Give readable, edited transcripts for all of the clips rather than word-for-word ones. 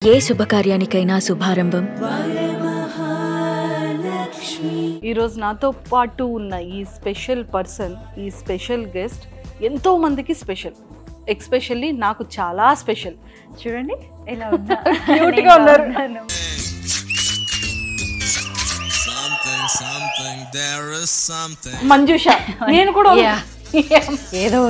ఏ శుభకార్యానికైనా శుభారంభం. ఈరోజు నాతో పాటు ఉన్న ఈ స్పెషల్ పర్సన్, ఈ స్పెషల్ గెస్ట్ ఎంతో మందికి స్పెషల్, ఎక్స్పెషల్లీ నాకు చాలా స్పెషల్. చూడండి ఎలా క్యూట్గా ఉన్నారు. మంజుష, నేను కూడా ఏదో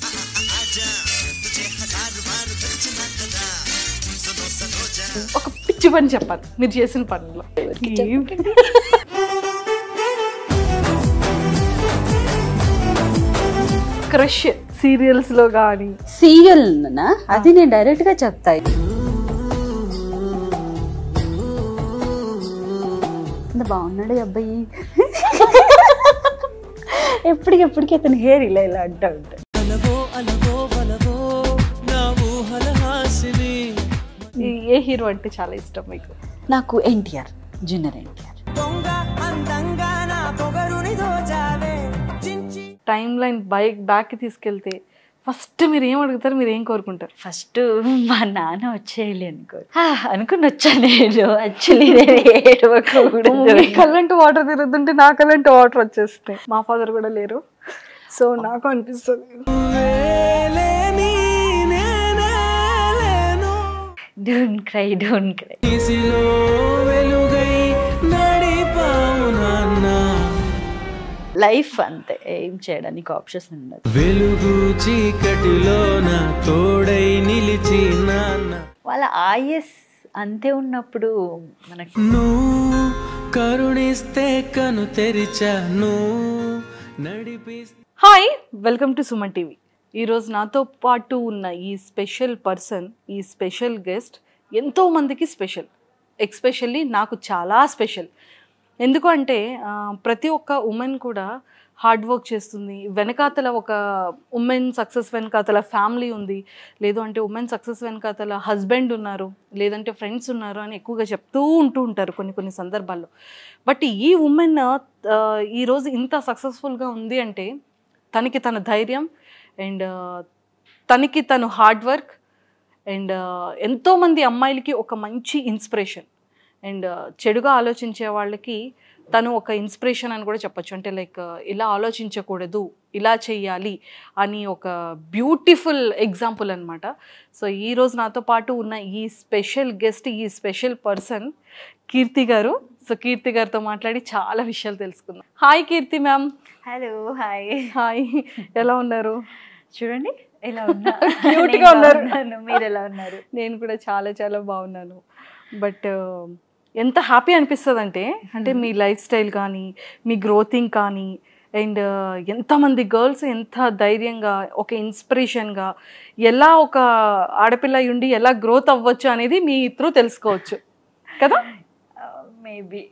ఒక పిచ్చి పని చెప్పాలి మీరు చేసిన పనిలో. క్రష్ సీరియల్స్ లో కానీ. సీరియల్ అది నేను డైరెక్ట్ గా చెప్తా. బాగున్నాడు అబ్బాయి. ఎప్పటికెప్పటికి అతని హెయిర్ ఇలా ఇలా అంటా ఉంటాడు. ఏ హీరో అంటే చాలా ఇష్టం మీకు? నాకు NTR, junior NTR. Time line back తీసుకెళ్తే ఫస్ట్ మీరు ఏం అడుగుతారు, మీరు ఏం కోరుకుంటారు? ఫస్ట్ మా నాన్న వచ్చేయాలి అనుకుని వచ్చాను నేను. యాక్చువల్లీ కళ్ళంటూ వాటర్ తిరుగుతుంటే నా కళ్ళంటూ వాటర్ వచ్చేస్తాయి. మా ఫాదర్ కూడా లేరు, సో నాకు అనిపిస్తుంది don't cry, don't cry. Life అంతే, ఏం చేయడానికి ఆప్షన్స్ ఉండదు. వెలుగు చీకటిలో నా తోడై నిలిచి వాళ్ళ ఆయుస్ అంతే ఉన్నప్పుడు మనకి కరుణిస్తే కను తెరిచాను నడిపిస్తే. Hi, welcome to Suman TV. ఈరోజు నాతో పాటు ఉన్న ఈ స్పెషల్ పర్సన్, ఈ స్పెషల్ గెస్ట్ ఎంతో మందికి స్పెషల్, ఎక్స్పెషల్లీ నాకు చాలా స్పెషల్. ఎందుకు అంటే ప్రతి ఒక్క ఉమెన్ కూడా హార్డ్ వర్క్ చేస్తుంది. వెనకాతల ఒక ఉమెన్ సక్సెస్ వెనకాతల ఫ్యామిలీ ఉంది, లేదు అంటే ఉమెన్ సక్సెస్ వెనకాతల హస్బెండ్ ఉన్నారు, లేదంటే ఫ్రెండ్స్ ఉన్నారు అని ఎక్కువగా చెప్తూ ఉంటారు కొన్ని సందర్భాల్లో. బట్ ఈ ఉమెన్ ఈరోజు ఇంత సక్సెస్ఫుల్గా ఉంది అంటే తనకి తన ధైర్యం అండ్ తనకి తను హార్డ్ వర్క్ అండ్ ఎంతోమంది అమ్మాయిలకి ఒక మంచి ఇన్స్పిరేషన్ అండ్ చెడుగా ఆలోచించే వాళ్ళకి తను ఒక ఇన్స్పిరేషన్ అని కూడా చెప్పచ్చు. అంటే లైక్ ఇలా ఆలోచించకూడదు, ఇలా చెయ్యాలి అని ఒక బ్యూటిఫుల్ ఎగ్జాంపుల్ అనమాట. సో ఈరోజు నాతో పాటు ఉన్న ఈ స్పెషల్ గెస్ట్, ఈ స్పెషల్ పర్సన్ కీర్తి గారు. సో కీర్తి గారితో మాట్లాడి చాలా విషయాలు తెలుసుకుందాం. హాయ్ కీర్తి మ్యామ్. హలో. హాయ్. హాయ్, ఎలా ఉన్నారు? చూడండి ఎలా ఉన్నా, క్యూట్గా ఉన్నారు. మీరు ఎలా ఉన్నారు? నేను కూడా చాలా చాలా బాగున్నాను. బట్ ఎంత హ్యాపీ అనిపిస్తుంది అంటే మీ లైఫ్ స్టైల్ కానీ, మీ గ్రోతింగ్ కానీ, అండ్ ఎంతమంది గర్ల్స్ ఎంత ధైర్యంగా ఒక ఇన్స్పిరేషన్గా ఎలా ఒక ఆడపిల్ల ఉండి ఎలా గ్రోత్ అవ్వచ్చు అనేది మీ త్రూ తెలుసుకోవచ్చు కదా. మేబీ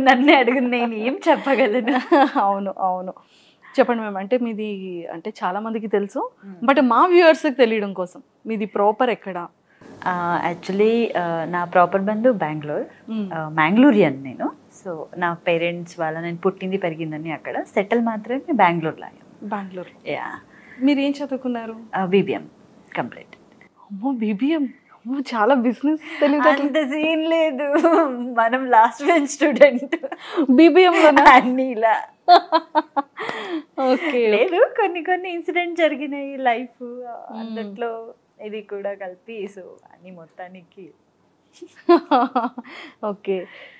నన్నే అడుగు, నేను ఏం చెప్పగలను. అవును అవును, చెప్పండి మ్యామ్. అంటే మీది అంటే చాలా మందికి తెలుసు, బట్ మా వ్యూవర్స్కి తెలియడం కోసం మీది ప్రాపర్ ఎక్కడ? యాక్చువల్లీ నా ప్రాపర్ బంధు మ్యాంగ్లూరియన్ నేను. సో నా పేరెంట్స్ వాళ్ళ నేను పుట్టింది పెరిగిందని అక్కడ, సెటిల్ మాత్రమే బెంగళూరులో. బెంగళూరు. యా. మీరు ఏం చదువుకున్నారు? BBM complete. అమ్మో, బీబీఎం చాలా బిజినెస్ తెలియదు. అంత సీన్ లేదు, మనం లాస్ట్ బెంచ్ స్టూడెంట్. బీబీఎంలో అన్ని ఇలా ఓకే లేదు, కొన్ని ఇన్సిడెంట్ జరిగినాయి లైఫ్ అందులో, ఇది కూడా కలిపి. సో అన్ని మొత్తానికి ఓకే.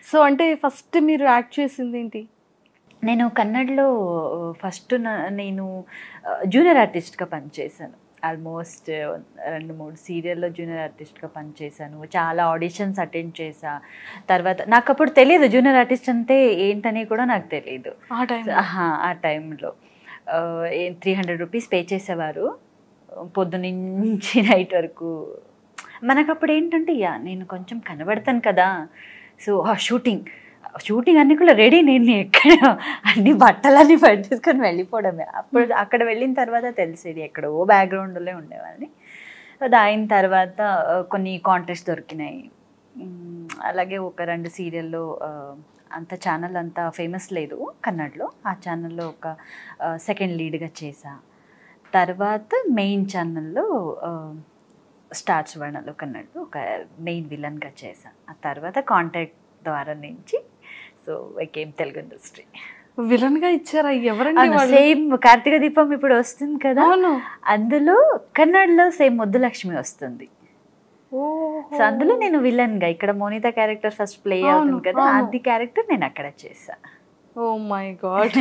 సో అంటే ఫస్ట్ మీరు యాక్ట్ చేసింది ఏంటి? నేను కన్నడలో ఫస్ట్ నేను జూనియర్ ఆర్టిస్ట్గా పనిచేశాను. ఆల్మోస్ట్ 2-3 సీరియల్లో జూనియర్ ఆర్టిస్ట్గా పనిచేశాను. చాలా ఆడిషన్స్ అటెండ్ చేశా. తర్వాత నాకు అప్పుడు తెలియదు జూనియర్ ఆర్టిస్ట్ అంటే ఏంటని కూడా నాకు తెలియదు. ఆ టైంలో 300 రూపీస్ పే చేసేవారు పొద్దునుంచి నైట్ వరకు. మనకు అప్పుడు ఏంటంటే నేను కొంచెం కనబడతాను కదా, సో షూటింగ్ అన్నీ కూడా రెడీ. నేను ఎక్కడ అన్ని బట్టలన్నీ పట్టేసుకొని వెళ్ళిపోవడమే. అప్పుడు అక్కడ వెళ్ళిన తర్వాత తెలిసేది ఎక్కడో బ్యాక్గ్రౌండ్లో ఉండేవాళ్ళని. అది అయిన తర్వాత కొన్ని కాంటెస్ట్ దొరికినాయి. అలాగే ఒక 2 సీరియల్లో, అంత ఛానల్ అంత ఫేమస్ లేదు కన్నడలో, ఆ ఛానల్లో ఒక సెకండ్ లీడ్గా చేసా. తర్వాత మెయిన్ ఛానల్లో స్టార్స్ వర్ణలో కన్నడలో ఒక మెయిన్ విలన్గా చేశాను. ఆ తర్వాత కాంటాక్ట్ ద్వారా నుంచి so I came Telugu industry. Villain గా ఇచ్చారా? ఎవరండి? సేమ్ కార్తీక దీపం ఇప్పుడు వస్తుంది కదా, అందులో కన్నడలో సేమ్ ముద్దులక్ష్మి వస్తుంది. సో అందులో నేను విలన్ గా, ఇక్కడ మోనితా క్యారెక్టర్ ఫస్ట్ ప్లే అవుతుంది కదా, అది క్యారెక్టర్ నేను అక్కడ చేసా. Oh my god.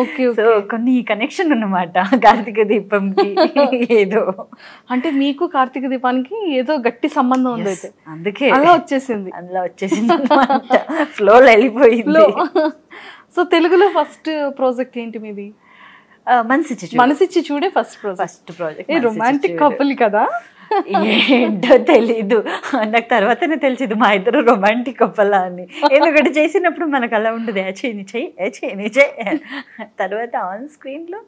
Okay. So కొన్ని కనెక్షన్ అన్నమాట కార్తీక దీపంకి. ఏదో అంటే మీకు కార్తీక దీపానికి ఏదో గట్టి సంబంధం ఉంది అయితే, అందుకే అలా వచ్చేసింది. అందులో వచ్చేసింది ఫ్లోలో వెళ్ళిపోయింది. సో తెలుగులో ఫస్ట్ ప్రాజెక్ట్ ఏంటి మీది? మనసిచ్చి చూడే ఫస్ట్ ప్రాజెక్ట్. రొమాంటిక్ కపుల్ కదా? ఏంటో తెలీదు నాకు, తర్వాతనే తెలిసింది మా ఇద్దరు రొమాంటిక్ కపుల్ అని. ఎందుకంటే చేసినప్పుడు మనకు అలా ఉండదు, తర్వాత ఆన్ స్క్రీన్ లో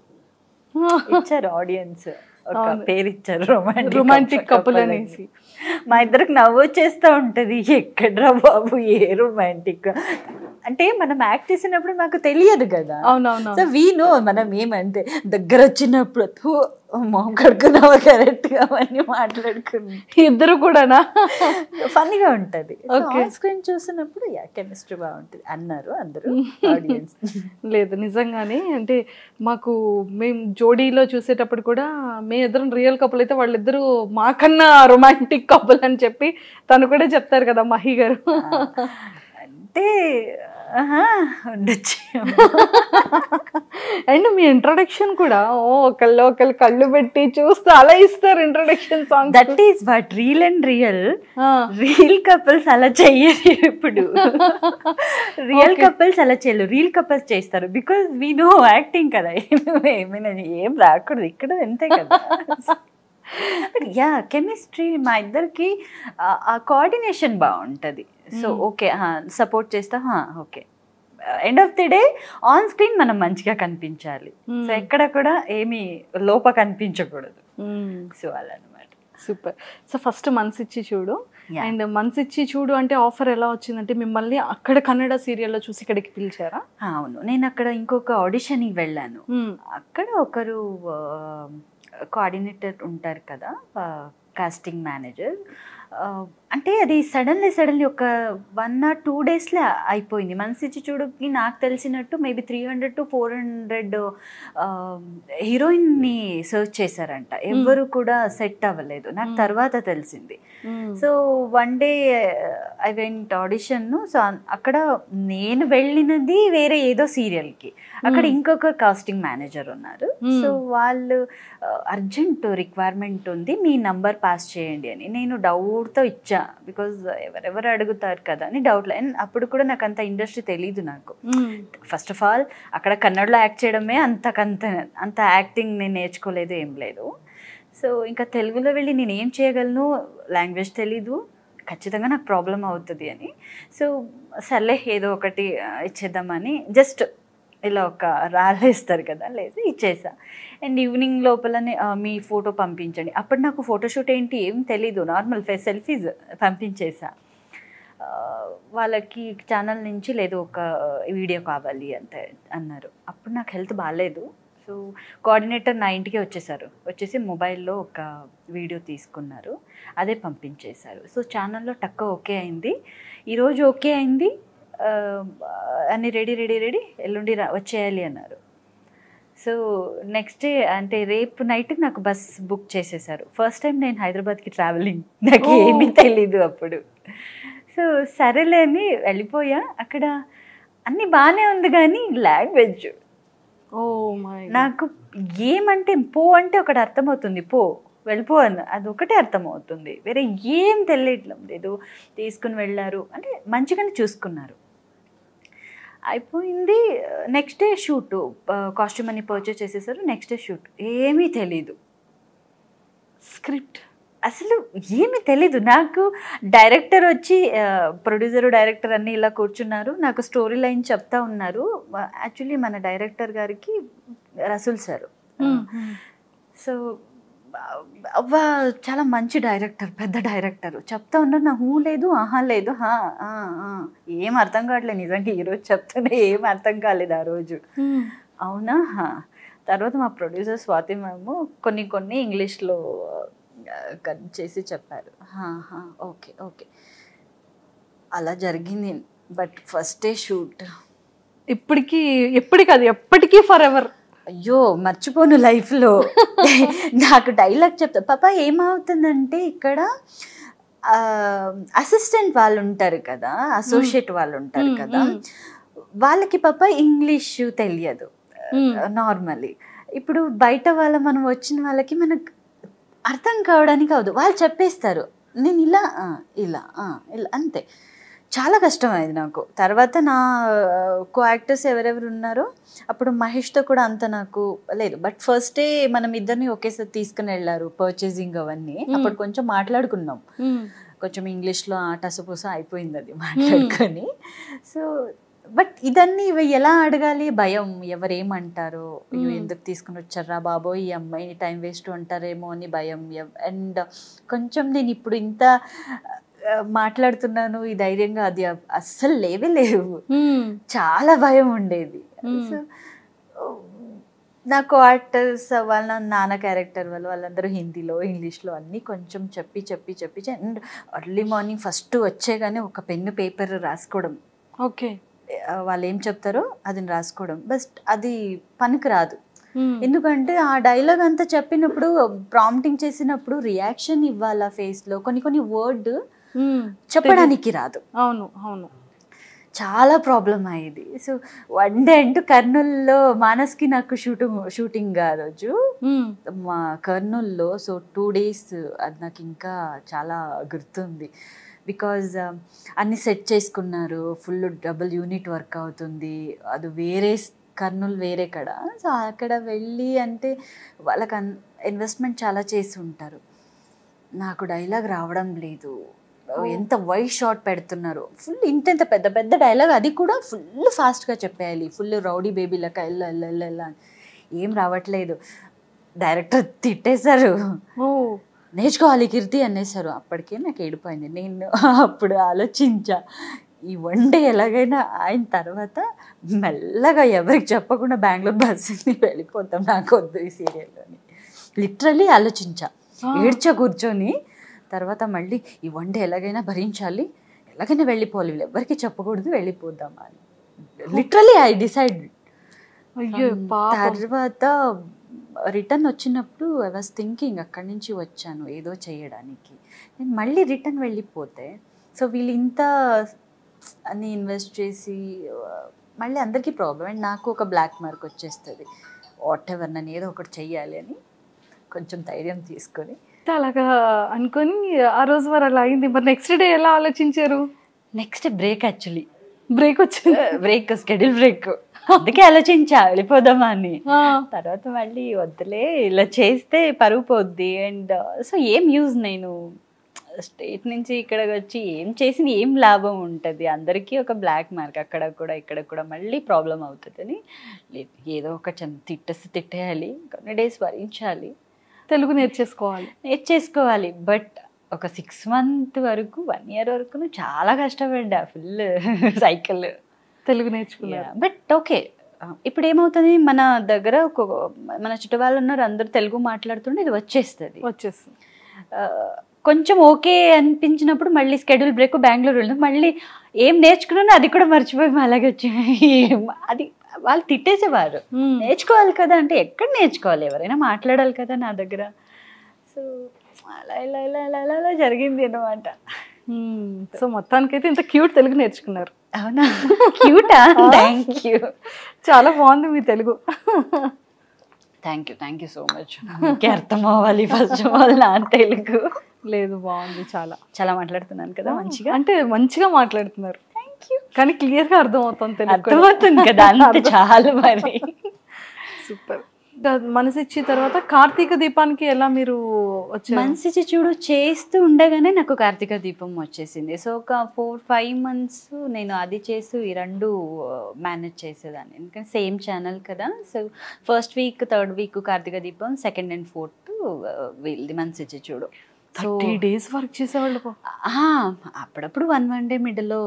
ఇచ్చారు ఆడియన్స్, ఒక పేరు ఇచ్చారు రొమాంటిక్ కపుల్ అనేసి. మా ఇద్దరికి నవ్వు వచ్చేస్తూ ఉంటది, ఎక్కడ్రా బాబు ఏ రొమాంటిక్ అంటే. మనం యాక్ట్ చేసినప్పుడు మాకు తెలియదు కదా. అవునవును. సో వీ నో మనం ఏమంటే దగ్గర వచ్చినప్పుడు మొహం కడుక్కున్నావా కరెక్ట్ గా అవన్నీ మాట్లాడుకుని ఇద్దరు కూడానా ఫన్నీగా ఉంటది. స్క్రీన్ చూసినప్పుడు కెమిస్ట్రీ బాగుంటుంది అన్నారు అందరూ ఆడియన్స్. లేదు నిజంగానే, అంటే మాకు మేము జోడీలో చూసేటప్పుడు కూడా మేము ఇద్దరం రియల్ కపుల్ అయితే వాళ్ళిద్దరూ మాకన్నా రొమాంటిక్ కపుల్ అని చెప్పి తను కూడా చెప్తారు కదా మహి గారు. అంటే ఉండొచ్చు. అండ్ మీ ఇంట్రొడక్షన్ కూడా ఒకళ్ళు కళ్ళు పెట్టి చూస్తూ అలా ఇస్తారు introduction song. That is what reel and real couples అలా చెయ్యరు. ఇప్పుడు రియల్ కపుల్స్ అలా చేయరు, రియల్ కపుల్స్ చేస్తారు. బికాస్ వీ నో యాక్టింగ్ కదా, ఏమైనా ఏం రాకూడదు ఇక్కడ అంతే కదా. యా కెమిస్ట్రీ మా ఇద్దరికి ఆ కోఆర్డినేషన్ బాగుంటుంది. సో ఓకే సపోర్ట్ చేస్తా, okay end of the day on screen మనం మంచిగా కనిపించాలి. సో ఎక్కడ కూడా ఏమి లోప కనిపించకూడదు. సో అలా అనమాట. సూపర్. సో ఫస్ట్ మనసిచ్చి చూడు, అండ్ మనసిచ్చి చూడు అంటే ఆఫర్ ఎలా వచ్చిందంటే మిమ్మల్ని అక్కడ కన్నడ సీరియల్లో చూసి ఇక్కడికి పిలిచారా? అవును, నేను అక్కడ ఇంకొక ఆడిషన్కి వెళ్ళాను. అక్కడ ఒకరు కోఆర్డినేటర్ ఉంటారు కదా, కాస్టింగ్ మేనేజర్. అంటే అది సడన్లీ ఒక 1 or 2 daysలో అయిపోయింది. మనసిచ్చి చూడుకి నాకు తెలిసినట్టు మేబీ 300 to 400 హీరోయిన్ని సర్చ్ చేశారంట, ఎవ్వరు కూడా సెట్ అవ్వలేదు. నాకు తర్వాత తెలిసింది. So one day I went audition. So అక్కడ నేను వెళ్ళినది వేరే ఏదో సీరియల్కి, అక్కడ ఇంకొక కాస్టింగ్ మేనేజర్ ఉన్నారు. సో వాళ్ళు అర్జెంట్ రిక్వైర్మెంట్ ఉంది, మీ నంబర్ పాస్ చేయండి అని. నేను డౌట్తో ఇచ్చా, బికాజ్ ఎవరెవరు అడుగుతారు కదా అని డౌట్లో. అండ్ అప్పుడు కూడా నాకు అంత ఇండస్ట్రీ తెలీదు. నాకు ఫస్ట్ ఆఫ్ ఆల్ అక్కడ కన్నడలో యాక్ట్ చేయడమే అంత యాక్టింగ్ నేను నేర్చుకోలేదు, ఏం లేదు. సో ఇంకా తెలుగులో వెళ్ళి నేను ఏం చేయగలను, లాంగ్వేజ్ తెలీదు, ఖచ్చితంగా నాకు ప్రాబ్లం అవుతుంది అని. సో సర్లే ఏదో ఒకటి ఇచ్చేద్దామని జస్ట్ ఇలా ఒక రాలేస్తారు కదా, లేసి ఇచ్చేసా. అండ్ ఈవినింగ్ లోపలనే మీ ఫోటో పంపించండి. అప్పుడు నాకు ఫోటోషూట్ ఏంటి ఏం తెలీదు, నార్మల్ సెల్ఫీస్ పంపించేసా. వాళ్ళకి ఛానల్ నుంచి లేదు ఒక వీడియో కావాలి అంతే అన్నారు. అప్పుడు నాకు హెల్త్ బాగాలేదు. సో కోఆర్డినేటర్ నా ఇంటికి వచ్చేసి మొబైల్లో ఒక వీడియో తీసుకున్నారు, అదే పంపించేశారు. సో ఛానల్లో టక్క ఓకే అయింది, ఈరోజు ఓకే అయింది, అన్నీ రెడీ ఎల్లుండి వచ్చేయాలి అన్నారు. సో నెక్స్ట్ డే అంటే రేపు నైట్ నాకు బస్ బుక్ చేసేసారు. ఫస్ట్ టైం నేను హైదరాబాద్కి ట్రావెలింగ్, నాకు ఏమీ తెలీదు అప్పుడు. సో సరేలే అని వెళ్ళిపోయా. అక్కడ అన్నీ బాగానే ఉంది కానీ లాంగ్వేజ్ నాకు ఏమంటే పో అంటే ఒకటి అర్థమవుతుంది, పో వెళ్ళిపో అని అది ఒకటే అర్థమవుతుంది, వేరే ఏం తెలియట్లేదు. తీసుకుని వెళ్ళారు అంటే మంచిగానే చూసుకున్నారు. అయిపోయింది. నెక్స్ట్ డే షూట్, కాస్ట్యూమ్ అని పర్చేస్ చేసేసారు. నెక్స్ట్ డే షూట్, ఏమీ తెలీదు, స్క్రిప్ట్ అసలు ఏమీ తెలీదు నాకు. డైరెక్టర్ వచ్చి ప్రొడ్యూసరు డైరెక్టర్ అన్నీ ఇలా కూర్చున్నారు, నాకు స్టోరీ లైన్ చెప్తా ఉన్నారు. యాక్చువల్లీ మన డైరెక్టర్ గారికి రసూల్ సారు. సో అవ్వా చాలా మంచి డైరెక్టర్, పెద్ద డైరెక్టర్ చెప్తా ఉన్నారు. నా హూ లేదు ఆహా లేదు ఏం అర్థం కావట్లేదు. నిజంగా ఈరోజు చెప్తూనే ఏం అర్థం కాలేదు ఆ రోజు. అవునా. తర్వాత మా ప్రొడ్యూసర్ స్వాతి మ్యామ్ కొన్ని ఇంగ్లీష్లో కట్ చేసి చెప్పారు. ఓకే ఓకే అలా జరిగింది. బట్ ఫస్ట్ డే షూట్ ఎప్పటికీ అది ఎప్పటికీ ఫర్ ఎవర్. అయ్యో మర్చిపోను లైఫ్లో. నాకు డైలాగ్ చెప్తా పాప ఏమవుతుందంటే ఇక్కడ అసిస్టెంట్ వాళ్ళు ఉంటారు కదా, అసోసియేట్ వాళ్ళు ఉంటారు కదా, వాళ్ళకి పాప ఇంగ్లీష్ తెలియదు నార్మల్లీ. ఇప్పుడు బయట మనం వచ్చిన వాళ్ళకి మనకు అర్థం కావడానికి అవదు, వాళ్ళు చెప్పేస్తారు నేను ఇలా ఇలా ఇలా అంతే. చాలా కష్టమైంది నాకు. తర్వాత నా కో యాక్టర్స్ ఎవరెవరు ఉన్నారో అప్పుడు మహేష్తో కూడా అంత నాకు లేదు. బట్ ఫస్ట్ డే మనం ఇద్దరిని ఒకేసారి తీసుకుని వెళ్ళారు పర్చేసింగ్ అవన్నీ. అప్పుడు కొంచెం మాట్లాడుకున్నాం, కొంచెం ఇంగ్లీష్లో టసపూస అయిపోయింది అది మాట్లాడుకొని. సో బట్ ఇదన్నీ ఎలా అడగాలి, భయం, ఎవరేమంటారో, ఎందుకు తీసుకుని వచ్చారా బాబోయ్ ఈ అమ్మాయిని టైం వేస్ట్ అంటారేమో అని భయం. అండ్ కొంచెం నేను ఇప్పుడు ఇంత మాట్లాడుతున్నాను ఈ ధైర్యంగా, అది అస్సలు లేవు. చాలా భయం ఉండేది. సో నాకు ఆర్టర్స్ వాళ్ళ నాన్న క్యారెక్టర్ వాళ్ళందరూ హిందీలో ఇంగ్లీష్లో అన్నీ కొంచెం చెప్పి అండ్ ఎర్లీ మార్నింగ్ ఫస్ట్ వచ్చేగానే ఒక పెన్ను పేపర్ రాసుకోవడం. ఓకే, వాళ్ళు ఏం చెప్తారో అది రాసుకోవడం. బట్ అది పనికి రాదు. ఎందుకంటే ఆ డైలాగ్ అంతా చెప్పినప్పుడు ప్రాంప్టింగ్ చేసినప్పుడు రియాక్షన్ ఇవ్వాలి ఫేస్లో, కొన్ని వర్డ్ చెప్పడానికి రాదు. అవును అవును, చాలా ప్రాబ్లం అయ్యేది. సో వన్ డే అంటూ కర్నూల్లో మానస్కి నాకు షూటింగ్ ఆ రోజు మా కర్నూల్లో. సో 2 days అది నాకు ఇంకా చాలా గుర్తుంది. బికాజ్ అన్ని సెట్ చేసుకున్నారు, ఫుల్ డబుల్ యూనిట్ వర్క్ అవుతుంది, అది వేరే కర్నూలు వేరే కడ. సో అక్కడ వెళ్ళి అంటే వాళ్ళకి ఇన్వెస్ట్మెంట్ చాలా చేసి ఉంటారు. నాకు డైలాగ్ రావడం లేదు, ఎంత వైడ్ షాట్ పెడుతున్నారు, ఫుల్ ఇంత పెద్ద పెద్ద డైలాగ్, అది కూడా ఫుల్ ఫాస్ట్గా చెప్పేయాలి, ఫుల్ రౌడీ బేబీ లెక్క ఎల్ల ఏం రావట్లేదు. డైరెక్టర్ తిట్టేశారు, నేర్చుకోవాలి కీర్తి అనేసారు. అప్పటికే నాకు ఏడిపోయింది. నేను అప్పుడు ఆలోచించా ఈ వన్ డే ఎలాగైనా అయిన తర్వాత మెల్లగా ఎవరికి చెప్పకుండా బెంగళూరు బస్సుని వెళ్ళిపోతాం, నాకు వద్దు ఈ సీరియల్లోని. లిటరల్లీ ఆలోచించా, ఏడ్చా కూర్చొని. తర్వాత మళ్ళీ ఈ వన్ డే ఎలాగైనా భరించాలి, ఎలాగైనా వెళ్ళిపోవాలి, వీళ్ళు ఎవరికి చెప్పకూడదు, వెళ్ళిపోదామా అని లిటరల్లీ ఐ డిసైడ్. తర్వాత రిటర్న్ వచ్చినప్పుడు ఐ వాజ్ థింకింగ్ అక్కడి నుంచి వచ్చాను ఏదో చేయడానికి, నేను మళ్ళీ రిటర్న్ వెళ్ళిపోతే సో వీళ్ళు ఇంత అని ఇన్వెస్ట్ చేసి మళ్ళీ అందరికీ ప్రాబ్లం అండ్ నాకు ఒక బ్లాక్ మార్క్ వచ్చేస్తుంది. వాట్ ఎవర్ నన్ను ఏదో ఒకటి చెయ్యాలి అని కొంచెం ధైర్యం తీసుకొని అలాగా అనుకొని ఆ రోజు మరి అలా అయింది. మరి నెక్స్ట్ డే ఎలా ఆలోచించారు? నెక్స్ట్ బ్రేక్, యాక్చువల్లీ బ్రేక్ వచ్చింది, బ్రేక్ స్కెడ్యూల్ బ్రేక్, అందుకే ఆలోచించా వెళ్ళిపోదామా అని. తర్వాత మళ్ళీ వద్దులే ఇలా చేస్తే పరుగు పోద్ది. అండ్ సో ఏం యూజ్, నేను స్టేట్ నుంచి ఇక్కడికి వచ్చి ఏం చేసిన ఏం లాభం ఉంటుంది, అందరికీ ఒక బ్లాక్ మార్క్ అక్కడ కూడా ఇక్కడ కూడా మళ్ళీ ప్రాబ్లం అవుతుందని ఏదో ఒక తిట్టేయాలి, కొన్ని డేస్ భరించాలి, తెలుగు నేర్చేసుకోవాలి. బట్ ఒక 6 months వరకు 1 year వరకు చాలా కష్టపడ్డా, ఫుల్ సైకిల్ తెలుగు నేర్చుకున్నా. బట్ ఓకే, ఇప్పుడు ఏమవుతుంది, మన దగ్గర మన చుట్టూ వాళ్ళు ఉన్నారు, అందరూ తెలుగు మాట్లాడుతుంటే ఇది వచ్చేస్తుంది. కొంచెం ఓకే అనిపించినప్పుడు మళ్ళీ స్కెడ్యూల్ బ్రేక్, బెంగళూరు వెళ్ళిన మళ్ళీ ఏం నేర్చుకున్నానో అది కూడా మర్చిపోయి అలాగే వచ్చి అది వాళ్ళు తిట్టేసేవారు. నేర్చుకోవాలి కదా అంటే ఎక్కడ నేర్చుకోవాలి, ఎవరైనా మాట్లాడాలి కదా నా దగ్గర. సో అలా ఇలా ఇలా ఇలా ఇలా జరిగింది అన్నమాట. సో మొత్తానికైతే ఇంత క్యూట్ తెలుగు నేర్చుకున్నారు. అవునా, క్యూటా? థ్యాంక్ యూ, చాలా బాగుంది మీ తెలుగు. Thank you so much. మీకే అర్థం అవ్వాలి ఫస్ట్ ఆఫ్ ఆల్ నా తెలుగు. లేదు, బాగుంది, చాలా మాట్లాడుతున్నాను కదా మంచిగా, అంటే మంచిగా మాట్లాడుతున్నారు. కానీ క్లియర్ గా అర్థమవుతుంది, అర్థమవుతుంది కదా, అంత చాలా మరి. సూపర్. మనసిచ్చి తర్వాత కార్తీక దీపానికి ఎలా మీరు వచ్చారు? మనసిచ్చి చూడు చేస్తూ ఉండగానే నాకు కార్తీక దీపం వచ్చేసింది. సో ఒక 4-5 months నేను అది చేస్తూ ఈ 2 మేనేజ్ చేసేదాన్ని, ఎందుకంటే సేమ్ ఛానల్ కదా. So first week 3rd week Karthika Deepam, 2nd and 4th వీళ్ళది మనసిచ్చి చూడు. 30 days వర్క్ చేసేవాళ్ళు. అప్పుడప్పుడు 1 day మిడిల్లో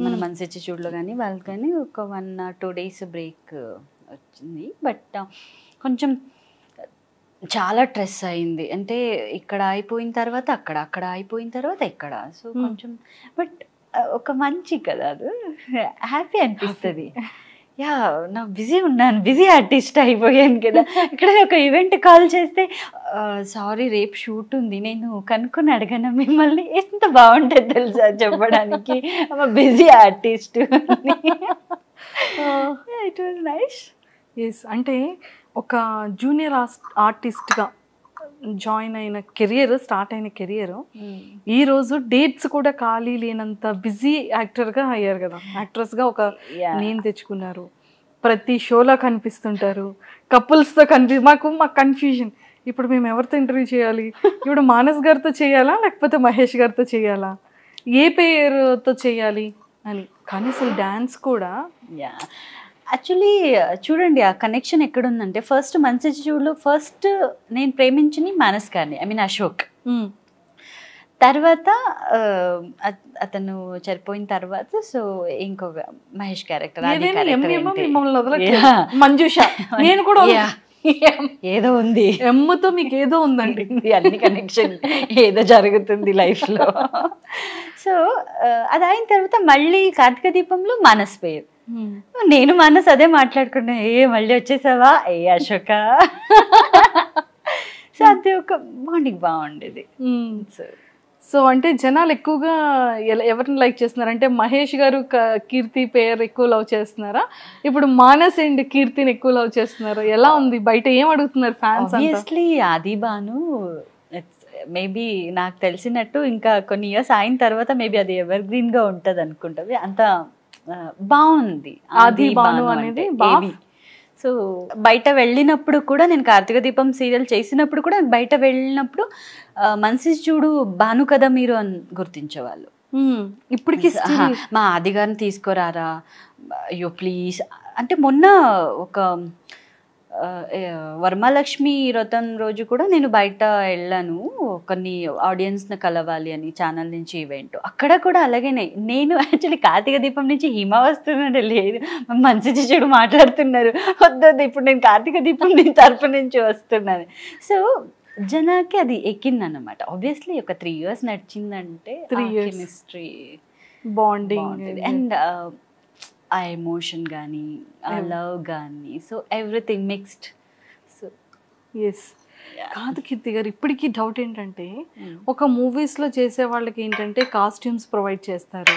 మన మనసిచ్చి చూడలో కానీ వాళ్ళకి కానీ ఒక 1 or 2 days బ్రేక్ వచ్చింది. బట్ కొంచెం చాలా స్ట్రెస్ అయింది. అంటే ఇక్కడ అయిపోయిన తర్వాత అక్కడ, అక్కడ అయిపోయిన తర్వాత ఇక్కడ. సో కొంచెం బట్ ఒక మంచి కదా అది, హ్యాపీ అనిపిస్తుంది. యా నా బిజీ ఉన్నాను, బిజీ ఆర్టిస్ట్ అయిపోయాను కదా. ఇక్కడ ఒక ఈవెంట్ కాల్ చేస్తే సారీ రేపు షూట్ ఉంది, నేను కనుక్కొని అడగను మిమ్మల్ని, ఎంత బాగుంటుంది తెలుసా చెప్పడానికి, busy artist. It was nice. Yes, అంటే ఒక జూనియర్ ఆర్టిస్ట్గా జాయిన్ అయిన కెరియర్, స్టార్ట్ అయిన కెరియర్ ఈరోజు డేట్స్ కూడా ఖాళీ లేనంత బిజీ యాక్టర్గా అయ్యారు కదా, యాక్ట్రెస్గా ఒక నేమ్ తెచ్చుకున్నారు. ప్రతి షోలో కనిపిస్తుంటారు, కపుల్స్తో మాకు కన్ఫ్యూజన్, ఇప్పుడు మేము ఎవరితో ఇంటర్వ్యూ చేయాలి, ఇప్పుడు మానస్ గారితో చేయాలా లేకపోతే మహేష్ గారితో చేయాలా, ఏ పేరుతో చేయాలి అని. కానీ అసలు డ్యాన్స్ కూడా యాక్చువల్లీ చూడండి ఆ కనెక్షన్ ఎక్కడుందంటే, ఫస్ట్ మంచి చూడులో ఫస్ట్ నేను ప్రేమించింది మానస్ గారిని, ఐ మీన్ అశోక్. తర్వాత అతను చనిపోయిన తర్వాత సో ఇంకొక మహేష్ క్యారెక్టర్, మంజుష. నేను కూడా ఏదో ఉంది, ఎమ్ముతో మీకు ఏదో ఉందండి, అన్ని కనెక్షన్ ఏదో జరుగుతుంది లైఫ్ లో. సో అది అయిన తర్వాత మళ్ళీ కార్తీక దీపంలో మానస్ పేరు, నేను మానస్ అదే మాట్లాడుకున్నా, మళ్ళీ వచ్చేసావా ఏ అశోక. సో అది ఒక బాండింగ్ బాగుండేది. సో అంటే జనాలు ఎక్కువగా ఎవరిని లైక్ చేస్తున్నారు అంటే, మహేష్ గారు కీర్తి పేరు ఎక్కువ లవ్ చేస్తున్నారా, ఇప్పుడు మానస్ అండ్ కీర్తిని ఎక్కువ లవ్ చేస్తున్నారు, ఎలా ఉంది బయట ఏం అడుగుతున్నారు ఫ్యాన్స్? ఆబ్వియస్లీ ఆది బాను మేబీ నాకు తెలిసినట్టు ఇంకా కొన్ని ఇయర్స్ అయిన తర్వాత మేబీ అది ఎవర్ గ్రీన్ గా ఉంటది అనుకుంటుంది, అంత బాగుంది ఆది బాను అనేది. సో బయట వెళ్ళినప్పుడు కూడా, నేను కార్తీక దీపం సీరియల్ చేసినప్పుడు కూడా బయట వెళ్ళినప్పుడు మనసి చూడు బాను కదా మీరు అని గుర్తించేవాళ్ళు. ఇప్పటికి మా ఆది గారిని తీసుకురారా అయ్యో ప్లీజ్ అంటే. మొన్న ఒక వరమహాలక్ష్మి వ్రతం రోజు కూడా నేను బయట వెళ్ళాను, కొన్ని ఆడియన్స్ని కలవాలి అని, ఛానల్ నుంచి ఈవెంట్, అక్కడ కూడా అలాగేనే. నేను యాక్చువల్లీ కార్తీక దీపం నుంచి హిమ వస్తున్నాడు, లేదు మంచి చెడు మాట్లాడుతున్నారు, వద్దొద్దు ఇప్పుడు నేను కార్తీక దీపం తరపు నుంచి వస్తున్నాను. సో జనాకి అది ఎక్కిందన్నమాట. ఆబ్వియస్లీ ఒక 3 years నడిచిందంటే కెమిస్ట్రీ, బాండింగ్ అండ్ ఆ ఎమోషన్ కానీ ఆ లవ్ కానీ, so everything mixed. So yes. కాదు కీర్తి గారు, ఇప్పటికీ డౌట్ ఏంటంటే, ఒక మూవీస్లో చేసే వాళ్ళకి ఏంటంటే కాస్ట్యూమ్స్ ప్రొవైడ్ చేస్తారు,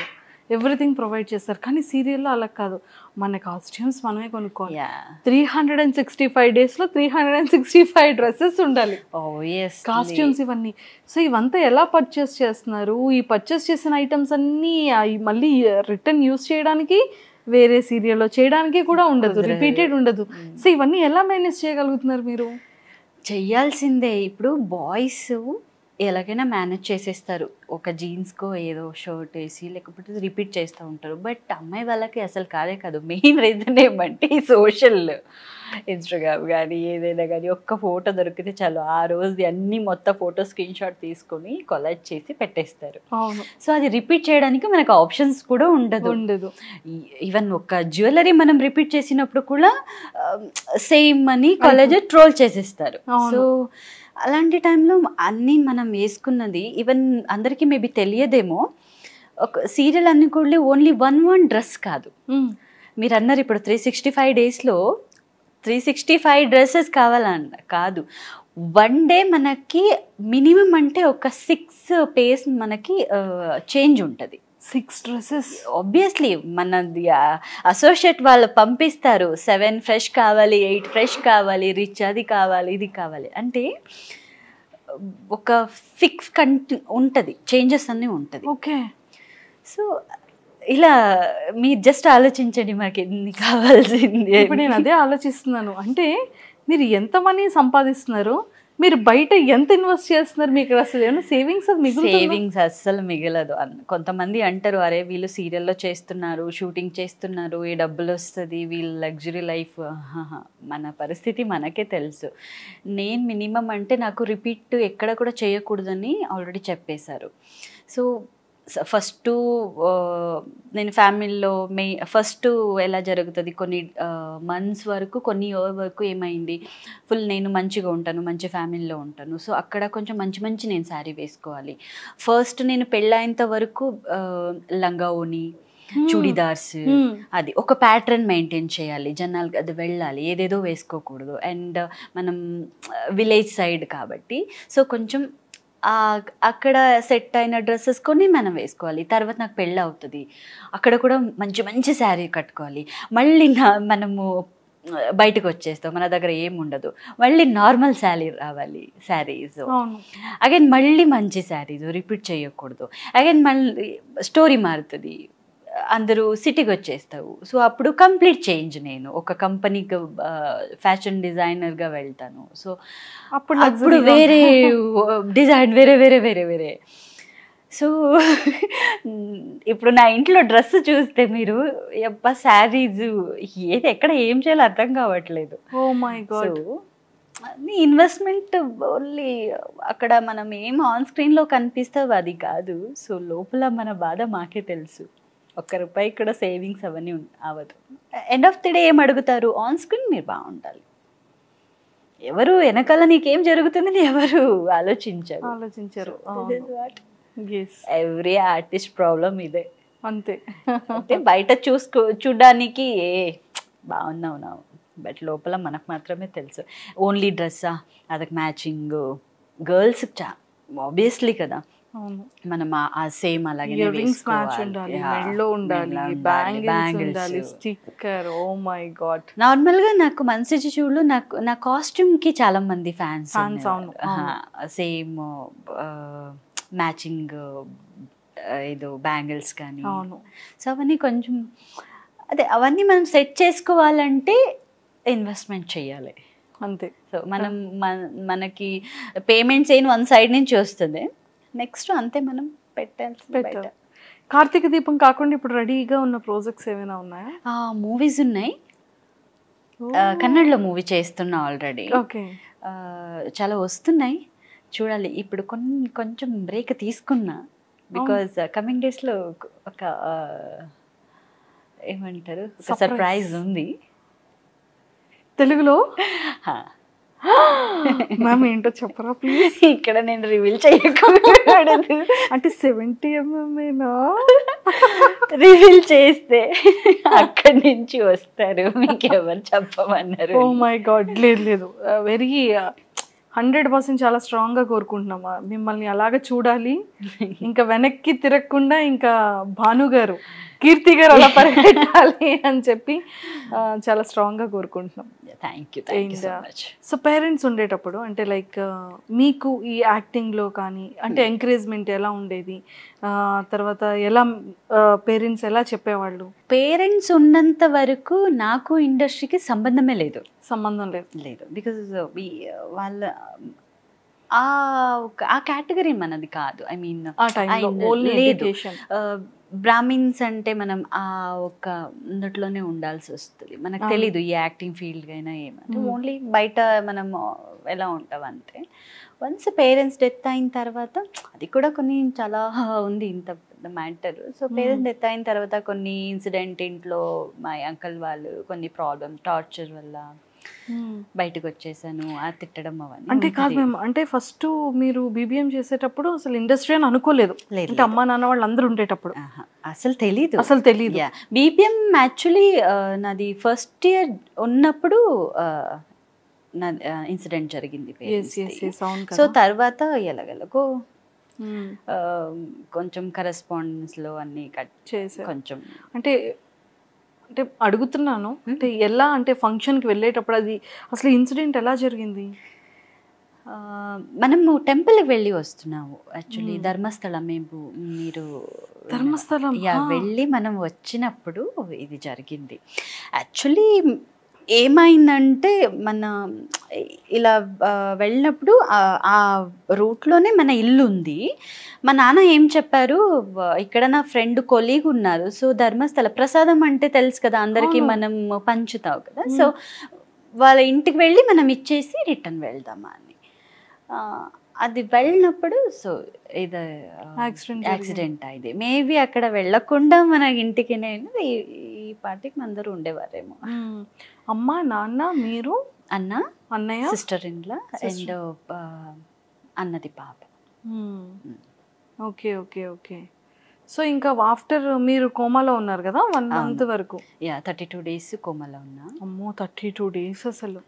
ఎవ్రీథింగ్ ప్రొవైడ్ చేస్తారు, కానీ సీరియల్లో అలా కాదు, మన కాస్ట్యూమ్స్ మనమే కొనుక్కోవాలి. 365 daysలో 365 dresses ఉండాలి, కాస్ట్యూమ్స్ ఇవన్నీ. సో ఇవంతా ఎలా పర్చేస్ చేస్తున్నారు? ఈ పర్చేస్ చేసిన ఐటమ్స్ అన్నీ మళ్ళీ రిటర్న్ యూస్ చేయడానికి వేరే సీరియల్లో చేయడానికి కూడా ఉండదు, రిపీటెడ్ ఉండదు. సో ఇవన్నీ ఎలా మేనేజ్ చేయగలుగుతున్నారు మీరు? చెయ్యాల్సిందే. ఇప్పుడు బాయ్స్ ఎలాగైనా మేనేజ్ చేసేస్తారు, ఒక జీన్స్కో ఏదో షర్ట్ వేసి లేకపోతే రిపీట్ చేస్తూ ఉంటారు. బట్ అమ్మాయి వాళ్ళకి అసలు కాదే కాదు. మెయిన్ రీజన్ ఏమంటే ఈ సోషల్ ఇన్స్టాగ్రామ్ కానీ ఏదైనా కానీ ఒక్క ఫోటో దొరికితే చాలు, ఆ రోజు అన్ని మొత్తం ఫోటో స్క్రీన్ షాట్ తీసుకొని కొలెక్ట్ చేసి పెట్టేస్తారు. సో అది రిపీట్ చేయడానికి మనకు ఆప్షన్స్ కూడా ఉండదు. ఈవెన్ ఒక జ్యువెలరీ మనం రిపీట్ చేసినప్పుడు కూడా సేమ్ అని కాలేజ్ ట్రోల్ చేసేస్తారు. సో అలాంటి టైంలో అన్నీ మనం వేసుకున్నది ఈవెన్ అందరికీ మేబీ తెలియదేమో, ఒక సీరియల్ అన్ని కూడా ఓన్లీ వన్ డ్రెస్ కాదు. మీరు అన్నారు ఇప్పుడు 365 daysలో 365 dresses కావాలన్న కాదు, 1 day మనకి మినిమం అంటే ఒక 6 pairs మనకి చేంజ్ ఉంటుంది. 6 dresses ఆబ్వియస్లీ మనది అసోసియేట్ వాళ్ళు పంపిస్తారు, 7 ఫ్రెష్ కావాలి, 8 ఫ్రెష్ కావాలి, రిచ్ అది కావాలి, ఇది కావాలి అంటే ఒక ఫిక్స్ ఉంటుంది, చేంజెస్ అన్నీ ఉంటుంది. ఓకే. సో ఇలా మీరు జస్ట్ ఆలోచించండి మాకు ఎన్ని కావాల్సింది. ఇప్పుడు నేను అదే ఆలోచిస్తున్నాను, అంటే మీరు ఎంత మనీ సంపాదిస్తున్నారు, మీరు బయట ఎంత ఇన్వెస్ట్ చేస్తున్నారు, మీకు అసలు ఏమైనా సేవింగ్స్ సేవింగ్స్ అస్సలు మిగలదు. కొంతమంది అంటారు, అరే వీళ్ళు సీరియల్లో చేస్తున్నారు, షూటింగ్ చేస్తున్నారు, ఏ డబ్బులు వస్తుంది, వీళ్ళు లగ్జరీ లైఫ్. మన పరిస్థితి మనకే తెలుసు. నేను మినిమం అంటే నాకు రిపీట్ ఎక్కడ కూడా చేయకూడదని ఆల్రెడీ చెప్పేశారు. సో ఫస్ట్ నేను ఫ్యామిలీలో ఫస్ట్ ఎలా జరుగుతుంది, కొన్ని మంత్స్ వరకు, కొన్ని ఇయర్ వరకు ఏమైంది, ఫుల్ నేను మంచిగా ఉంటాను, మంచి ఫ్యామిలీలో ఉంటాను. సో అక్కడ కొంచెం మంచి మంచి నేను శారీ వేసుకోవాలి. ఫస్ట్ నేను పెళ్ళైనంత వరకు లంగా ఓని, చూడిదార్స్, అది ఒక ప్యాటర్న్ మెయింటైన్ చేయాలి, జనాలకి అది వెళ్ళాలి, ఏదేదో వేసుకోకూడదు. అండ్ మనం విలేజ్ సైడ్ కాబట్టి సో కొంచెం అక్కడ సెట్ అయిన డ్రెస్సెస్ కొన్ని మనం వేసుకోవాలి. తర్వాత నాకు పెళ్ళి అవుతుంది, అక్కడ కూడా మంచి మంచి శారీ కట్టుకోవాలి. మళ్ళీ మనము బయటకు వచ్చేస్తాం, మన దగ్గర ఏముండదు, మళ్ళీ నార్మల్ శారీస్ అగైన్ మళ్ళీ మంచి శారీస్ రిపీట్ చేయకూడదు. అగైన్ మళ్ళీ స్టోరీ మారుతుంది, అందరూ సిటీకి వచ్చేస్తావు. సో అప్పుడు కంప్లీట్ చేంజ్, నేను ఒక కంపెనీకి ఫ్యాషన్ డిజైనర్గా వెళ్తాను. సో అప్పుడు వేరే డిజైన్, వేరే వేరే వేరే వేరే. సో ఇప్పుడు నా ఇంట్లో డ్రెస్ చూస్తే మీరు శారీస్ ఏది ఎక్కడ ఏం చేయాలో అర్థం కావట్లేదు. Oh my god. Investment only అక్కడ మనం ఏం ఆన్ స్క్రీన్లో కనిపిస్తావు అది కాదు. సో లోపల మన బాధ మాకే తెలుసు. ₹1 కూడా సేవింగ్స్ అవన్నీ అవ్వదు. ఎండ్ ఆఫ్ ది డే ఏం అడుగుతారు, ఆన్ స్క్రీన్ మీరు బాగుండాలి, ఎవరు వెనకాల నీకేం జరుగుతుందని ఎవరు ఆలోచించరు. ఎవ్రీ ఆర్టిస్ట్ ప్రాబ్లం ఇదే. అంతే. అంటే బయట చూడడానికి బాగున్నావు, బట్ లోపల మనకు మాత్రమే తెలుసు. ఓన్లీ డ్రెస్సా, అదొక మ్యాచింగ్ గర్ల్స్ ఆబ్వియస్లీ కదా, మనం ఆ సేమ్ అలాగే నార్మల్ గా. నాకు మనసు చూడు, నా కాస్ట్యూమ్ కి చాలా మంది ఫ్యాన్స్, సేమ్ మ్యాచింగ్ ఏదో బ్యాంగిల్స్ కానీ. సో అవన్నీ కొంచెం అవన్నీ మనం సెట్ చేసుకోవాలంటే ఇన్వెస్ట్మెంట్ చేయాలి అంతే. సో మనకి పేమెంట్స్ ఏం వన్ సైడ్ నుంచి వస్తుంది, నెక్స్ట్ అంతే మనం పెట్టాలి. కార్తీక దీపం కాకుండా ఇప్పుడు రెడీగా ఉన్న ప్రాజెక్ట్స్ ఏమైనా ఉన్నాయా? మూవీస్ ఉన్నాయి, కన్నడలో మూవీ చేస్తున్నా ఆల్రెడీ. ఓకే. చాలా వస్తున్నాయి, చూడాలి. ఇప్పుడు కొంచెం బ్రేక్ తీసుకున్నా, బికాజ్ కమింగ్ డేస్లో ఒక ఏమంటారు సర్ప్రైజ్ ఉంది తెలుగులో. మ్యామ్ ఏంటో చెప్పరా ప్లీజ్? ఇక్కడ నేను రివీల్ చేయకూడదు. అంటే 70mm రివీల్ చేస్తే అక్కడి నుంచి వస్తారు, మీకు ఎవరు చెప్పమన్నారు? Oh my god. లేదు, వెరీ 100% చాలా స్ట్రాంగ్గా కోరుకుంటున్నామా మిమ్మల్ని అలాగ చూడాలి, ఇంకా వెనక్కి తిరగకుండా ఇంకా భాను గారు, కీర్తి గారు అలా పరిగెట్టాలి అని చెప్పి చాలా స్ట్రాంగ్గా కోరుకుంటున్నాం. Thank you so much. So parents ఉండేటప్పుడు అంటే లైక్ మీకు ఈ యాక్టింగ్లో కానీ అంటే ఎంకరేజ్మెంట్ ఎలా ఉండేది, తర్వాత ఎలా పేరెంట్స్ ఎలా చెప్పేవాళ్ళు? పేరెంట్స్ ఉన్నంత వరకు నాకు ఇండస్ట్రీకి సంబంధమే లేదు. సంబంధం లేదు, బికాజ్ వాళ్ళ ఆ కేటగిరీ మనది కాదు. ఐ మీన్ లేదు, బ్రాహ్మిన్స్ అంటే మనం ఆ ఒక అందులోనే ఉండాల్సి వస్తుంది. మనకు తెలీదు ఈ యాక్టింగ్ ఫీల్డ్ అయినా ఏమంటే, ఓన్లీ బయట మనం ఎలా ఉంటాం అంతే. వన్స్ పేరెంట్స్ డెత్ అయిన తర్వాత అది కూడా కొన్ని చాలా ఉంది ఇంత పెద్ద మ్యాటర్. సో పేరెంట్స్ డెత్ అయిన తర్వాత కొన్ని ఇన్సిడెంట్, ఇంట్లో మా అంకల్ వాళ్ళు కొన్ని ప్రాబ్లమ్, టార్చర్ వల్ల బయటకు వచ్చేసాను, ఆ తిట్టడం అవన్నీ. అంటే కాదు మేము, అంటే ఫస్ట్ మీరు BBM చేసేటప్పుడు అసలు ఇండస్ట్రీ అని అనుకోలేదు, అంటే అమ్మా నాన్న వాళ్ళు అందరూ ఉండేటప్పుడు అసలు తెలీదు. BBM యాక్చువల్లీ నాది ఫస్ట్ ఇయర్ ఉన్నప్పుడు నా ఇన్సిడెంట్ జరిగింది. సో తర్వాత ఎలాగెలాగో కొంచెం కరెస్పాండెన్స్ లో అన్ని కట్ చేసి కొంచెం అంటే అడుగుతున్నాను, అంటే ఎలా, అంటే ఫంక్షన్కి వెళ్ళేటప్పుడు అది అసలు ఇన్సిడెంట్ ఎలా జరిగింది? మనము టెంపుల్కి వెళ్ళి వస్తున్నాము యాక్చువల్లీ, ధర్మస్థలం. మీరు ధర్మస్థలం వెళ్ళి మనం వచ్చినప్పుడు ఇది జరిగింది. యాక్చువల్లీ ఏమైందంటే మన ఇలా వెళ్ళినప్పుడు ఆ రూట్లోనే మన ఇల్లు ఉంది. మా నాన్న ఏం చెప్పారు, ఇక్కడ నా ఫ్రెండ్ కొలీగ్ ఉన్నారు, సో ధర్మస్థల ప్రసాదం అంటే తెలుసు కదా అందరికీ, మనం పంచుతావు కదా, సో వాళ్ళ ఇంటికి వెళ్ళి మనం ఇచ్చేసి రిటర్న్ వెళ్దామా అని. అది వెళ్ళినప్పుడు సో ఇది Accident యాక్సిడెంట్ అయింది. మేబీ అక్కడ వెళ్ళకుండా మన ఇంటికి ఈ పార్టీకి అందరూ ఉండేవారేమో. అమ్మ నాన్న మీరు అన్న, అన్నయ్య, సిస్టర్ ఇన్లా అండ్ అన్నది పాప. Okay okay okay. సో ఇంకా ఆఫ్టర్ మీరు కోమాలో ఉన్నారు కదా 1 month వరకు. 32 days కోమాలో ఉన్నా. అమ్మో 32 days అసలు.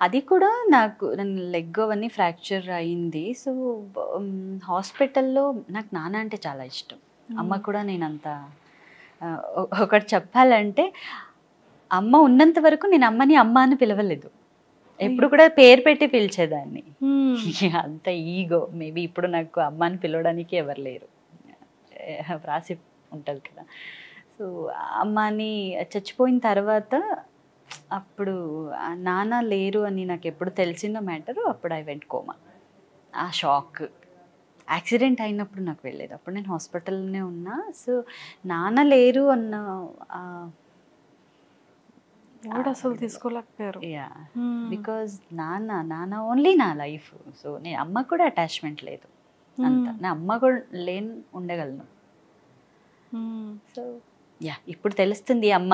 అది కూడా నాకు లెగ్ అవన్నీ ఫ్రాక్చర్ అయింది. సో హాస్పిటల్లో నాకు నాన్న అంటే చాలా ఇష్టం. అమ్మ కూడా నేను అంత ఒకటి చెప్పాలంటే అమ్మ ఉన్నంత వరకు నేను అమ్మని అమ్మ అని పిలవలేదు. ఎప్పుడు కూడా పేరు పెట్టి పిలిచేదాన్ని. అంత ఈగో. మేబీ ఇప్పుడు నాకు అమ్మ అని పిలవడానికి ఎవరు లేరు, రాసి ఉంటుంది కదా. సో అమ్మని చచ్చిపోయిన తర్వాత అప్పుడు నాన్న లేరు అని నాకు ఎప్పుడు తెలిసిన మ్యాటరు అప్పుడు ఐ వెంట్ కోమా. ఆ షాక్ యాక్సిడెంట్ అయినప్పుడు నాకు వెళ్ళేది. అప్పుడు నేను హాస్పిటల్లోనే ఉన్నా. సో నాన్న లేరు అన్న అసలు తీసుకోలేకపోయారు. బికాజ్ నాన్న ఓన్లీ నా లైఫ్. సో నేను అమ్మ కూడా అటాచ్మెంట్ లేదు అంత. నా అమ్మ కూడా ఉండగలను. సో ఇప్పుడు తెలుస్తుంది అమ్మ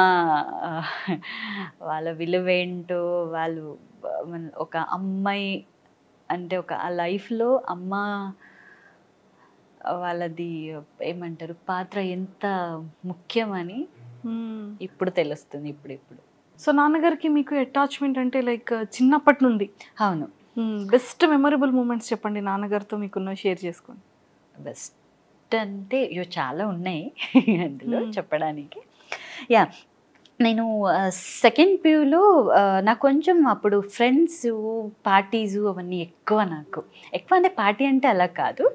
వాళ్ళ విలువేంటో. వాళ్ళు ఒక అమ్మాయి అంటే ఒక ఆ లైఫ్లో అమ్మ వాళ్ళది ఏమంటారు పాత్ర ఎంత ముఖ్యమని ఇప్పుడు తెలుస్తుంది. ఇప్పుడు సో నాన్నగారికి మీకు అటాచ్మెంట్ అంటే లైక్ చిన్నప్పటి నుండి? అవును. బెస్ట్ మెమరబుల్ మూమెంట్స్ చెప్పండి నాన్నగారితో మీకున్న, షేర్ చేసుకోండి. బెస్ట్ అంటే చాలా ఉన్నాయి అందులో చెప్పడానికి. నేను సెకండ్ ప్యూలో నాకు కొంచెం అప్పుడు ఫ్రెండ్స్ పార్టీసు అవన్నీ ఎక్కువ. నాకు ఎక్కువ అంటే పార్టీ అంటే అలా కాదు,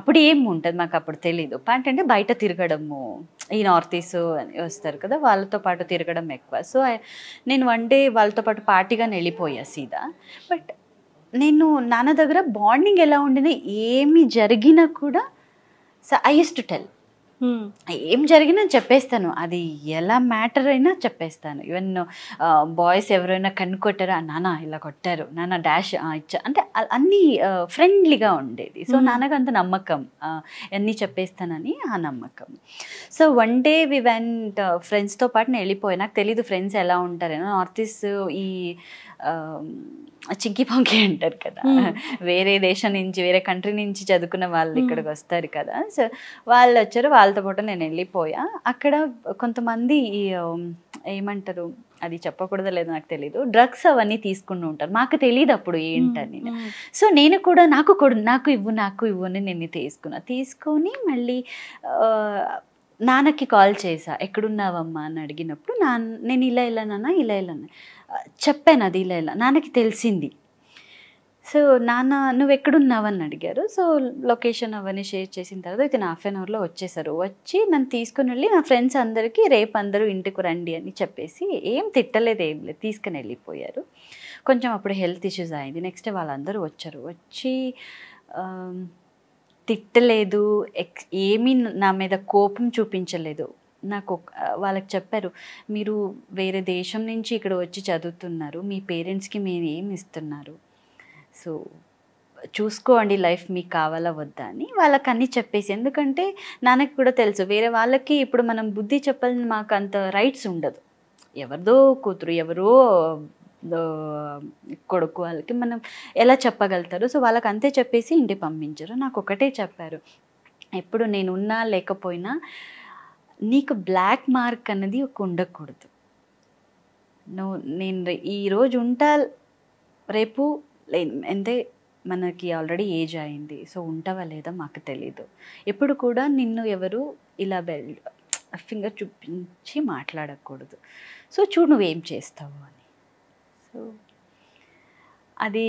అప్పుడు ఏం ఉంటుంది మాకు అప్పుడు తెలీదు. పార్టీ అంటే బయట తిరగడము, ఈ నార్త్ ఈస్ట్ అని వస్తారు కదా వాళ్ళతో పాటు తిరగడం ఎక్కువ. సో నేను వన్ డే వాళ్ళతో పాటు పార్టీగానే వెళ్ళిపోయా సీదా. బట్ నేను నాన్న దగ్గర బాండింగ్ ఎలా ఉండింది, ఏమి జరిగినా కూడా so I use to tell. ఏం జరిగినా చెప్పేస్తాను, అది ఎలా మ్యాటర్ అయినా చెప్పేస్తాను. ఈవెన్ బాయ్స్ ఎవరైనా కన్ను కొట్టారా, నాన్న ఇలా కొట్టారు, నాన్న డాష్ ఇచ్చా అంటే అన్నీ ఫ్రెండ్లీగా ఉండేది. సో నాన్నకు అంత నమ్మకం, అన్నీ చెప్పేస్తానని ఆ నమ్మకం. So one day we went ఫ్రెండ్స్తో పాటు నేను వెళ్ళిపోయాను. నాకు తెలీదు ఫ్రెండ్స్ ఎలా ఉంటారేనో. నార్త్ ఈస్ట్ ఈ చింకి పంకి అంటారు కదా, వేరే దేశం నుంచి వేరే కంట్రీ నుంచి చదువుకున్న వాళ్ళు ఇక్కడికి వస్తారు కదా. సో వాళ్ళు వచ్చారు, వాళ్ళతో పాటు నేను వెళ్ళిపోయా. అక్కడ కొంతమంది ఏమంటారు, అది చెప్పకూడదు లేదో నాకు తెలీదు, డ్రగ్స్ అవన్నీ తీసుకుంటూ ఉంటారు. మాకు తెలియదు అప్పుడు ఏంటని. సో నేను కూడా నాకు ఇవ్వు అని నేను తీసుకొని మళ్ళీ నాన్నకి కాల్ చేసా, ఎక్కడున్నావమ్మా అని అడిగినప్పుడు నేను ఇలా నాన్న ఇలా చెప్పాను, అది ఇలా నాన్నకి తెలిసింది. సో నాన్న నువ్వు ఎక్కడున్నావని అడిగారు. సో లొకేషన్ అవన్నీ షేర్ చేసిన తర్వాత విత్ 1/2 an hourలో వచ్చేసారు. వచ్చి నన్ను తీసుకుని వెళ్ళి నా ఫ్రెండ్స్ అందరికీ రేపు అందరూ ఇంటికి రండి అని చెప్పేసి ఏం తిట్టలేదు, ఏం లేదు, తీసుకుని వెళ్ళిపోయారు. కొంచెం అప్పుడు హెల్త్ ఇష్యూస్ అయింది. నెక్స్ట్ వాళ్ళందరూ వచ్చి తిట్టలేదు, ఏమీ నా మీద కోపం చూపించలేదు. నాకు వాళ్ళకి చెప్పారు, మీరు వేరే దేశం నుంచి ఇక్కడ వచ్చి చదువుతున్నారు, మీ పేరెంట్స్కి మీరు ఏమి ఇస్తున్నారు, సో చూసుకోండి లైఫ్ మీకు కావాలా వద్దా అని వాళ్ళకి అన్నీ చెప్పేసి. ఎందుకంటే నాన్నకి కూడా తెలుసు వేరే వాళ్ళకి ఇప్పుడు మనం బుద్ధి చెప్పాలని మాకు అంత రైట్స్ ఉండదు. ఎవరిదో కూతురు ఎవరో కొడుకు వాళ్ళకి మనం ఎలా చెప్పగలుగుతారు. సో వాళ్ళకి అంతే చెప్పేసి ఇంటికి పంపించారు. నాకు ఒకటే చెప్పారు, ఎప్పుడు నేను ఉన్నా లేకపోయినా నీకు బ్లాక్ మార్క్ అన్నది ఒక ఉండకూడదు. నేను ఈరోజు ఉంటా, రేపు అంటే మనకి ఆల్రెడీ ఏజ్ అయింది, సో ఉంటావా లేదా మాకు తెలీదు. ఎప్పుడు కూడా నిన్ను ఎవరు ఇలా ఫింగర్ చూపించి మాట్లాడకూడదు. సో చూడు నువ్వేం చేస్తావు అని. సో అది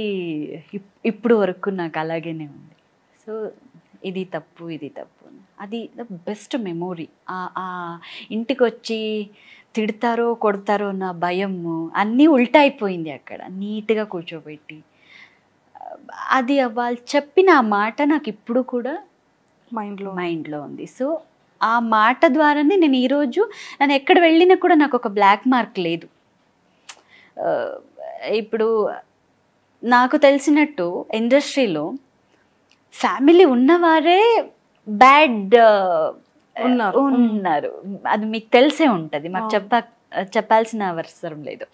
ఇప్పుడు వరకు నాకు అలాగేనే ఉంది. సో ఇది తప్పు అది ద బెస్ట్ మెమొరీ. ఇంటికి వచ్చి తిడతారో కొడతారో నా భయము అన్నీ ఉల్టా అయిపోయింది. అక్కడ నీట్గా కూర్చోబెట్టి అది వాళ్ళు చెప్పిన ఆ మాట నాకు ఇప్పుడు కూడా మైండ్లో ఉంది. సో ఆ మాట ద్వారానే నేను ఈరోజు నన్ను ఎక్కడ వెళ్ళినా కూడా నాకు ఒక బ్లాక్ మార్క్ లేదు. ఇప్పుడు నాకు తెలిసినట్టు ఇండస్ట్రీలో ఫ్యామిలీ ఉన్నవారే బ్యాడ్ ఉన్నారు. అది మీకు తెలిసే ఉంటుంది, మాకు చెప్పాల్సిన అవసరం లేదు.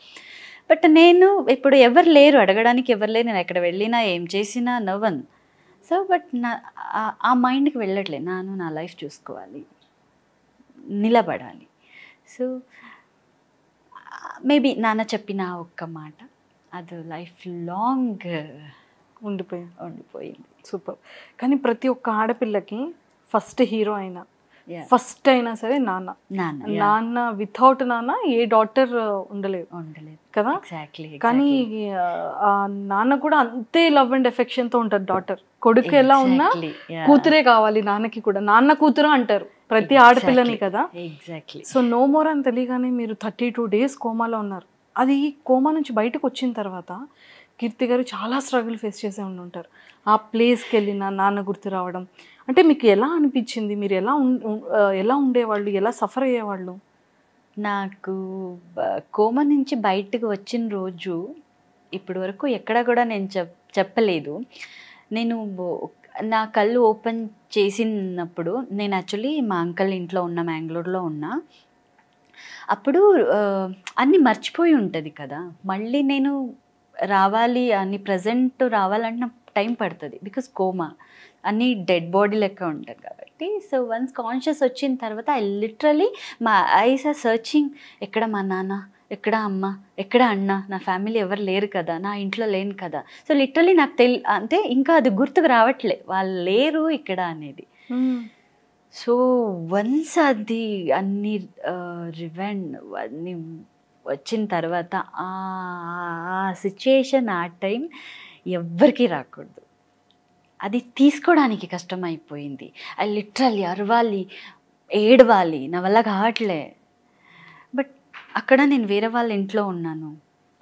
బట్ నేను ఇప్పుడు ఎవరు లేరు అడగడానికి, ఎవరు లేరు, నేను ఎక్కడ వెళ్ళినా ఏం చేసినా నవ్వను. సో బట్ ఆ మైండ్కి వెళ్ళట్లేదు, నా లైఫ్ చూసుకోవాలి, నిలబడాలి. సో మేబీ చెప్పిన ఒక్క మాట అది లైఫ్ లాంగ్ ఉండిపోయింది. సూపర్. కానీ ప్రతి ఒక్క ఆడపిల్లకి ఫస్ట్ హీరో అయినా ఫస్ట్ అయినా సరే నాన్న వితౌట్ నాన్న ఏ డాటర్ ఉండలేదు కదా. కానీ ఆ నాన్న కూడా అంతే లవ్ అండ్ ఎఫెక్షన్ తో ఉంటారు డాటర్. కొడుకు ఎలా ఉన్నా కూతురే కావాలి నాన్నకి కూడా, నాన్న కూతురు అంటారు ప్రతి ఆడపిల్లని కదా. సో నో మోర్ అని తెలియగానే మీరు 32 days కోమాలో ఉన్నారు. అది కోమా నుంచి బయటకు వచ్చిన తర్వాత కీర్తి గారు చాలా స్ట్రగుల్ ఫేస్ చేసే ఉంటారు. ఆ ప్లేస్కి వెళ్ళిన నాన్న గుర్తు రావడం అంటే మీకు ఎలా అనిపించింది? మీరు ఎలా ఉండేవాళ్ళు, ఎలా సఫర్ అయ్యేవాళ్ళు? నాకు కోమా నుంచి బయటకు వచ్చిన రోజు ఇప్పటి వరకు ఎక్కడ కూడా నేను చెప్పలేదు. నేను నా కళ్ళు ఓపెన్ చేసినప్పుడు నేను యాక్చువల్లీ మా అంకల్ ఇంట్లో ఉన్న మ్యాంగ్లూర్లో ఉన్నా. అప్పుడు అన్నీ మర్చిపోయి ఉంటుంది కదా, మళ్ళీ నేను రావాలి అని ప్రజెంట్ రావాలంటే నాకు టైం పడుతుంది. బికాస్ కోమా అన్నీ డెడ్ బాడీ లెక్క ఉంటుంది కాబట్టి. సో వన్స్ కాన్షియస్ వచ్చిన తర్వాత ఐ లిటరలీ మా ఐస్ ఆర్ సర్చింగ్, ఎక్కడ మా నాన్న, ఎక్కడ అమ్మ, ఎక్కడ అన్న, నా ఫ్యామిలీ ఎవరు లేరు కదా, నా ఇంట్లో లేను కదా. సో లిటరలీ నాకు అంటే ఇంకా అది గుర్తుకు రావట్లే వాళ్ళు లేరు ఇక్కడ అనేది. సో వన్స్ అది అన్ని రివెండ్ అన్నీ వచ్చిన తర్వాత ఆ సిచ్యుయేషన్ ఆ టైం ఎవ్వరికీ రాకూడదు, అది తీసుకోవడానికి కష్టమైపోయింది. అది లిటరల్లీ అరవాలి, ఏడవాలి, నా వల్ల కావట్లే. బట్ అక్కడ నేను వేరే వాళ్ళ ఇంట్లో ఉన్నాను,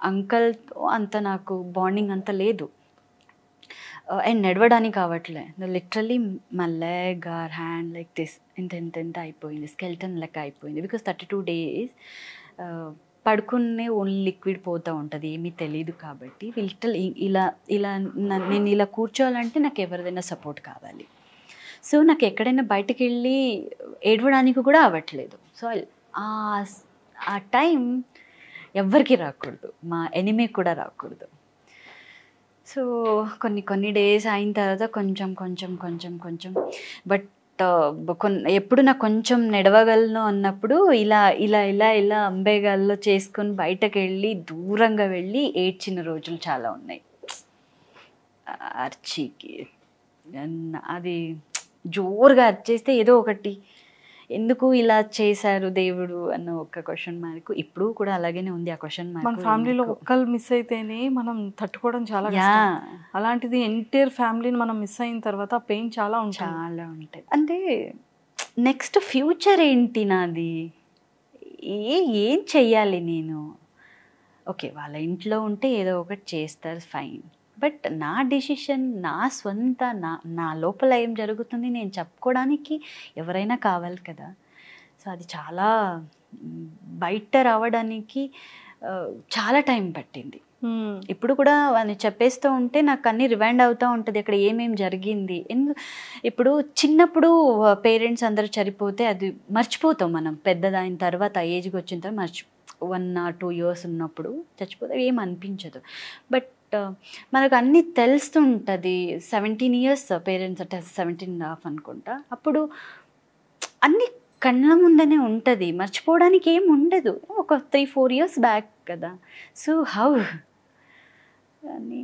అంకల్తో అంత నాకు బాండింగ్ అంత లేదు, అండ్ నడవడానికి కావట్లే. లిటరల్లీ మా leg or hand like this ఎంత అయిపోయింది, స్కెల్టన్ లెక్క అయిపోయింది. బికాస్ 32 days పడుకునే ఓన్లీ లిక్విడ్ పోతూ ఉంటుంది, ఏమీ తెలియదు. కాబట్టి లిటరల్ ఇలా నేను ఇలా కూర్చోవాలంటే నాకు ఎవరిదైనా సపోర్ట్ కావాలి. సో నాకు ఎక్కడైనా బయటకు వెళ్ళి ఏడవడానికి కూడా అవ్వట్లేదు. సో ఆ టైం ఎవ్వరికి రాకూడదు, మా ఎనిమీ కూడా రాకూడదు. సో కొన్ని డేస్ అయిన తర్వాత కొంచెం బట్ ఎప్పుడు నాకు కొంచెం నడవగలను అన్నప్పుడు ఇలా అంబేగాల్లో చేసుకొని బయటకు వెళ్ళి దూరంగా వెళ్ళి ఏడ్చిన రోజులు చాలా ఉన్నాయి. అర్చికి అది జోరుగా అర్చేస్తే ఏదో ఒకటి ఎందుకు ఇలా చేశారు దేవుడు అన్న ఒక క్వశ్చన్ మార్క్ ఇప్పుడు కూడా అలాగనే ఉంది. ఆ క్వశ్చన్ మార్క్ మన ఫ్యామిలీలో ఒక్కరు మిస్ అయితేనే మనం తట్టుకోవడం చాలా అలాంటిది ఎంటైర్ ఫ్యామిలీని మనం మిస్ అయిన తర్వాత పెయిన్ చాలా ఉంటుంది. అంటే నెక్స్ట్ ఫ్యూచర్ ఏంటి నాది, ఏం చెయ్యాలి నేను? ఓకే వాళ్ళ ఇంట్లో ఉంటే ఏదో ఒకటి చేస్తారు ఫైన్, బట్ నా డెసిషన్, నా స్వంత నా లోపల ఏం జరుగుతుంది నేను చెప్పుకోవడానికి ఎవరైనా కావాలి కదా. సో అది చాలా బయట రావడానికి చాలా టైం పట్టింది. ఇప్పుడు కూడా అని చెప్పేస్తూ ఉంటే నాకు అన్నీ రివైండ్ అవుతూ ఉంటుంది అక్కడ ఏమేం జరిగింది. ఇప్పుడు చిన్నప్పుడు పేరెంట్స్ అందరూ చనిపోతే అది మర్చిపోతాం మనం, పెద్దదైన తర్వాత ఏజ్కి వచ్చిన తర్వాత 1 or 2 years ఉన్నప్పుడు చచ్చిపోతే ఏం అనిపించదు. బట్ మనకు అన్నీ తెలుస్తుంటుంది. 17 years పేరెంట్స్ అంటే 17.5 అనుకుంటా, అప్పుడు అన్నీ కళ్ళ ముందనే ఉంటుంది, మర్చిపోవడానికి ఏం ఉండదు. ఒక 3-4 years బ్యాక్ కదా. సో హౌ అని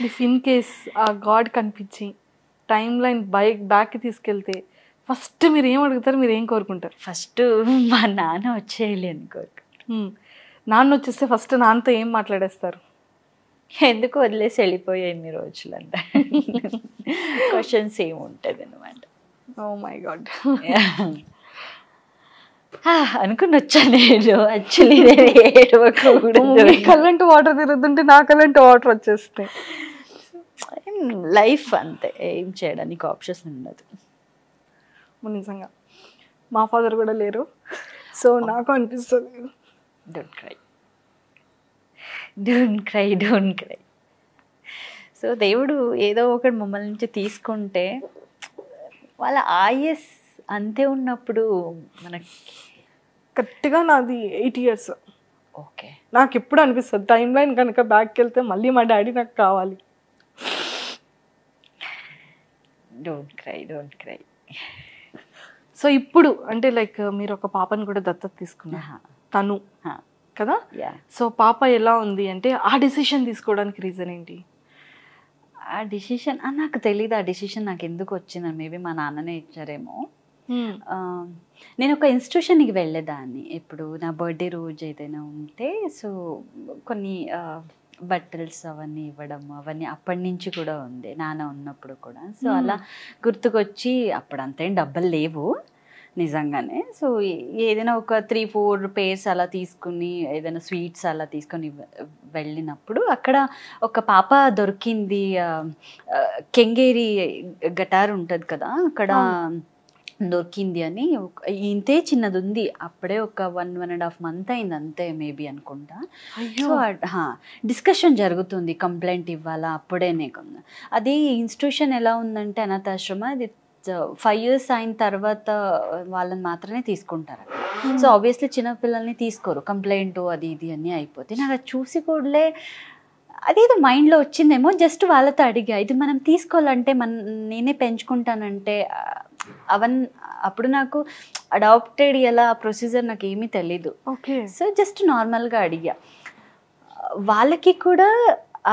ఇఫ్ ఇన్ కేస్ ఆ గాడ్ కనిపించి టైం లైన్ బ్యాక్కి తీసుకెళ్తే ఫస్ట్ మీరు ఏం అడుగుతారు, మీరు ఏం కోరుకుంటారు? ఫస్ట్ మా నాన్న వచ్చేయాలి అని కోరుకుంటారు. నాన్న వచ్చేస్తే ఫస్ట్ నాన్నతో ఏం మాట్లాడేస్తారు? ఎందుకు వదిలేసి వెళ్ళిపోయే ఎన్ని రోజులు అంట క్వశ్చన్స్ ఏముంటుంది అనమాట. ఓ మై గాడ్ అనుకుని వచ్చాను నేను. యాక్చువల్లీ కల్లంటి వాటర్ తిరుగుతుంటే నా కల్లంటి వాటర్ వచ్చేస్తాయి. లైఫ్ అంతే, ఏం చేయడానికి ఆప్షన్స్ ఉండదు. నిజంగా మా ఫాదర్ కూడా లేరు, సో నాకు అనిపిస్తుంది డోంట్ క్రై. సో దేవుడు ఏదో ఒకటి మమ్మల్ని నుంచి తీసుకుంటే వాళ్ళ ఆయుస్ అంతే ఉన్నప్పుడు మనకి కరెక్ట్గా నాది 8 years. ఓకే. నాకు ఎప్పుడు అనిపిస్తుంది టైం లైన్ కనుక బ్యాక్కి వెళ్తే మళ్ళీ మా డాడీ నాకు కావాలి. Don't cry. సో ఇప్పుడు అంటే లైక్ మీరు ఒక పాపను కూడా దత్తత తీసుకున్నారు తను కదా. సో పాప ఎలా ఉంది అంటే ఆ డెసిషన్ తీసుకోవడానికి రీజన్ ఏంటి? ఆ డిసిషన్ నాకు తెలీదు. ఆ డిసిషన్ నాకు ఎందుకు వచ్చిందని మేబీ మా నాన్ననే ఇచ్చారేమో. నేను ఒక ఇన్స్టిట్యూషన్కి వెళ్ళేదాన్ని. ఇప్పుడు నా బర్త్డే రోజు ఏదైనా ఉంటే సో కొన్ని బట్టల్స్ అవన్నీ ఇవ్వడం అవన్నీ అప్పటి నుంచి కూడా ఉంది నాన్న ఉన్నప్పుడు కూడా. సో అలా గుర్తుకొచ్చి అప్పుడు అంతేం డబ్బులు లేవు నిజంగానే. సో ఏదైనా ఒక 3-4 pairs అలా తీసుకుని ఏదైనా స్వీట్స్ అలా తీసుకొని వెళ్ళినప్పుడు అక్కడ ఒక పాప దొరికింది. కెంగేరి గటార్ ఉంటుంది కదా అక్కడ దొరికింది అని. ఇంతే చిన్నది ఉంది అప్పుడే ఒక 1.5 month అయింది అంతే మేబీ అనుకుంటా. సో డిస్కషన్ జరుగుతుంది కంప్లైంట్ ఇవ్వాలా అప్పుడేనే. అది ఇన్స్టిట్యూషన్ ఎలా ఉందంటే అనాథాశ్రమ అది 5 years అయిన తర్వాత వాళ్ళని మాత్రమే తీసుకుంటారు. సో ఆబ్వియస్లీ చిన్నపిల్లల్ని తీసుకోరు. కంప్లైంట్ అది ఇది అన్నీ అయిపోతే నాకు అది చూసి కూడలే అదేదో మైండ్లో వచ్చిందేమో. జస్ట్ వాళ్ళతో అడిగా ఇది మనం తీసుకోవాలంటే నేనే పెంచుకుంటానంటే అప్పుడు నాకు అడాప్టెడ్ ఎలా ప్రొసీజర్ నాకు ఏమీ తెలీదు. సో జస్ట్ నార్మల్గా అడిగా. వాళ్ళకి కూడా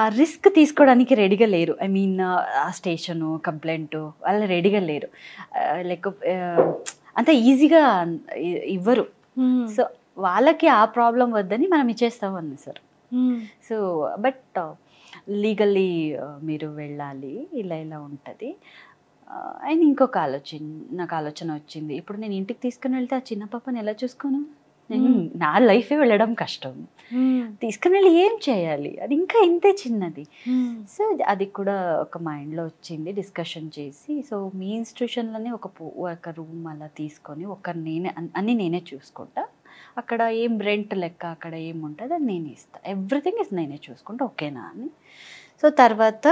ఆ రిస్క్ తీసుకోవడానికి రెడీగా లేరు. ఐ మీన్ ఆ స్టేషను కంప్లైంట్ వాళ్ళు రెడీగా లేరు. లైక్ అంత ఈజీగా ఇవ్వరు. సో వాళ్ళకి ఆ ప్రాబ్లం వద్దని మనం ఇచ్చేస్తాం అన్న సార్. సో బట్ లీగల్లీ మీరు వెళ్ళాలి ఇలా ఇలా ఉంటుంది. అండ్ ఇంకొక నాకు ఆలోచన వచ్చింది. ఇప్పుడు నేను ఇంటికి తీసుకుని వెళ్తే ఆ చిన్న పాపని ఎలా చూసుకోను? నా లైఫే వెళ్ళడం కష్టం. తీసుకుని వెళ్ళి ఏం చేయాలి? అది ఇంకా ఇంతే చిన్నది. సో అది కూడా ఒక మైండ్లో వచ్చింది. డిస్కషన్ చేసి సో మీ ఇన్స్టిట్యూషన్లోనే ఒక రూమ్ అలా తీసుకొని అన్నీ నేనే చూసుకుంటా. అక్కడ ఏం రెంట్ లెక్క అక్కడ ఏముంటుంది అది నేనే ఇస్తాను. ఎవ్రీథింగ్ నేనే చూసుకుంటా ఓకేనా అని. సో తర్వాత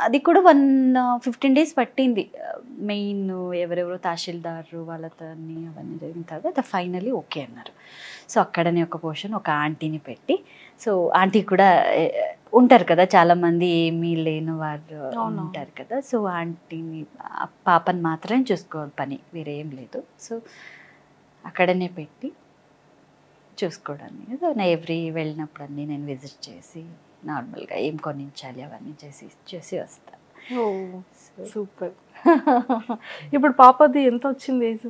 అది కూడా 15 days పట్టింది. మెయిన్ ఎవరెవరో తహసీల్దారు వాళ్ళతో అవన్నీ జరిగిన తర్వాత ఫైనలీ ఓకే అన్నారు. సో అక్కడనే ఒక పోర్షన్ ఒక ఆంటీని పెట్టి సో ఆంటీ కూడా ఉంటారు కదా చాలామంది ఏమీ లేని వారు ఉంటారు కదా. సో ఆంటీని పాపని మాత్రమే చూసుకోవాలి పని వేరే ఏం లేదు. సో అక్కడనే పెట్టి చూసుకోవడానికి సో ఎవ్రీ వెళ్ళినప్పుడు అన్నీ నేను విజిట్ చేసి నార్మల్గా ఏం కొనించాలి అవన్నీ చేసి వస్తాను. సూపర్. ఇప్పుడు పాపది ఎంత వచ్చింది ఏజ్?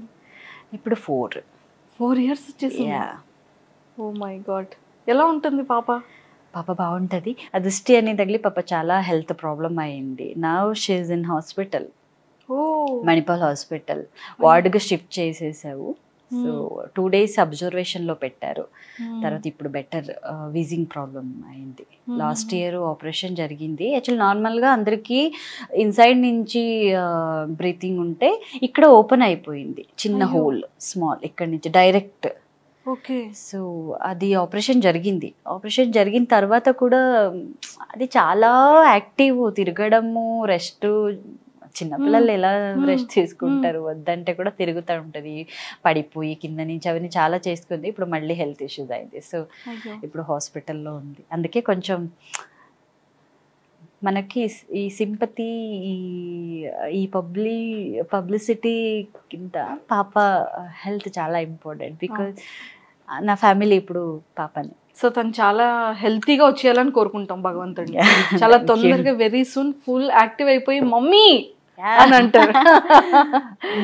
ఇప్పుడు 4 years వచ్చేసింది. Oh my god. ఎలా ఉంటుంది పాప? పాప బాగుంటుంది. ఆ దృష్టి అని తగిలి పాప చాలా హెల్త్ ప్రాబ్లం అయింది. Now she is in hospital. Manipal hospital వార్డుగా షిఫ్ట్ చేసేసావు. సో 2 days అబ్జర్వేషన్లో పెట్టారు. తర్వాత ఇప్పుడు బెటర్ వీజింగ్ ప్రాబ్లం అయింది. లాస్ట్ ఇయర్ ఆపరేషన్ జరిగింది. యాక్చువల్ నార్మల్గా అందరికీ ఇన్సైడ్ నుంచి బ్రీతింగ్ ఉంటే ఇక్కడ ఓపెన్ అయిపోయింది చిన్న హోల్ స్మాల్ ఇక్కడ నుంచి డైరెక్ట్. ఓకే. సో అది ఆపరేషన్ జరిగిన తర్వాత కూడా అది చాలా యాక్టివ్ తిరగడము రెస్ట్. చిన్నపిల్లలు ఎలా రెస్ట్ తీసుకుంటారు? వద్దంటే కూడా తిరుగుతూ ఉంటుంది పడిపోయి కింద నుంచి అవన్నీ చాలా చేసుకుంది. ఇప్పుడు మళ్ళీ హెల్త్ ఇష్యూస్ అయింది. సో ఇప్పుడు హాస్పిటల్లో ఉంది. అందుకే కొంచెం మనకి ఈ సింపతి ఈ పబ్లిసిటీ కింద పాప హెల్త్ చాలా ఇంపార్టెంట్. బికాజ్ నా ఫ్యామిలీ ఇప్పుడు పాపని. సో తను చాలా హెల్తీగా వచ్చేయాలని కోరుకుంటాం భగవంతుడిని. చాలా తొందరగా వెరీ సూన్ ఫుల్ యాక్టివ్ అయిపోయి మమ్మీ అని అంటారు.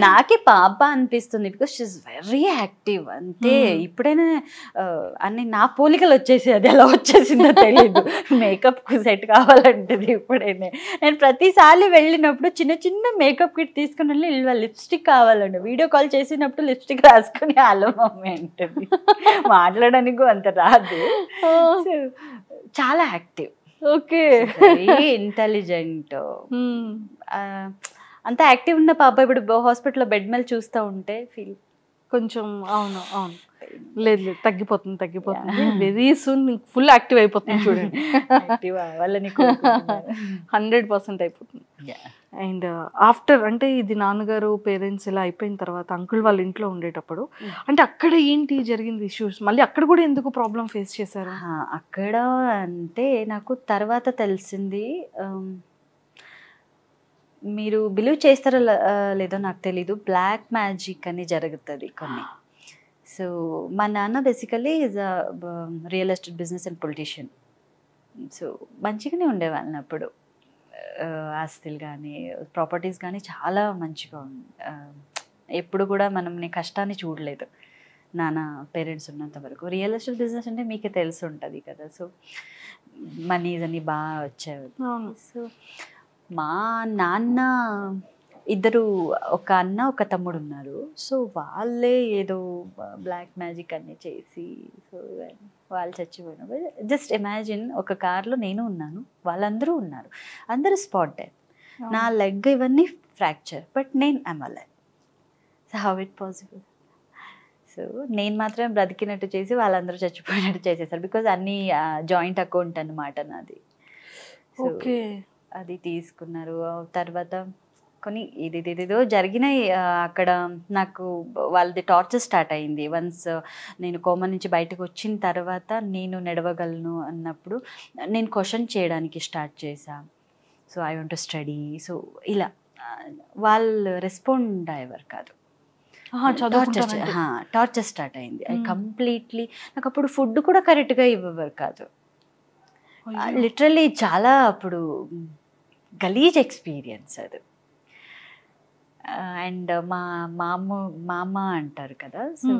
నాకే పాప అనిపిస్తుంది because she is very active. అంతే ఇప్పుడైనా అన్ని నా పోలికలు వచ్చేసి అది ఎలా వచ్చేసిందో తెలియదు. మేకప్ సెట్ కావాలంటది ఇప్పుడైనా. నేను ప్రతిసారి వెళ్ళినప్పుడు చిన్న మేకప్ కిట్ తీసుకుని వెళ్ళి లిప్స్టిక్ కావాలండి. వీడియో కాల్ చేసినప్పుడు లిప్స్టిక్ రాసుకుని హలో మమ్మీ అంటది. మాట్లాడడానికి అంత రాదు. చాలా యాక్టివ్. ఓకే. ఇంటెలిజెంట్. అంత యాక్టివ్ ఉన్న పాప ఇప్పుడు హాస్పిటల్లో బెడ్ మీద చూస్తూ ఉంటే ఫీల్ కొంచెం అవును లేదు లేదు, తగ్గిపోతుంది. వెరీ సూన్ ఫుల్ యాక్టివ్ అయిపోతుంది చూడండి. యాక్టివ్ అవ్వాలని 100% అయిపోతుంది. అండ్ ఆఫ్టర్ అంటే ఇది నాన్నగారు పేరెంట్స్ ఇలా అయిపోయిన తర్వాత అంకుల్ వాళ్ళ ఇంట్లో ఉండేటప్పుడు అంటే అక్కడ ఏంటి జరిగింది ఇష్యూస్, మళ్ళీ అక్కడ కూడా ఎందుకు ప్రాబ్లం ఫేస్ చేశారు? అక్కడ అంటే నాకు తర్వాత తెలిసింది, మీరు బిలీవ్ చేస్తారో లేదో నాకు తెలీదు, బ్లాక్ మ్యాజిక్ అని జరుగుతుంది కొన్ని. సో మా నాన్న basically is a real estate business and politician. So మంచిగానే ఉండేవాళ్ళని అప్పుడు, ఆస్తులు కానీ ప్రాపర్టీస్ కానీ చాలా మంచిగా ఎప్పుడు కూడా మనం కష్టాన్ని చూడలేదు నాన్న పేరెంట్స్ ఉన్నంత వరకు. రియల్ ఎస్టేట్ బిజినెస్ అంటే మీకే తెలిసి ఉంటుంది కదా, సో మనీస్ అన్ని బాగా వచ్చేవి. సో మా నాన్న ఇద్దరు, ఒక అన్న ఒక తమ్ముడు ఉన్నారు. సో వాళ్ళే ఏదో బ్లాక్ మ్యాజిక్ అన్నీ చేసి సో వాళ్ళు చచ్చిపోయిన. జస్ట్ ఇమాజిన్, ఒక కార్లో నేను ఉన్నాను, వాళ్ళందరూ ఉన్నారు, అందరూ స్పాట్ డెత్, నా లెగ్ ఇవన్నీ ఫ్రాక్చర్, బట్ నేను I'm alive. So how it possible? సో నేను మాత్రం బ్రతికినట్టు చేసి వాళ్ళందరూ చచ్చిపోయినట్టు చేసేసారు. బికాజ్ అన్నీ జాయింట్ అకౌంట్ అన్నమాట నాది. సో అది తీసుకున్నారు. తర్వాత కొన్ని ఇదేదో జరిగినాయి అక్కడ. నాకు వాళ్ళది టార్చర్ స్టార్ట్ అయింది. వన్స్ నేను కోమా నుంచి బయటకు వచ్చిన తర్వాత నేను నడవగలను అన్నప్పుడు నేను క్వశ్చన్ చేయడానికి స్టార్ట్ చేశాను. So I want to study, so ఇలా వాళ్ళు రెస్పాండ్ అయ్యేవారు కాదు. టార్చర్ స్టార్ట్ అయింది. అది కంప్లీట్లీ నాకు అప్పుడు ఫుడ్ కూడా కరెక్ట్గా ఇవ్వవారు కాదు. లిటరల్లీ చాలా అప్పుడు గలీజ్ ఎక్స్పీరియన్స్ అది. అండ్ మా మామ అంటారు కదా, సో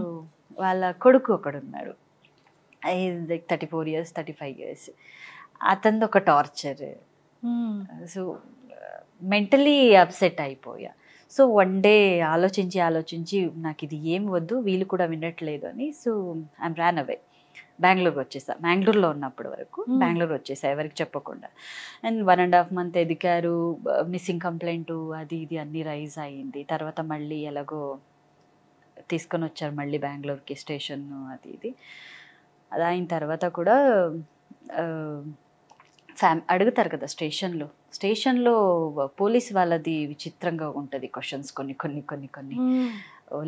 వాళ్ళ కొడుకు ఒకడు ఉన్నాడు, లైక్ 34 years 35 years. అతనిది ఒక టార్చర్. సో మెంటలీ అప్సెట్ అయిపోయా. సో వన్ డే ఆలోచించి నాకు ఇది ఏం వద్దు, వీళ్ళు కూడా వినట్లేదు అని, సో ఐమ్ ర్యాన్ అవే. బెంగళూరు వచ్చేసా. బెంగళూరులో ఉన్నప్పటి వరకు బెంగళూరు వచ్చేసా ఎవరికి చెప్పకుండా. అండ్ 1.5 months ఎదిగారు. మిస్సింగ్ కంప్లైంట్ అది ఇది అన్నీ రైజ్ అయ్యింది. తర్వాత మళ్ళీ ఎలాగో తీసుకొని వచ్చారు మళ్ళీ బెంగళూరుకి, స్టేషన్ అది ఇది. అది అయిన తర్వాత కూడా అడుగుతారు కదా స్టేషన్లో పోలీస్ వాళ్ళది విచిత్రంగా ఉంటుంది క్వశ్చన్స్ కొన్ని.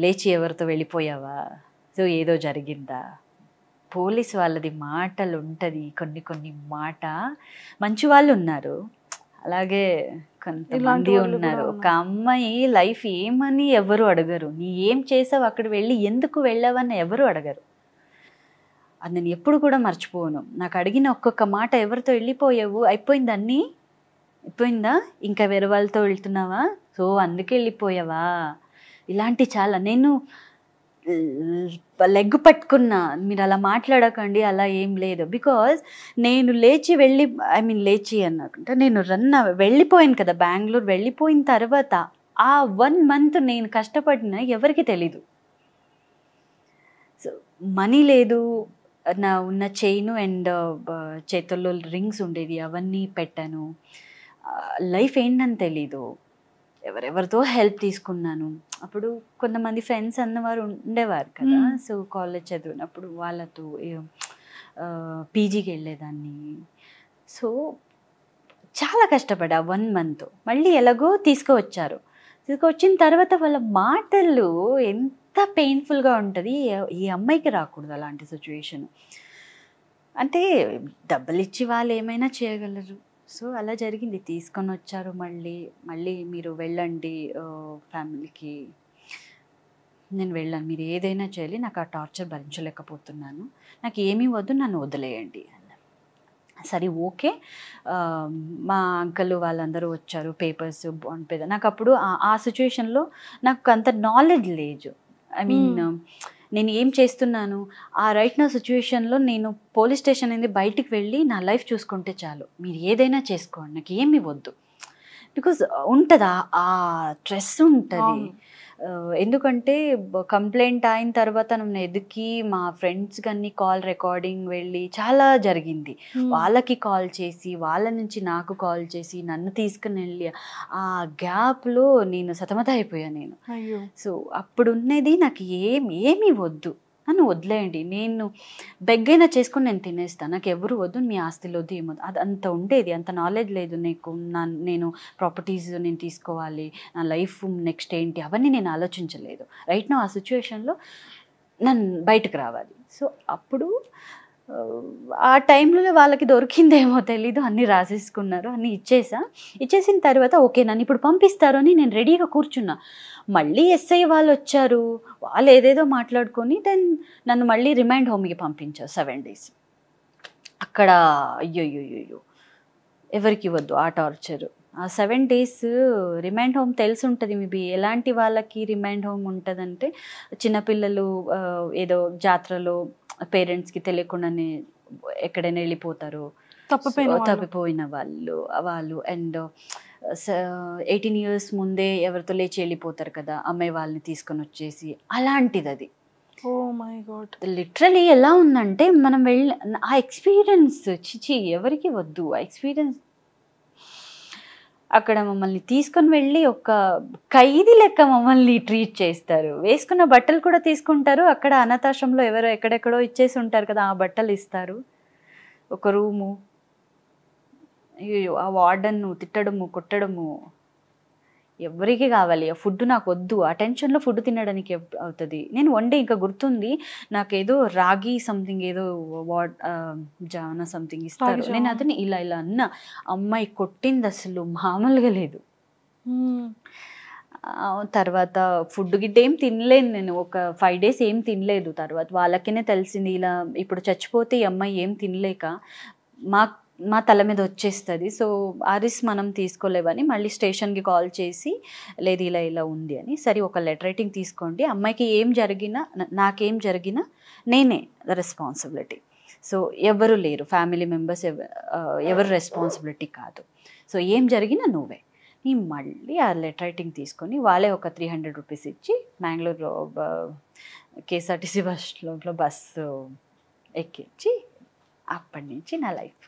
లేచి ఎవరితో వెళ్ళిపోయావా, సో ఏదో జరిగిందా, పోలీస్ వాళ్ళది మాటలు ఉంటుంది కొన్ని మాట. మంచి వాళ్ళు ఉన్నారు, అలాగే కొంతమంది ఉన్నారు. ఒక అమ్మాయి లైఫ్ ఏమని ఎవరు అడగరు, నీ ఏం చేసావు అక్కడ వెళ్ళి, ఎందుకు వెళ్ళావని ఎవరు అడగరు. అది నేను ఎప్పుడు కూడా మర్చిపోను. నాకు అడిగిన ఒక్కొక్క మాట, ఎవరితో వెళ్ళిపోయావు, అయిపోయిందా, ఇంకా వేరే వాళ్ళతో వెళ్తున్నావా, సో అందుకే వెళ్ళిపోయావా, ఇలాంటి చాలా. నేను లెగ్ పట్టుకున్నా, మీరు అలా మాట్లాడకండి, అలా ఏం లేదు. బికాజ్ నేను లేచి అన్నకుంటే నేను వెళ్ళిపోయాను కదా బెంగళూరు. వెళ్ళిపోయిన తర్వాత ఆ 1 month నేను కష్టపడిన ఎవరికి తెలీదు. సో మనీ లేదు, నా ఉన్న చైను అండ్ చేతుల్లో రింగ్స్ ఉండేవి, అవన్నీ పెట్టాను. లైఫ్ ఏంటని తెలీదు. ఎవరెవరితో హెల్ప్ తీసుకున్నాను. అప్పుడు కొంతమంది ఫ్రెండ్స్ అన్నవారు ఉండేవారు కదా, సో కాలేజ్ చదివినప్పుడు వాళ్ళతో పీజీకి వెళ్ళేదాన్ని. సో చాలా కష్టపడా 1 month. మళ్ళీ ఎలాగో తీసుకువచ్చిన తర్వాత వాళ్ళ మాటలు ఎంత పెయిన్ఫుల్గా ఉంటుంది. ఈ అమ్మాయికి రాకూడదు అలాంటి సిచ్యువేషన్. అంటే డబ్బులు ఇచ్చి వాళ్ళు ఏమైనా చేయగలరు. సో అలా జరిగింది. తీసుకొని వచ్చారు మళ్ళీ మీరు వెళ్ళండి ఫ్యామిలీకి. నేను వెళ్ళాను, మీరు ఏదైనా చేయాలి, నాకు ఆ టార్చర్ భరించలేకపోతున్నాను, నాకు ఏమీ వద్దు, నన్ను వదిలేయండి అన్న. సరే ఓకే. మా అంకల్ వాళ్ళందరూ వచ్చారు, పేపర్స్ బాండ్ పేద. నాకు అప్పుడు ఆ సిచ్యువేషన్లో నాకు అంత నాలెడ్జ్ లేదు. ఐ మీన్ నేను ఏం చేస్తున్నాను ఆ రైట్ నా సిచ్యువేషన్లో, నేను పోలీస్ స్టేషన్ అనేది బయటికి వెళ్ళి నా లైఫ్ చూసుకుంటే చాలు, మీరు ఏదైనా చేసుకోండి, నాకు ఏమీ వద్దు. బికాజ్ ఉంటుంది ఆ స్ట్రెస్ ఉంటుంది. ఎందుకంటే కంప్లైంట్ అయిన తర్వాత నన్ను ఎదికి మా ఫ్రెండ్స్ కానీ కాల్ రికార్డింగ్ వెళ్ళి చాలా జరిగింది. వాళ్ళకి కాల్ చేసి, వాళ్ళ నుంచి నాకు కాల్ చేసి, నన్ను తీసుకుని వెళ్ళి ఆ గ్యాప్లో నేను సతమత అయిపోయాను నేను. సో అప్పుడు ఉన్నది నాకు ఏమీ వద్దు, నన్ను వదిలేయండి, నేను బెగ్గైనా చేసుకొని నేను తినేస్తాను, నాకు ఎవరు వద్దు, మీ ఆస్తిలో వద్దు, ఏమొద్దు. అది అంత ఉండేది, అంత నాలెడ్జ్ లేదు నీకు. నేను ప్రాపర్టీస్ నేను తీసుకోవాలి, నా లైఫ్ నెక్స్ట్ ఏంటి అవన్నీ నేను ఆలోచించలేదు. రైట్ నా ఆ సిచ్యువేషన్లో నన్ను బయటకు రావాలి. సో అప్పుడు ఆ టైంలో వాళ్ళకి దొరికిందేమో తెలీదు, అన్నీ రాసేసుకున్నారు, అన్నీ ఇచ్చేసిన తర్వాత ఓకే నన్ను ఇప్పుడు పంపిస్తారు అని నేను రెడీగా కూర్చున్నా. మళ్ళీ ఎస్ఐ వాళ్ళు వచ్చారు, వాళ్ళు ఏదేదో మాట్లాడుకొని దెన్ నన్ను మళ్ళీ రిమైండ్ హోమ్కి పంపించారు 7 days. అక్కడ అయ్యో ఎవరికి వద్దు ఆ టార్చర్. ఆ 7 days రిమైండ్ హోమ్ తెలిసి ఉంటుంది మేబీ ఎలాంటి వాళ్ళకి రిమైండ్ హోమ్ ఉంటుందంటే, చిన్నపిల్లలు ఏదో జాతరలో పేరెంట్స్కి తెలియకుండానే ఎక్కడైనా వెళ్ళిపోతారు, తప్పిపోయిన వాళ్ళు అండ్ 18 years ముందే ఎవరితో లేచి వెళ్ళిపోతారు కదా అమ్మాయి వాళ్ళని తీసుకొని వచ్చేసి, అలాంటిది అది. ఓ మై గాడ్, లిటరలీ ఎలా ఉందంటే మనం ఆ ఎక్స్పీరియన్స్ చిచి ఎవరికి వద్దు. ఆ ఎక్స్పీరియన్స్ అక్కడ మమ్మల్ని తీసుకొని వెళ్ళి ఒక ఖైదీ లెక్క మమ్మల్ని ట్రీట్ చేస్తారు. వేసుకున్న బట్టలు కూడా తీసుకుంటారు. అక్కడ అనాథాశ్రమంలో ఎవరో ఎక్కడెక్కడో ఇచ్చేసి ఉంటారు కదా, ఆ బట్టలు ఇస్తారు. ఒక రూము, అయ్యో ఆ వార్డన్ను తిట్టడము కొట్టడము. ఎవరికి కావాలి ఆ ఫుడ్, నాకు వద్దు. ఆ టెన్షన్లో ఫుడ్ తినడానికి అవుతుంది. నేను వండే ఇంకా గుర్తుంది నాకేదో రాగి సంథింగ్ ఏదో జాన సంథింగ్ ఇస్తారు. నేను అతని ఇలా అన్న అమ్మాయి కొట్టింది అసలు మామూలుగా లేదు. తర్వాత ఫుడ్ గిట్ట ఏం తినలేను నేను, ఒక 5 days ఏం తినలేదు. తర్వాత వాళ్ళకనే తెలిసింది ఇలా ఇప్పుడు చచ్చిపోతే ఈ అమ్మాయి ఏం తినలేక మా తల మీద వచ్చేస్తుంది. సో ఆ రిస్క్ మనం తీసుకోలేవని మళ్ళీ స్టేషన్కి కాల్ చేసి లేదు ఇలా ఉంది అని. సరే ఒక లెటర్ రైటింగ్ తీసుకోండి, అమ్మాయికి ఏం జరిగినా నాకేం జరిగినా నేనే రెస్పాన్సిబిలిటీ. సో ఎవరు లేరు, ఫ్యామిలీ మెంబర్స్ ఎవరు రెస్పాన్సిబిలిటీ కాదు. సో ఏం జరిగినా నువ్వే. నేను మళ్ళీ ఆ లెటర్ రైటింగ్ తీసుకొని వాళ్ళే ఒక 300 rupees ఇచ్చి బెంగళూరు కేఎస్ఆర్టీసీ బస్సు ఎక్కించి అప్పటి నుంచి నా లైఫ్.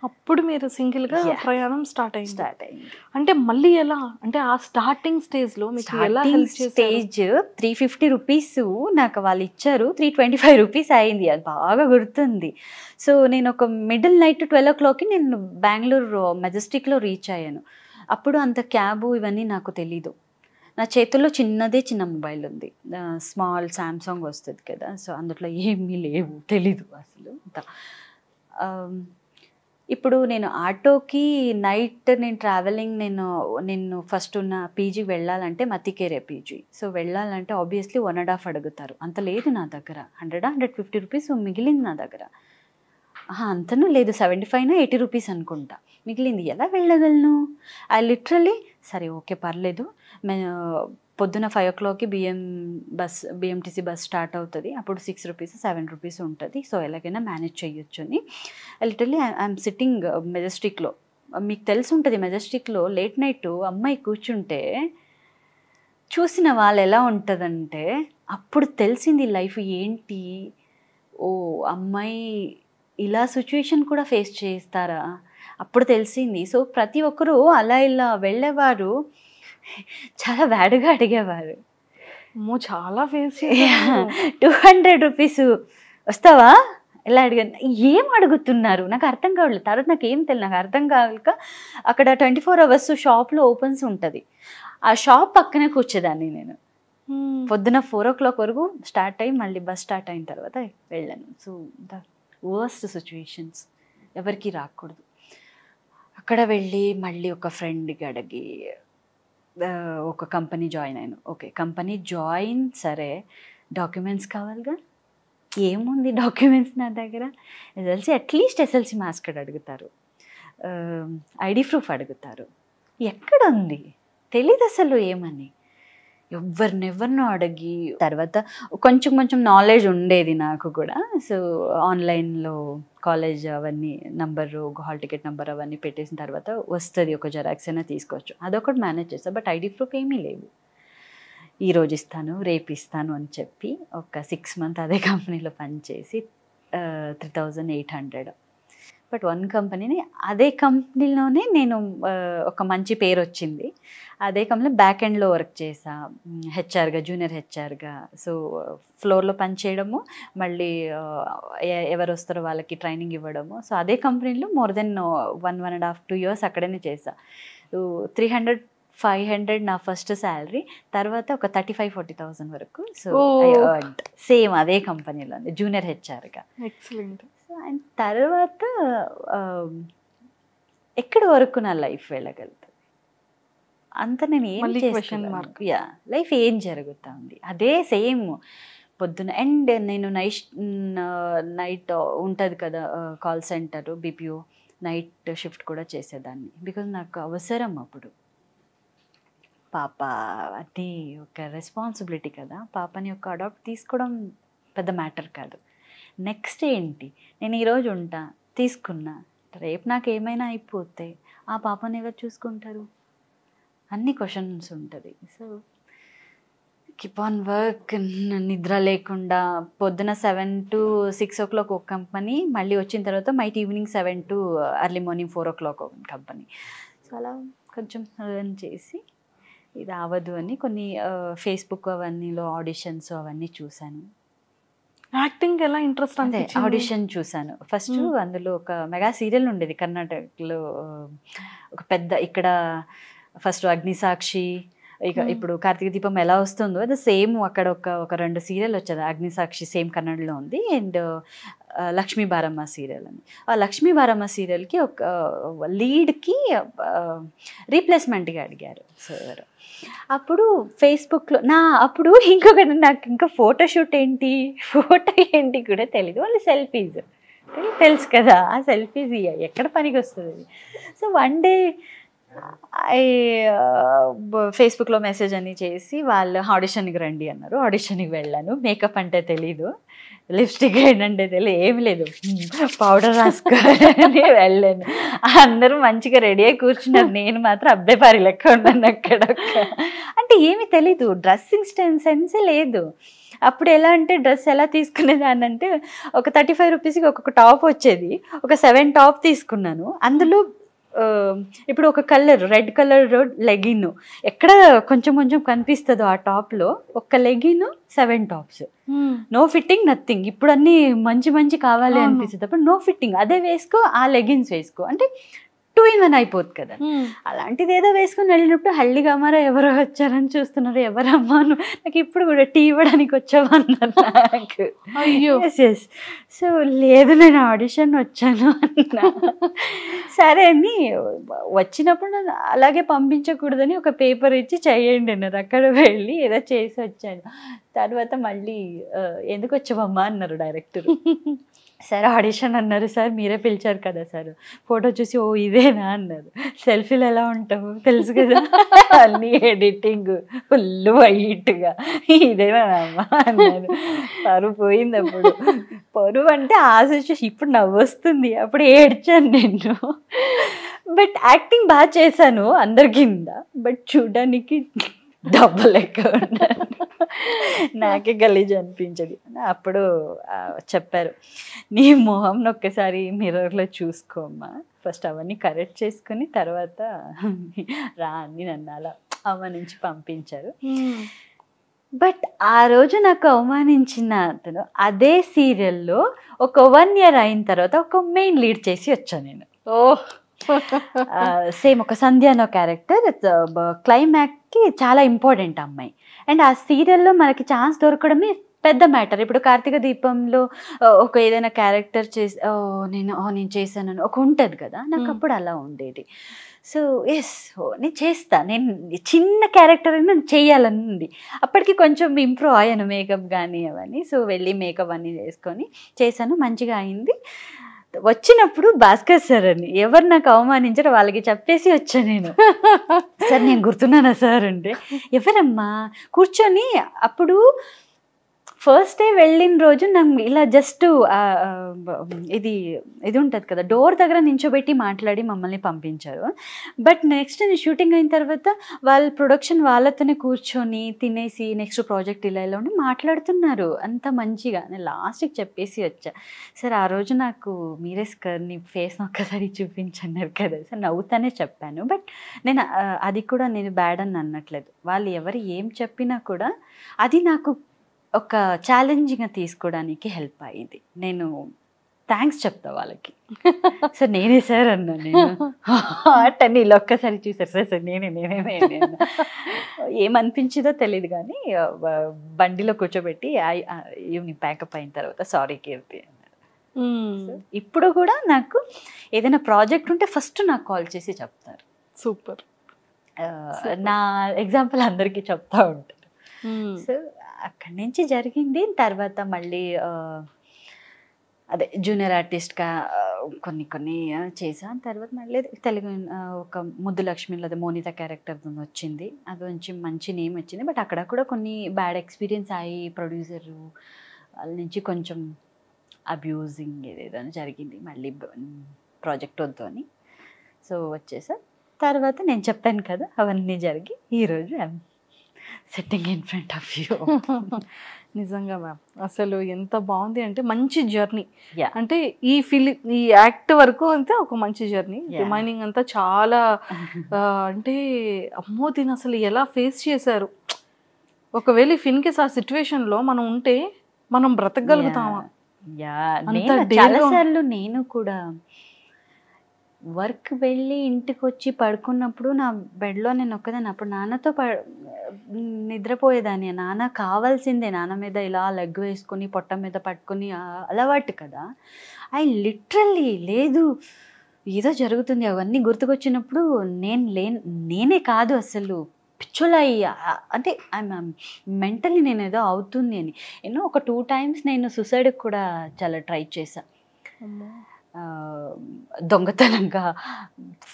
అప్పుడు మీరు సింగిల్గా ప్రయాణం స్టార్ట్ అయింది. అంటే మళ్ళీ ఎలా, అంటే ఆ స్టార్టింగ్ స్టేజ్లో మీకు ఎలా హెల్ప్ చేశారు? స్టేజ్ 350 rupees నాకు వాళ్ళు ఇచ్చారు, 325 rupees అయింది, అది బాగా గుర్తుంది. సో నేను ఒక మిడిల్ నైట్ 12 o'clockకి నేను బెంగళూరు మెజెస్టిక్లో రీచ్ అయ్యాను. అప్పుడు అంత క్యాబు ఇవన్నీ నాకు తెలీదు. నా చేతుల్లో చిన్న మొబైల్ ఉంది, స్మాల్ శాంసంగ్ వస్తుంది కదా. సో అందులో ఏమీ లేవు, తెలీదు అసలు అంత. ఇప్పుడు నేను ఆటోకి నైట్ నేను ట్రావెలింగ్ నేను ఫస్ట్ ఉన్న పీజీ వెళ్ళాలంటే మతికేరే పీజీ. సో వెళ్ళాలంటే ఆబ్వియస్లీ 1.5 అడుగుతారు. అంత లేదు నా దగ్గర, 150 rupees మిగిలింది నా దగ్గర. అంతనూ లేదు, 75 80 rupees అనుకుంటా మిగిలింది. ఎలా వెళ్ళగలను? ఐ లిటరలీ సరే ఓకే పర్లేదు, పొద్దున 5 o'clockకి బిఎంటీసీ బస్ స్టార్ట్ అవుతుంది. అప్పుడు 6 rupees 7 rupees ఉంటుంది. సో ఎలాగైనా మేనేజ్ చేయొచ్చు అని లిటరలీ ఐఎమ్ సిట్టింగ్ మెజెస్టిక్లో. మీకు తెలిసి ఉంటుంది మెజెస్టిక్లో లేట్ నైట్ అమ్మాయి కూర్చుంటే చూసిన వాళ్ళు ఎలా ఉంటుందంటే, అప్పుడు తెలిసింది లైఫ్ ఏంటి. ఓ అమ్మాయి ఇలా సిచ్యువేషన్ కూడా ఫేస్ చేస్తారా, అప్పుడు తెలిసింది. సో ప్రతి ఒక్కరూ అలా ఇలా వెళ్ళేవారు, చాలా బ్యాడ్గా అడిగేవారు. చాలా ఫేస్ 200 rupees వస్తావా ఎలా అడిగాను, ఏం అడుగుతున్నారు నాకు అర్థం కావట్లేదు. తర్వాత నాకు ఏం తెలియదు, నాకు అర్థం కాక అక్కడ 24 hours షాప్లో ఓపెన్స్ ఉంటుంది. ఆ షాప్ పక్కనే కూర్చేదాన్ని నేను. పొద్దున 4 o'clock వరకు స్టార్ట్ అయ్యి మళ్ళీ బస్ స్టార్ట్ అయిన తర్వాత వెళ్ళాను. సో ద వర్స్ట్ సిచ్యువేషన్స్ ఎవరికి రాకూడదు. అక్కడ వెళ్ళి మళ్ళీ ఒక ఫ్రెండ్కి అడిగి ఒక కంపెనీ జాయిన్ అయ్యాను. ఓకే కంపెనీ జాయిన్, సరే డాక్యుమెంట్స్ కావాలిగా, ఏముంది డాక్యుమెంట్స్ నా దగ్గర, అట్లీస్ట్ ఎస్ఎల్సి మార్క్స్ కార్డ్ అడుగుతారు, ఐడి ప్రూఫ్ అడుగుతారు. ఎక్కడ ఉంది తెలీదు అసలు ఏమని. ఎవరినెవరినో అడిగి తర్వాత కొంచెం నాలెడ్జ్ ఉండేది నాకు కూడా. సో ఆన్లైన్లో కాలేజ్ అవన్నీ నంబరు, హాల్ టికెట్ నెంబర్ అవన్నీ పెట్టేసిన తర్వాత వస్తుంది, ఒక జెరాక్స్ అయినా తీసుకోవచ్చు, అదొకటి మేనేజ్ చేస్తాను. బట్ ఐడి ప్రూఫ్ ఏమీ లేవు. ఈరోజు ఇస్తాను రేపు ఇస్తాను అని చెప్పి ఒక 6 months అదే కంపెనీలో పనిచేసి 3800 బట్ వన్ కంపెనీని, అదే కంపెనీలోనే నేను ఒక మంచి పేరు వచ్చింది. అదే కంపెనీలో బ్యాక్ ఎండ్లో వర్క్ చేసా, హెచ్ఆర్గా, జూనియర్ హెచ్ఆర్గా. సో ఫ్లోర్లో పనిచేయడము, మళ్ళీ ఎవరు వస్తారో వాళ్ళకి ట్రైనింగ్ ఇవ్వడము. సో అదే కంపెనీలో మోర్ దెన్ 1.5-2 years అక్కడనే చేసా. 300-500 నా ఫస్ట్ శాలరీ, తర్వాత ఒక 35-40,000 వరకు. సో సేమ్ అదే కంపెనీలో జూనియర్ హెచ్ఆర్గా. ఎక్సలెంట్. సో అండ్ తర్వాత ఎక్కడి వరకు నా లైఫ్ వెళ్ళగలుగుతుంది అంత నేను ఏం చేస్తున్నాను, లైఫ్ ఏం జరుగుతూ ఉంది అదే సేమ్ పొద్దున. అండ్ నేను నైట్ ఉంటుంది కదా call centre, BPO night shift కూడా చేసేదాన్ని. బికాజ్ నాకు అవసరం అప్పుడు. పాప అది ఒక రెస్పాన్సిబిలిటీ కదా, పాపని ఒక అడాప్ట్ తీసుకోవడం పెద్ద మ్యాటర్ కాదు. నెక్స్ట్ ఏంటి, నేను ఈరోజు ఉంటా తీసుకున్నా, రేపు నాకు ఏమైనా అయిపోతే ఆ పాపని ఎవరు చూసుకుంటారు, అన్ని క్వశ్చన్స్ ఉంటుంది. సో కీప్ ఆన్ వర్క్, నిద్ర లేకుండా పొద్దున 7 to 6 o'clock ఒక కంపెనీ, మళ్ళీ వచ్చిన తర్వాత might evening 7 to early morning 4 o'clock ఒక కంపెనీ. సో అలా కొంచెం రన్ చేసి ఇది అవ్వదు అని కొన్ని ఫేస్బుక్ అవన్నీలో ఆడిషన్స్ అవన్నీ చూశాను. యాక్టింగ్ ఎలా ఇంట్రెస్ట్ అంటే ఆడిషన్ చూశాను ఫస్ట్. అందులో ఒక మెగా సీరియల్ ఉండేది కర్ణాటకలో, ఒక పెద్ద, ఇక్కడ ఫస్ట్ అగ్నిసాక్షి, ఇక ఇప్పుడు కార్తీక దీపం ఎలా వస్తుందో అది సేమ్ అక్కడ ఒక 2 సీరియల్ వచ్చేది. అగ్నిసాక్షి సేమ్ కన్నడలో ఉంది, అండ్ లక్ష్మీ బారమ్మ సీరియల్ అని. ఆ లక్ష్మీ బారమ్మ సీరియల్కి ఒక లీడ్కి రీప్లేస్మెంట్గా అడిగారు సార్. అప్పుడు ఫేస్బుక్లో అప్పుడు ఇంకొకటి, నాకు ఇంకా ఫోటోషూట్ ఏంటి కూడా తెలీదు, వాళ్ళు సెల్ఫీస్ తెలుసు కదా, ఆ సెల్ఫీస్ ఎక్కడ పనికి వస్తుంది. సో వన్ డే ఫేస్బుక్లో మెసేజ్ అని చేసి వాళ్ళు ఆడిషన్కి రండి అన్నారు. ఆడిషన్కి వెళ్ళాను. మేకప్ అంటే తెలీదు, లిప్స్టిక్ ఏంటంటే తెలియదు, ఏమి లేదు, పౌడర్ రాసుకొని వెళ్ళాను. అందరూ మంచిగా రెడీ అయి కూర్చున్నారు, నేను మాత్రం అబ్బాయి పారి లెక్క ఉన్నాను అక్కడ. అంటే ఏమి తెలీదు, డ్రెస్సింగ్ సెన్సే లేదు. అప్పుడు ఎలా అంటే డ్రెస్ ఎలా తీసుకునేదాన్ని అంటే ఒక 35 రూపీస్కి ఒక్కొక్క టాప్ వచ్చేది, ఒక 7 టాప్ తీసుకున్నాను. అందులో ఇప్పుడు ఒక కలర్, రెడ్ కలర్ లెగిన్ ఎక్కడ కొంచెం కనిపిస్తుందో ఆ టాప్లో ఒక legging 7 tops, no fitting nothing. ఇప్పుడు అన్నీ మంచి కావాలి అనిపిస్తుంది, అప్పుడు నో ఫిట్టింగ్, అదే వేసుకో, ఆ లెగిన్స్ వేసుకో, అంటే 2 in 1 అయిపోతుంది కదా. అలాంటిది ఏదో వేసుకొని వెళ్ళినప్పుడు హల్లి గమారా ఎవరో వచ్చారని చూస్తున్నారు, ఎవరమ్మాను, నాకు ఇప్పుడు కూడా టీ ఇవ్వడానికి వచ్చావన్నారు నాకు. ఎస్ సో లేదు, నేను ఆడిషన్ వచ్చాను అన్నా. సరే అని వచ్చినప్పుడు అలాగే పంపించకూడదని ఒక పేపర్ ఇచ్చి చేయండి అన్నారు. అక్కడ వెళ్ళి ఏదో చేసి వచ్చాను. తర్వాత మళ్ళీ ఎందుకు వచ్చావమ్మా అన్నారు డైరెక్టర్. సార్ ఆడిషన్ అన్నారు, సార్ మీరే పిలిచారు కదా సార్. ఫోటో చూసి ఓ ఇదేనా అన్నారు. సెల్ఫీలు ఎలా ఉంటావు తెలుసు కదా, అన్నీ ఎడిటింగ్ ఫుల్ వైట్గా, ఇదేనా అమ్మా అన్నారు. పరువు పోయింది అప్పుడు. పరువు అంటే ఆ సిచ్యువేషన్ ఇప్పుడు నవ్వు వస్తుంది, అప్పుడు ఏడ్చాను నేను. బట్ యాక్టింగ్ బాగా చేశాను అందరి కింద, బట్ చూడడానికి డబ్బు లెక్క ఉన్నాను, నాకే గలీజ్ అనిపించదు. అప్పుడు చెప్పారు, నీ మొహంని ఒక్కసారి మిర్రర్లో చూసుకోమ్మా, ఫస్ట్ అవన్నీ కరెక్ట్ చేసుకుని తర్వాత రా అని నన్ను అలా అవమానించి పంపించారు. బట్ ఆ రోజు నాకు అవమానించిన అతను అదే సీరియల్లో ఒక 1 year అయిన తర్వాత ఒక మెయిన్ లీడ్ చేసి వచ్చాను నేను. సేమ్ ఒక సంధ్య అనే క్యారెక్టర్, క్లైమాక్స్కి చాలా ఇంపార్టెంట్ అమ్మాయి. అండ్ ఆ సీరియల్లో మనకి ఛాన్స్ దొరకడమే పెద్ద మ్యాటర్. ఇప్పుడు కార్తీక దీపంలో ఒక ఏదైనా క్యారెక్టర్ చేసి నేను చేశానని ఒక ఉంటుంది కదా, నాకు అప్పుడు అలా ఉండేది. సో ఎస్ నేను చేస్తా, నేను చిన్న క్యారెక్టర్ అయినా చేయాలని ఉంది. అప్పటికి కొంచెం ఇంప్రూవ్ అయ్యాను మేకప్ కానీ అవన్నీ. సో వెళ్ళి మేకప్ అన్నీ చేసుకొని చేశాను, మంచిగా అయింది. వచ్చినప్పుడు భాస్కర్ సార్ అని ఎవరు నాకు అవమానించారో వాళ్ళకి చెప్పేసి వచ్చాను నేను. సార్ నేను గుర్తున్నానా సార్ అంటే, ఎవరమ్మా కూర్చొని, అప్పుడు ఫస్ట్ డే వెళ్ళిన రోజు నాకు ఇలా జస్ట్ ఇది ఇది ఉంటుంది కదా, డోర్ దగ్గర నించోబెట్టి మాట్లాడి మమ్మల్ని పంపించారు. బట్ నెక్స్ట్ నేను షూటింగ్ అయిన తర్వాత వాళ్ళ ప్రొడక్షన్ వాళ్ళతోనే కూర్చొని తినేసి నెక్స్ట్ ప్రాజెక్ట్ ఇలా ఇలా ఉండి మాట్లాడుతున్నారు అంత మంచిగా. నేను లాస్ట్కి చెప్పేసి వచ్చా, సార్ ఆ రోజు నాకు మీరే నీ ఫేస్ ఒక్కసారి చూపించన్నారు కదా సార్, నవ్వుతానే చెప్పాను. బట్ నేను అది కూడా నేను బ్యాడ్ అని అనట్లేదు. వాళ్ళు ఎవరు ఏం చెప్పినా కూడా అది నాకు ఒక ఛాలెంజింగ్గా తీసుకోవడానికి హెల్ప్ అయ్యింది. నేను థ్యాంక్స్ చెప్తా వాళ్ళకి. సార్ నేనే సార్ అన్నా, నేను అట్టని ఇలా ఒక్కసారి చూసారు సార్, సార్ నేనే ఏమనిపించిందో తెలియదు కానీ బండిలో కూర్చోబెట్టి ఈవినింగ్ ప్యాకప్ అయిన తర్వాత సారీ కీర్తి అన్నారు. ఇప్పుడు కూడా నాకు ఏదైనా ప్రాజెక్ట్ ఉంటే ఫస్ట్ నాకు కాల్ చేసి చెప్తారు. సూపర్. నా ఎగ్జాంపుల్ అందరికీ చెప్తా ఉంటారు. సో అక్కడి నుంచి జరిగింది. తర్వాత మళ్ళీ అదే జూనియర్ ఆర్టిస్ట్గా కొన్ని చేసాను. తర్వాత మళ్ళీ తెలుగు ఒక ముద్దు లక్ష్మిలో అదే మోనిత క్యారెక్టర్ వచ్చింది, అది కొంచెం మంచి నేమ్ వచ్చింది. బట్ అక్కడ కూడా కొన్ని బ్యాడ్ ఎక్స్పీరియన్స్ అయ్యి ప్రొడ్యూసర్ వాళ్ళ నుంచి కొంచెం అబ్యూజింగ్ ఏదేదో జరిగింది. మళ్ళీ ప్రాజెక్ట్ వద్దు అని సో వచ్చేసా. తర్వాత నేను చెప్పాను కదా అవన్నీ జరిగి ఈరోజు setting in front of you. నిజంగా మ్యామ్ అసలు ఎంత బాగుంది అంటే మంచి జర్నీ. Yeah. అంటే ఈ యాక్ట్ వరకు అంతే ఒక మంచి జర్నీ. రిమైనింగ్ అంతా చాలా అంటే అమ్మో దీని అసలు ఎలా ఫేస్ చేశారు. ఒకవేళ ఇన్ కేస్ ఆ సిచ్యువేషన్లో మనం ఉంటే మనం బ్రతకగలుగుతామా? చాలాసార్లు నేను కూడా వర్క్ వెళ్ళి ఇంటికి వచ్చి పడుకున్నప్పుడు నా బెడ్లో నేను ఒక్కదాన్ని, అప్పుడు నాన్నతో నిద్రపోయేదాన్ని. నాన్న కావాల్సిందే, నాన్న మీద ఇలా లెగ్ వేసుకొని పొట్ట మీద పట్టుకొని అలవాటు కదా. ఐ లిటరల్లీ లేదు ఏదో జరుగుతుంది అవన్నీ గుర్తుకొచ్చినప్పుడు నేనే కాదు అసలు పిచ్చోలయ్యి, అంటే మెంటలీ నేను ఏదో అవుతుంది అని. ఒక 2 times నేను సూసైడ్కి కూడా చాలా ట్రై చేశా. దొంగతనంగా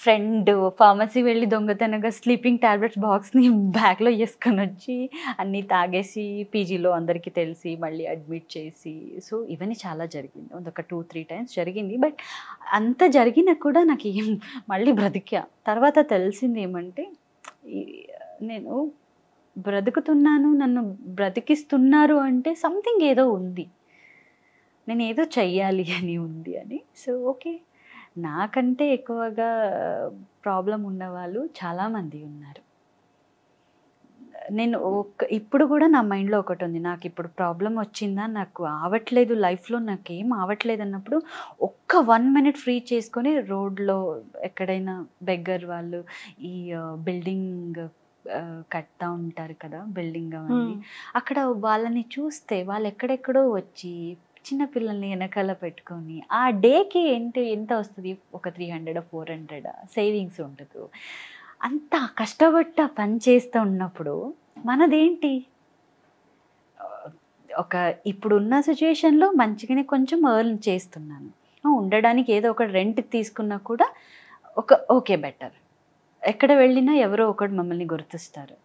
ఫ్రెండ్ ఫార్మసీ వెళ్ళి దొంగతనంగా స్లీపింగ్ టాబ్లెట్స్ బాక్స్ని బ్యాగ్లో వేసుకొని వచ్చి అన్నీ తాగేసి పీజీలో అందరికీ తెలిసి మళ్ళీ అడ్మిట్ చేసి, సో ఇవన్నీ చాలా జరిగింది. ఒక 2-3 times జరిగింది. బట్ అంత జరిగినా కూడా నాకు ఏం మళ్ళీ బ్రతికా. తర్వాత తెలిసింది ఏమంటే నేను బ్రతుకుతున్నాను, నన్ను బ్రతికిస్తున్నారు అంటే సంథింగ్ ఏదో ఉంది, నేను ఏదో చెయ్యాలి అని ఉంది అని. సో ఓకే, నాకంటే ఎక్కువగా ప్రాబ్లం ఉన్నవాళ్ళు చాలామంది ఉన్నారు. నేను ఇప్పుడు కూడా నా మైండ్లో ఒకటి ఉంది, నాకు ఇప్పుడు ప్రాబ్లం వచ్చిందా, నాకు ఆవట్లేదు లైఫ్లో, నాకేం ఆవట్లేదు అన్నప్పుడు ఒక్క 1 minute ఫ్రీ చేసుకొని రోడ్లో ఎక్కడైనా బెగ్గర్ వాళ్ళు ఈ బిల్డింగ్ కడతా ఉంటారు కదా, బిల్డింగ్ అవన్నీ, అక్కడ వాళ్ళని చూస్తే వాళ్ళు ఎక్కడెక్కడో వచ్చి చిన్నపిల్లల్ని వెనకాల పెట్టుకొని ఆ డేకి ఎంత వస్తుంది, ఒక 300-400 సేవింగ్స్ ఉంటుంది. అంత కష్టపడి పని చేస్తూ ఉన్నప్పుడు మనదేంటి, ఒక ఇప్పుడున్న సిచ్యుయేషన్లో మంచిగానే కొంచెం ఎర్న్ చేస్తున్నాను, ఉండడానికి ఏదో ఒక రెంట్ తీసుకున్నా కూడా ఓకే బెటర్, ఎక్కడ వెళ్ళినా ఎవరో ఒకటి మమ్మల్ని గుర్తిస్తారు.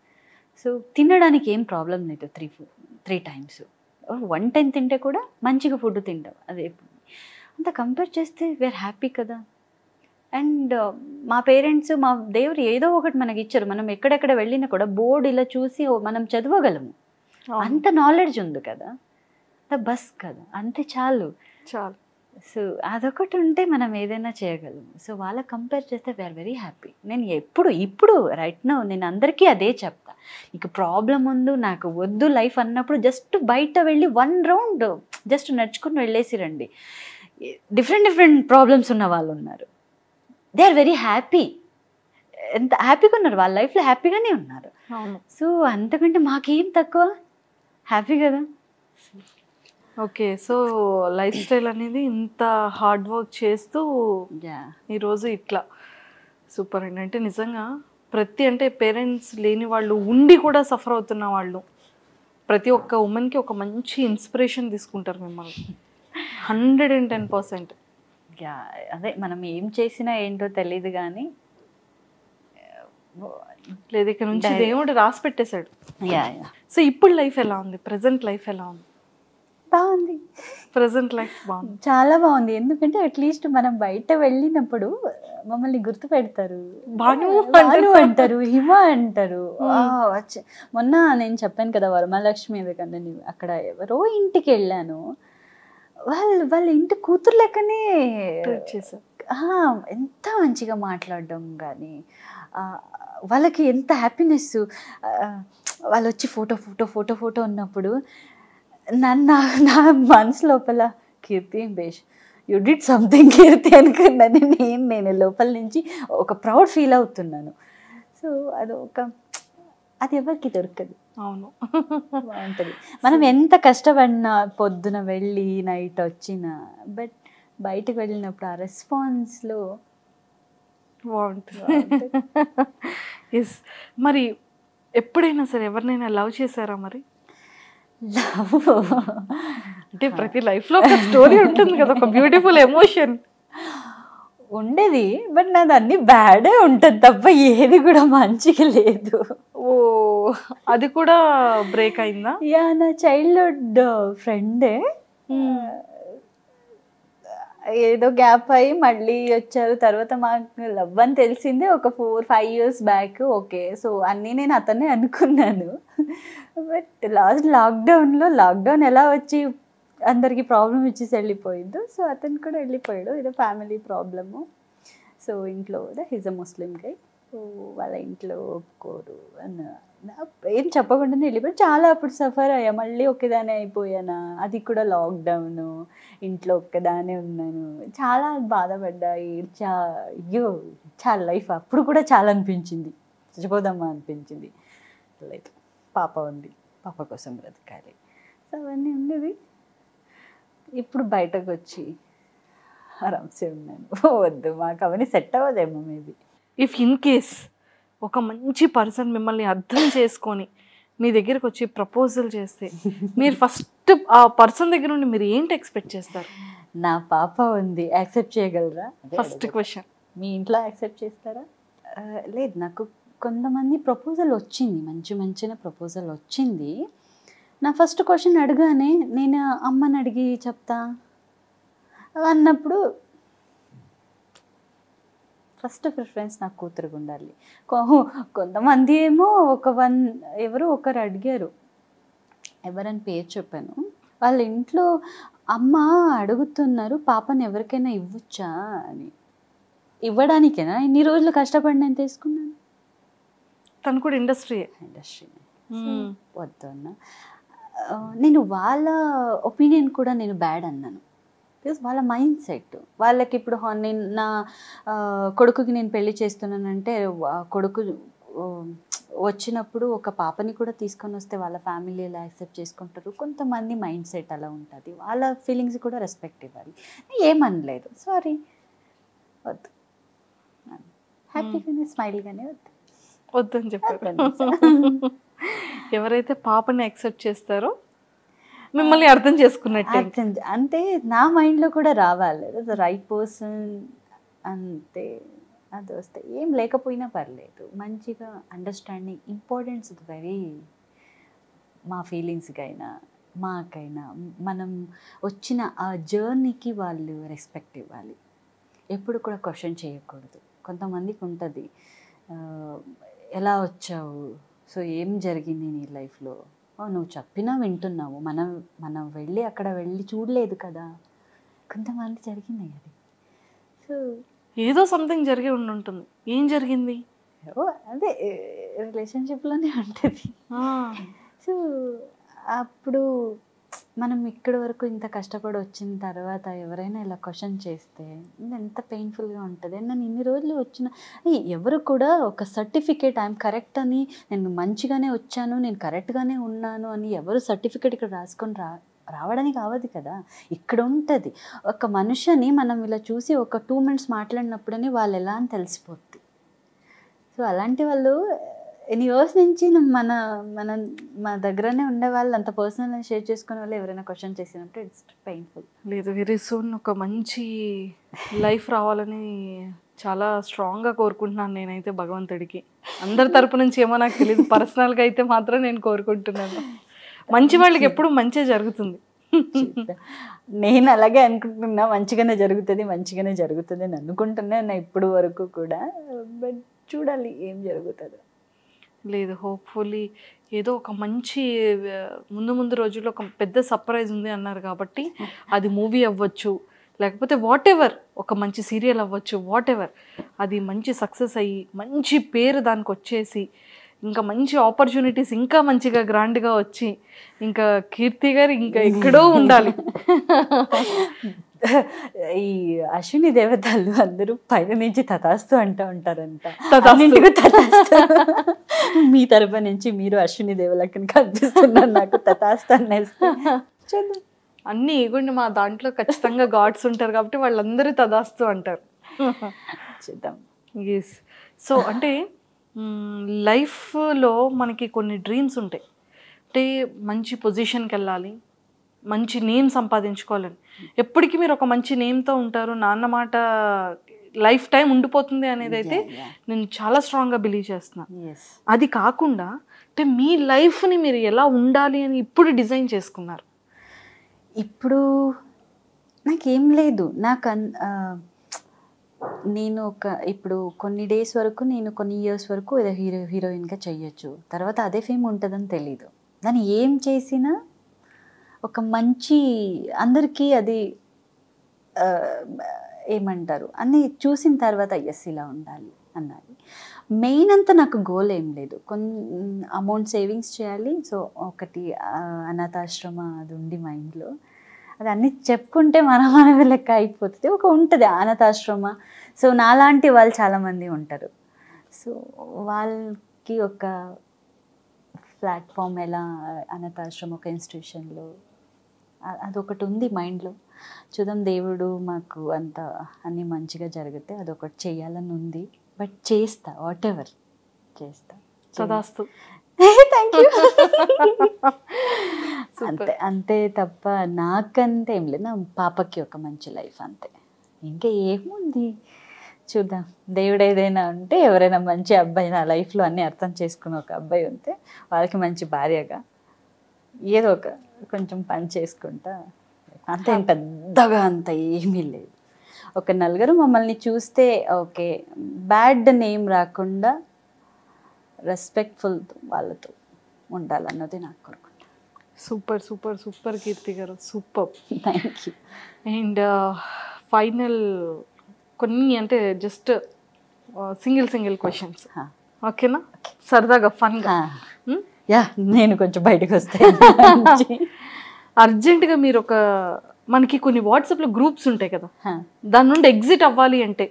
సో తినడానికి ఏం ప్రాబ్లం లేదు, 3 times 1 time తింటే కూడా మంచిగా ఫుడ్ తింటాం. అదే అంత కంపేర్ చేస్తే వీఆర్ హ్యాపీ కదా. అండ్ మా పేరెంట్స్, మా దేవుడు ఏదో ఒకటి మనకి ఇచ్చారు. మనం ఎక్కడెక్కడ వెళ్ళినా కూడా బోర్డు ఇలా చూసి మనం చదవగలము, అంత నాలెడ్జ్ ఉంది కదా, బస్ కదా, అంతే చాలు. సో అదొకటి ఉంటే మనం ఏదైనా చేయగలము. సో వాళ్ళ కంపేర్ చేస్తే వీఆర్ వెరీ హ్యాపీ. నేను ఇప్పుడు రైట్ నౌ నేను అందరికీ అదే చెప్తా, నీకు ప్రాబ్లం ఉందో నాకు వద్దు లైఫ్ అన్నప్పుడు జస్ట్ బయట వెళ్ళి 1 round జస్ట్ నడుచుకుని వెళ్ళేసి రండి. డిఫరెంట్ ప్రాబ్లమ్స్ ఉన్న వాళ్ళు ఉన్నారు, దే ఆర్ వెరీ హ్యాపీ, ఎంత హ్యాపీగా ఉన్నారు, వాళ్ళ లైఫ్లో హ్యాపీగానే ఉన్నారు. సో అంతకంటే మాకేం తక్కువ, హ్యాపీ కదా. ఓకే, సో లైఫ్ స్టైల్ అనేది ఇంత హార్డ్ వర్క్ చేస్తూ ఈరోజు ఇట్లా సూపర్ అండి. అంటే నిజంగా అంటే పేరెంట్స్ లేని వాళ్ళు ఉండి కూడా సఫర్ అవుతున్న వాళ్ళు ప్రతి ఒక్క ఉమెన్కి ఒక మంచి ఇన్స్పిరేషన్ తీసుకుంటారు మిమ్మల్ని 110%. అదే మనం ఏం చేసినా ఏంటో తెలియదు కానీ లేదు, ఇక్కడ నుంచి దేవుడు రాసి పెట్టేశాడు. సో ఇప్పుడు లైఫ్ ఎలా ఉంది, ప్రజెంట్ లైఫ్ ఎలా ఉంది? బాగుంది. ప్రెసెంట్ లైఫ్ బాగుంది. చాలా బాగుంది. ఎందుకంటే అట్లీస్ట్ మనం బయట వెళ్ళినప్పుడు మమ్మల్ని గుర్తు పెడతారు. భాను భాను అంటారు, హిమ అంటారు. మొన్న నేను చెప్పాను కదా వరమహాలక్ష్మి ఎందుకంటే అక్కడ ఎవరో ఇంటికి వెళ్ళాను, వాళ్ళ ఇంటి కూతురు లెక్కనే చేశారు. ఎంత మంచిగా మాట్లాడడం కానీ వాళ్ళకి ఎంత హ్యాపీనెస్. వాళ్ళు వచ్చి ఫోటో ఫోటో ఫోటో ఫోటో ఉన్నప్పుడు నా మనసు లోపల కీర్తి బేష్ యూ డిడ్ సంథింగ్ కీర్తి అనుకున్నాను. నేను లోపల నుంచి ఒక ప్రౌడ్ ఫీల్ అవుతున్నాను. సో అది ఎవరికి దొరకదు. అవును, బాగుంటుంది. మనం ఎంత కష్టపడినా పొద్దున వెళ్ళి నైట్ వచ్చినా బట్ బయటకు వెళ్ళినప్పుడు ఆ రెస్పాన్స్లో బాగుంటుంది. ఎస్. మరి ఎప్పుడైనా సరే ఎవరినైనా లవ్ చేశారా? మరి లవ్ అంటే ప్రతి లైఫ్లో ఒక స్టోరీ ఉంటుంది కదా, ఒక బ్యూటిఫుల్ ఎమోషన్ ఉండేది. బట్ నాది అన్ని బ్యాడే ఉంటుంది తప్ప ఏది కూడా మంచిగా లేదు. ఓ, అది కూడా బ్రేక్ అయిందా? యా, నా చైల్డ్హుడ్ ఫ్రెండే ఏదో గ్యాప్ అయ్యి మళ్ళీ వచ్చారు. తర్వాత మాకు లవ్ అని తెలిసిందే ఒక 4-5 years బ్యాక్. ఓకే, సో అన్నీ నేను అతనే అనుకున్నాను. బట్ లాక్డౌన్ ఎలా వచ్చి అందరికి ప్రాబ్లం ఇచ్చేసి వెళ్ళిపోయిందో, సో అతను కూడా వెళ్ళిపోయాడు. ఏదో ఫ్యామిలీ ప్రాబ్లము. సో ఇంట్లో కూడా హిజ్ అ ముస్లిం గై. సో వాళ్ళ ఇంట్లో ఒప్పుకోరు అన్న ఏం చెప్పకుండానే వెళ్ళిపోయి చాలా అప్పుడు సఫర్ అయ్యా. మళ్ళీ ఒక్కదానే అయిపోయానా, అది కూడా లాక్డౌన్, ఇంట్లో ఒక్కదానే ఉన్నాను. చాలా బాధపడ్డా, అయ్యో చాలా లైఫ్ అప్పుడు కూడా చాలా అనిపించింది, చచ్చిపోదామా అనిపించింది. లేదు, పాప ఉంది, పాప కోసం బ్రతకాలి. సో అవన్నీ ఉండేది. ఇప్పుడు బయటకు వచ్చి ఆరామ్సే ఉన్నాను. వద్దు, మాకు అవన్నీ సెట్ అవ్వదేమో మేబీ. ఇఫ్ ఇన్ కేస్ ఒక మంచి పర్సన్ మిమ్మల్ని అర్థం చేసుకొని మీ దగ్గరకు వచ్చి ప్రపోజల్ చేస్తే మీరు ఫస్ట్ ఆ పర్సన్ దగ్గర నుండి మీరు ఏంటి ఎక్స్పెక్ట్ చేస్తారు? నా పాప ఉంది, యాక్సెప్ట్ చేయగలరా? First question. మీ ఇంట్లో యాక్సెప్ట్ చేస్తారా? లేదు, నాకు కొంతమంది ప్రపోజల్ వచ్చింది, మంచి ప్రపోజల్ వచ్చింది. నా ఫస్ట్ క్వశ్చన్ అడగానే నేను అమ్మని అడిగి చెప్తా అన్నప్పుడు ఫస్ట్ ప్రిఫరెన్స్ నాకు కూతురుగా ఉండాలి. కొంతమంది ఏమో ఎవరు ఒకరు అడిగారు, ఎవరని పేరు చెప్పాను. వాళ్ళ ఇంట్లో అమ్మ అడుగుతున్నారు పాపని ఎవరికైనా ఇవ్వచ్చా అని. ఇవ్వడానికేనా ఇన్ని రోజులు కష్టపడి నేను తీసుకున్నాను? తను కూడా ఇండస్ట్రీనే. వద్దు అన్న. నేను వాళ్ళ ఒపీనియన్ కూడా నేను బ్యాడ్ అన్నాను. బికాస్ వాళ్ళ మైండ్ సెట్ వాళ్ళకి. ఇప్పుడు నేను నా కొడుకుకి నేను పెళ్లి చేస్తున్నానంటే కొడుకు వచ్చినప్పుడు ఒక పాపని కూడా తీసుకొని వస్తే వాళ్ళ ఫ్యామిలీ ఎలా యాక్సెప్ట్ చేసుకుంటారు. కొంతమంది మైండ్ సెట్ అలా ఉంటుంది, వాళ్ళ ఫీలింగ్స్ కూడా రెస్పెక్ట్ ఇవ్వాలి. ఏమనలేదు, సారీ వద్దు, హ్యాపీగానే స్మైల్గానే వద్దని చెప్పారు. ఎవరైతే పాపని యాక్సెప్ట్ చేస్తారో మిమ్మల్ని అర్థం చేసుకున్నట్టు అంటే నా మైండ్లో కూడా రావాలి, రైట్ పర్సన్ అంతే. అది వస్తే ఏం లేకపోయినా పర్లేదు, మంచిగా అండర్స్టాండింగ్ ఇంపార్టెన్స్ వెరీ. మా ఫీలింగ్స్కైనా మాకైనా మనం వచ్చిన ఆ జర్నీకి వాళ్ళు రెస్పెక్ట్ ఇవ్వాలి. ఎప్పుడు కూడా క్వశ్చన్ చేయకూడదు. కొంతమందికి ఉంటుంది ఎలా వచ్చావు, సో ఏం జరిగింది నీ లైఫ్లో, నువ్వు చెప్పినా వింటున్నావు, మనం వెళ్ళి అక్కడ వెళ్ళి చూడలేదు కదా. కొంతమంది జరిగినాయి అది. సో ఏదో సంథింగ్ జరిగి ఉంటుంది. ఏం జరిగింది? అదే రిలేషన్షిప్లోనే ఉంటుంది. సో అప్పుడు మనం ఇక్కడి వరకు ఇంత కష్టపడి వచ్చిన తర్వాత ఎవరైనా ఇలా క్వశ్చన్ చేస్తే ఎంత పెయిన్ఫుల్గా ఉంటుంది. నేను ఇన్ని రోజులు వచ్చిన ఎవరు కూడా ఒక సర్టిఫికేట్ ఐఎమ్ కరెక్ట్ అని, నేను మంచిగానే వచ్చాను, నేను కరెక్ట్గానే ఉన్నాను అని ఎవరు సర్టిఫికేట్ ఇక్కడ రాసుకొని రావడానికి అవ్వదు కదా. ఇక్కడ ఉంటుంది ఒక మనిషిని మనం ఇలా చూసి ఒక 2 minutes మాట్లాడినప్పుడని వాళ్ళు ఎలా అని తెలిసిపోద్ది. సో అలాంటి వాళ్ళు ఎన్ని ఇయర్స్ నుంచి మన దగ్గరనే ఉండే వాళ్ళు అంత పర్సనల్ షేర్ చేసుకునే వాళ్ళు ఎవరైనా క్వశ్చన్ చేసినప్పుడు ఇట్స్ పెయిన్ఫుల్. లేదు, వెరీ సూన్ ఒక మంచి లైఫ్ రావాలని చాలా స్ట్రాంగ్గా కోరుకుంటున్నాను నేనైతే భగవంతుడికి. అందరి తరపు నుంచి ఏమో నాకు తెలియదు, పర్సనల్గా అయితే మాత్రం నేను కోరుకుంటున్నాను. మంచి వాళ్ళకి ఎప్పుడు మంచి జరుగుతుంది. నేను అలాగే అనుకుంటున్నా, మంచిగానే జరుగుతుంది అని అనుకుంటున్నా ఇప్పుడు వరకు కూడా. బట్ చూడాలి ఏం జరుగుతుందో. లేదు, హోప్ఫుల్లీ ఏదో ఒక మంచి ముందు రోజుల్లో ఒక పెద్ద సర్ప్రైజ్ ఉంది అన్నారు కాబట్టి అది మూవీ అవ్వచ్చు, లేకపోతే వాట్ ఎవర్ ఒక మంచి సీరియల్ అవ్వచ్చు, వాట్ ఎవర్ అది మంచి సక్సెస్ అయ్యి మంచి పేరు దానికి వచ్చేసి ఇంకా మంచి ఆపర్చునిటీస్ ఇంకా మంచిగా గ్రాండ్గా వచ్చి ఇంకా కీర్తి గారు ఇంకా ఎక్కడో ఉండాలి. ఈ అశ్విని దేవతలు అందరూ పైన నుంచి తథాస్తు అంటూ ఉంటారంట. మీ తరపు నుంచి మీరు అశ్విని దేవలకి కనిపిస్తున్నారు నాకు, తథాస్తు అనేసి. అన్నీ ఇగోండి మా దాంట్లో ఖచ్చితంగా గాడ్స్ ఉంటారు కాబట్టి వాళ్ళందరూ తదాస్తు అంటారు. చూద్దాం. ఎస్. సో అంటే లైఫ్లో మనకి కొన్ని డ్రీమ్స్ ఉంటాయి. అంటే మంచి పొజిషన్కి వెళ్ళాలి, మంచి నేమ్ సంపాదించుకోవాలని. ఎప్పటికీ మీరు ఒక మంచి నేమ్తో ఉంటారు, నాన్న మాట లైఫ్ టైం ఉండిపోతుంది అనేది అయితే నేను చాలా స్ట్రాంగ్గా బిలీవ్ చేస్తున్నాను. అది కాకుండా అంటే మీ లైఫ్ని మీరు ఎలా ఉండాలి అని ఇప్పుడు డిజైన్ చేసుకున్నారు? ఇప్పుడు నాకేం లేదు, నేను ఇప్పుడు కొన్ని డేస్ వరకు, నేను కొన్ని ఇయర్స్ వరకు ఏదో హీరోయిన్గా చెయ్యొచ్చు, తర్వాత అదే ఫేమ్ ఉంటుందని తెలీదు. దాన్ని ఏం చేసినా ఒక మంచి అందరికీ అది ఏమంటారు అన్నీ చూసిన తర్వాత ఎస్ ఇలా ఉండాలి అన్నది మెయిన్. అంతా నాకు గోల్ ఏం లేదు, అమౌంట్ సేవింగ్స్ చేయాలి. సో ఒకటి అనాథాశ్రమ అది ఉంది మైండ్లో, అది అన్నీ చెప్పుకుంటే మన లెక్క అయిపోతుంది. ఒక ఉంటుంది అనాథాశ్రమ. సో నాలాంటి వాళ్ళు చాలామంది ఉంటారు. సో వాళ్ళకి ఒక ప్లాట్ఫామ్, ఎలా అనాథాశ్రమ ఒక ఇన్స్టిట్యూషన్లో, అదొకటి ఉంది మైండ్లో. చూద్దాం, దేవుడు మాకు అంత అన్నీ మంచిగా జరిగితే అదొకటి చేయాలని ఉంది. బట్ చేస్తా, వాట్ ఎవర్ చేస్తా. సదాస్తు. Thank you. అంతే తప్ప నాకంతే ఏం లేదు. నా పాపకి ఒక మంచి లైఫ్ అంతే, ఇంకా ఏముంది. చూద్దాం, దేవుడు ఏదైనా ఉంటే, ఎవరైనా మంచి అబ్బాయి నా లైఫ్లో అన్నీ అర్థం చేసుకుని ఒక అబ్బాయి ఉంటే వాళ్ళకి మంచి భార్యగా ఏదో ఒక కొంచెం పని చేసుకుంటా అంతే. పెద్దగా అంత ఏమీ లేదు. ఒక నలుగురు మమ్మల్ని చూస్తే ఓకే, బ్యాడ్ నేమ్ రాకుండా రెస్పెక్ట్ఫుల్ వాళ్ళతో ఉండాలన్నది నాకు కోరుకుంటా. సూపర్ సూపర్ సూపర్ కీర్తి గారు, super. Thank you. And final కొన్ని అంటే జస్ట్ సింగిల్ క్వశ్చన్స్, ఓకేనా? సరదాగా ఫన్గా. యా, నేను కొంచెం బయటకు వస్తాను. అర్జెంటుగా మీరు మనకి కొన్ని వాట్సాప్లో గ్రూప్స్ ఉంటాయి కదా, దాని నుండి ఎగ్జిట్ అవ్వాలి అంటే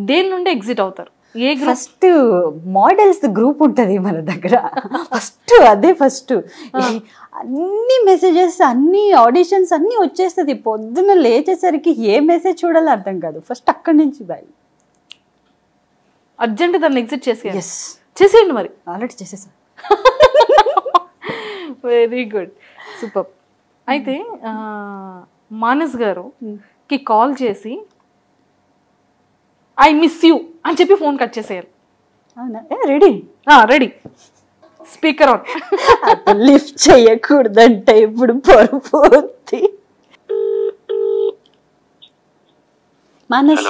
దేని నుండి ఎగ్జిట్ అవుతారు? ఏ ఫస్ట్ మోడల్స్ గ్రూప్ ఉంటుంది మన దగ్గర, ఫస్ట్ అన్ని మెసేజెస్, అన్ని ఆడిషన్స్ అన్నీ వచ్చేస్తుంది. పొద్దున్న లేచేసరికి ఏ మెసేజ్ చూడాలో అర్థం కాదు. ఫస్ట్ అక్కడి నుంచి బాయ్, అర్జెంట్ దాన్ని ఎగ్జిట్ చేసేయండి. మరి ఆల్రెడీ చేసేసా. Very good, super. అయితే మానస్ గారుకి కాల్ చేసి ఐ మిస్ యూ అని చెప్పి ఫోన్ కట్ చేసేయాలి. అవునా? రెడీ. Speaker on. లిఫ్ట్ చేయకూడదంటే ఇప్పుడు పొరపోద్ది. Manas,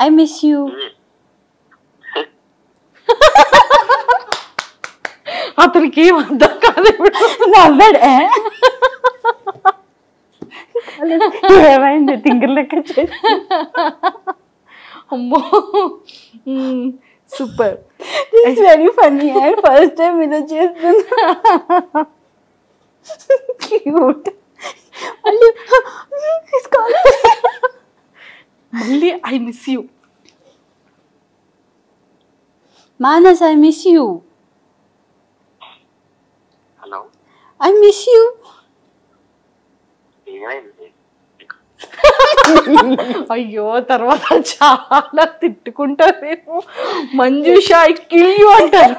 I miss you. అతనికి ఏమర్థం కాదు. నవ్వాడు. ఏమైంది? తింగర్ లెక్క చేసి. అమ్మో, super. It's very funny. First time ఇది చేస్తున్నా. క్యూట్. మళ్ళీ I miss you. Manas, I miss you. Hello, I miss you. అయ్యో, తర్వాత చాలా తిట్టుకుంటారేమో. మంజుష ఐ కిల్ యూ అంటారు.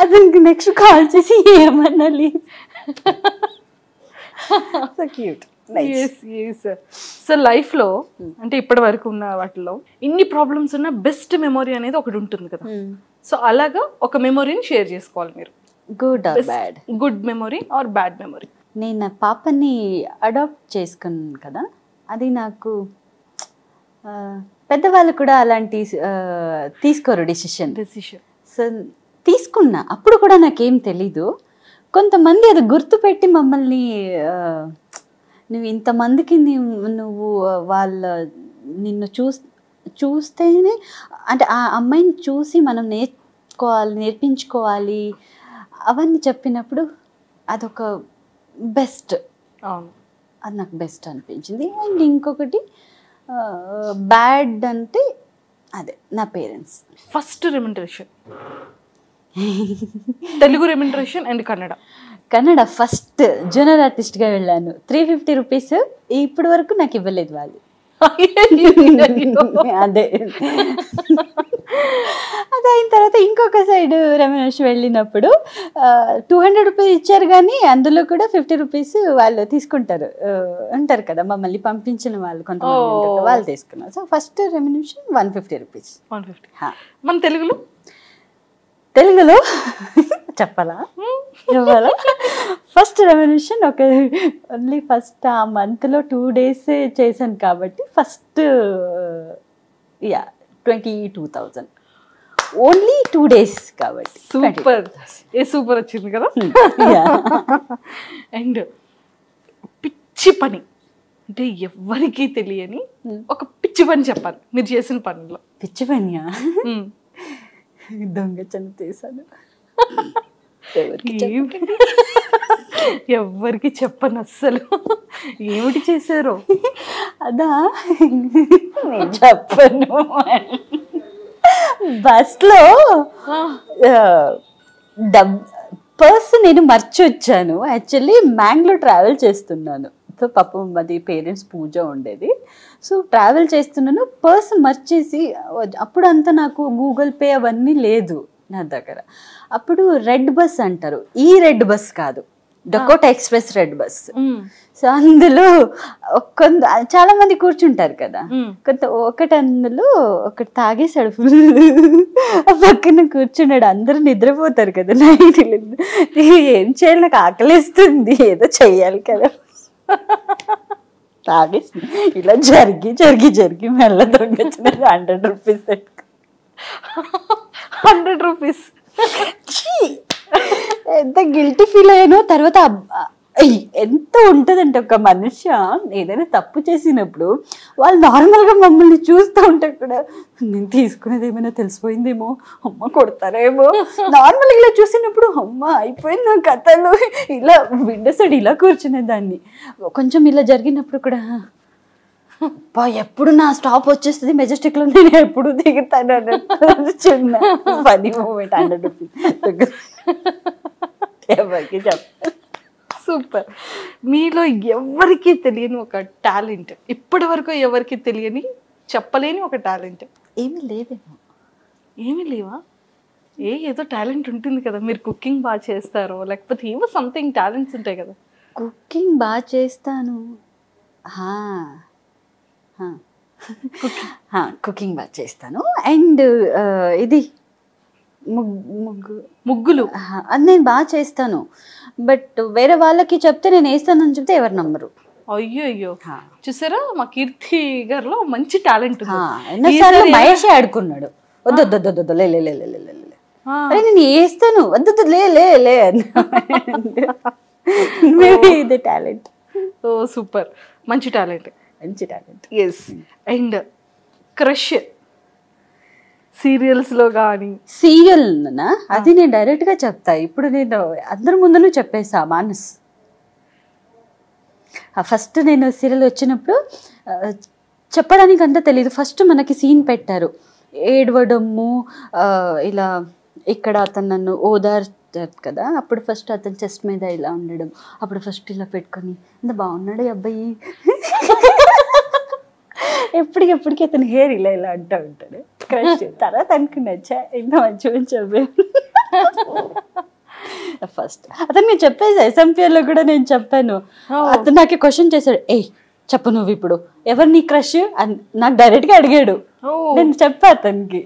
అతనికి నెక్స్ట్ కాల్ చేసి ఏమన్నా క్యూట్. సో లైఫ్ లో అంటే ఇప్పటి వరకు ఉన్న వాటిలో ఇన్ని ప్రాబ్లమ్స్ ఉన్న బెస్ట్ మెమొరీ అనేది ఒకటి ఉంటుంది కదా, సో అలాగా ఒక మెమొరీని షేర్ చేసుకోవాలి మీరు. Good or bad? Good memory or bad memory? నేను నా పాపని అడాప్ట్ చేసుకున్నాను కదా, అది నాకు పెద్దవాళ్ళు కూడా అలాంటి తీసుకోరు డెసిషన్. సో తీసుకున్నా, అప్పుడు కూడా నాకేం తెలీదు. కొంతమంది అది గుర్తుపెట్టి మమ్మల్ని నువ్వు ఇంతమందికి నువ్వు నిన్ను చూస్తేనే అంటే ఆ అమ్మాయిని చూసి మనం నేర్పించుకోవాలి అవన్నీ చెప్పినప్పుడు అదొక బెస్ట్, అది నాకు బెస్ట్ అనిపించింది. అండ్ ఇంకొకటి బ్యాడ్ అంటే అదే నా parents. First remuneration Telugu remuneration and Kannada first junior ఆర్టిస్ట్గా వెళ్ళాను. 350 రూపీస్ ఇప్పటి వరకు నాకు ఇవ్వలేదు వాళ్ళు. అదే అది అయిన తర్వాత ఇంకొక సైడ్ రెమ్యునరేషన్ వెళ్ళినప్పుడు 200 రూపీస్ ఇచ్చారు, కానీ అందులో కూడా 50 రూపీస్ వాళ్ళు తీసుకుంటారు ఉంటారు కదా, మమ్మల్ని పంపించిన వాళ్ళు కొంతమంది వాళ్ళు తీసుకున్నారు. So first remuneration 150 rupees. మన తెలుగులో చెప్పాలా ఫస్ట్ రెమ్యునరేషన్ ఓన్లీ ఫస్ట్ ఆ మంత్లో 2 days చేశాను కాబట్టి ఫస్ట్ 22,000 ఓన్లీ 2 days కాబట్టి. సూపర్ వచ్చింది కదా. అండ్ పిచ్చి పని అంటే ఎవరికి తెలియని ఒక పిచ్చి పని చెప్పాలి మీరు చేసిన పనిలో. పిచ్చి పనియా? దొంగతనం చేశాను. ఎవరికి చెప్పను అస్సలు. ఏమిటి చేశారో? అదా నేను చెప్పను. బస్లో పర్స్ నేను మర్చొచ్చాను. యాక్చువల్లీ మ్యాంగ్లో ట్రావెల్ చేస్తున్నాను. సో పాపం అది పేరెంట్స్ పూజ ఉండేది. సో ట్రావెల్ చేస్తున్నాను, పర్స్ మర్చేసి అప్పుడు అంతా నాకు గూగుల్ పే అవన్నీ లేదు నా దగ్గర. అప్పుడు రెడ్ బస్ అంటారు, ఈ రెడ్ బస్ కాదు, Dakota express red bus. So అందులో చాలా మంది కూర్చుంటారు కదా, అందులో ఒకటి తాగేశాడు ఫుల్, పక్కన కూర్చున్నాడు. అందరూ నిద్రపోతారు కదా నైట్. ఏం చేయాలి, నాకు ఆకలిస్తుంది, ఏదో చెయ్యాలి కదా. తాగేసి ఇలా జరిగి జరిగి జరిగి మెల్ల దొంగచ్చిన 100 రూపీస్. 100 రూపీస్ ఎంత గిల్టీ ఫీల్ అయ్యానో. తర్వాత ఎంత ఉంటుందంటే ఒక మనుష్య ఏదైనా తప్పు చేసినప్పుడు వాళ్ళు నార్మల్గా మమ్మల్ని చూస్తూ ఉంటే కూడా నేను తీసుకునేది ఏమైనా తెలిసిపోయిందేమో, అమ్మ కొడతారేమో, నార్మల్గా ఇలా చూసినప్పుడు అమ్మ అయిపోయింది నా కథలు. ఇలా విండో సైడ్ ఇలా కూర్చునేదాన్ని. కొంచెం ఇలా జరిగినప్పుడు కూడా ఎప్పుడు నా స్టాప్ వచ్చేస్తుంది మెజెస్టిక్లో, నేను ఎప్పుడు దిగుతాను అన్నట్టు చిన్న ఫనీ మూమెంట్. 100 రూపీస్ ఎవరికి చెప్పాలి. సూపర్. మీలో ఎవరికి తెలియని ఒక టాలెంట్, ఇప్పటి వరకు ఎవరికి తెలియని చెప్పలేని ఒక టాలెంట్ ఏమీ లేదేమో? ఏమీ లేవా? ఏదో టాలెంట్ ఉంటుంది కదా, మీరు కుకింగ్ బాగా చేస్తారో లేకపోతే ఏవో సంథింగ్ టాలెంట్స్ ఉంటాయి కదా. కుకింగ్ బాగా చేస్తాను, కుకింగ్ బాగా చేస్తాను. అండ్ ఇది ముగ్గులు అది నేను బాగా చేస్తాను. బట్ వేరే వాళ్ళకి చెప్తే నేను వేస్తానని చెప్తే ఎవరు నమ్మరు. అయ్యో చూసారా, మా కీర్తి గారిలో మంచి టాలెంట్ మహేష్ ఆడుకున్నాడు. వద్దు లే అరే నేను వేస్తాను, వద్దు లే ఇదే టాలెంట్. ఓ సూపర్, మంచి టాలెంట్. ఎస్. అండ్ క్రష్ సీరియల్స్లో కానీ? సీరియల్నా? అది నేను డైరెక్ట్గా చెప్తా. ఇప్పుడు నేను అందరి ముందును చెప్పేసా మానస్. ఫస్ట్ నేను సీరియల్ వచ్చినప్పుడు చెప్పడానికి అంతా తెలియదు. ఫస్ట్ మనకి సీన్ పెట్టారు, ఏడవడము, ఇలా ఇక్కడ అతను నన్ను ఓదార్చారు కదా. అప్పుడు ఫస్ట్ అతను చెస్ట్ మీద ఇలా ఉండడం, అప్పుడు ఫస్ట్ ఇలా పెట్టుకొని అంత బాగున్నాడు అబ్బాయి. ఎప్పటికి అతని హెయిర్ ఇలా ఇలా అంటూ ఉంటాడు. క్రష్. తర్వాత అనుకున్నా ఇంత మంచి చెప్పే. ఫస్ట్ అతను చెప్పేసి SMPR లో కూడా నేను చెప్పాను. అతను నాకు క్వశ్చన్ చేశాడు, చెప్పు నువ్వు ఇప్పుడు ఎవరు నీ క్రష్ అని నాకు డైరెక్ట్ గా అడిగాడు. నేను చెప్పా అతనికి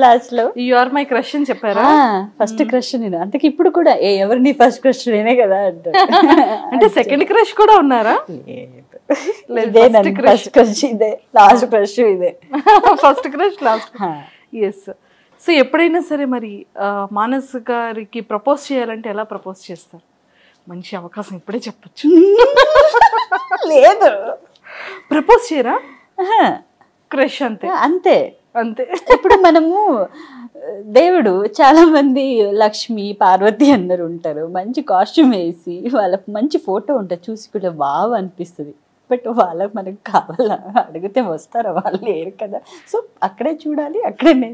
లాస్ట్ లో యు ఆర్ మై క్రష్ అని చెప్పారా? ఫస్ట్ క్రష్ నేను. అందుకే ఇప్పుడు కూడా ఎవరు నీ ఫస్ట్ క్రష్ నేనే కదా అంటారు. అంటే సెకండ్ క్రష్ కూడా ఉన్నారా? ఇదే ఫస్ట్ క్రష్ ఇదే, లాస్ట్ క్రష్ ఇదే. First crush last. Yes. So ఎప్పుడైనా సరే మరి మానస్ గారికి ప్రపోజ్ చేయాలంటే ఎలా ప్రపోజ్ చేస్తారు? మంచి అవకాశం ఇప్పుడే చెప్పచ్చు. లేదు, ప్రపోజ్ చేయరా? క్రష్ అంతే అంతే అంతే. ఇప్పుడు మనము దేవుడు చాలా మంది లక్ష్మి పార్వతి అందరు ఉంటారు, మంచి కాస్ట్యూమ్ వేసి వాళ్ళకి మంచి ఫోటో ఉంటుంది, చూసి కూడా వావ్ అనిపిస్తుంది. బట్ వాళ్ళకి మనకు కావాలా, అడిగితే వస్తారా? వాళ్ళు లేరు కదా. సో అక్కడే చూడాలి, అక్కడే.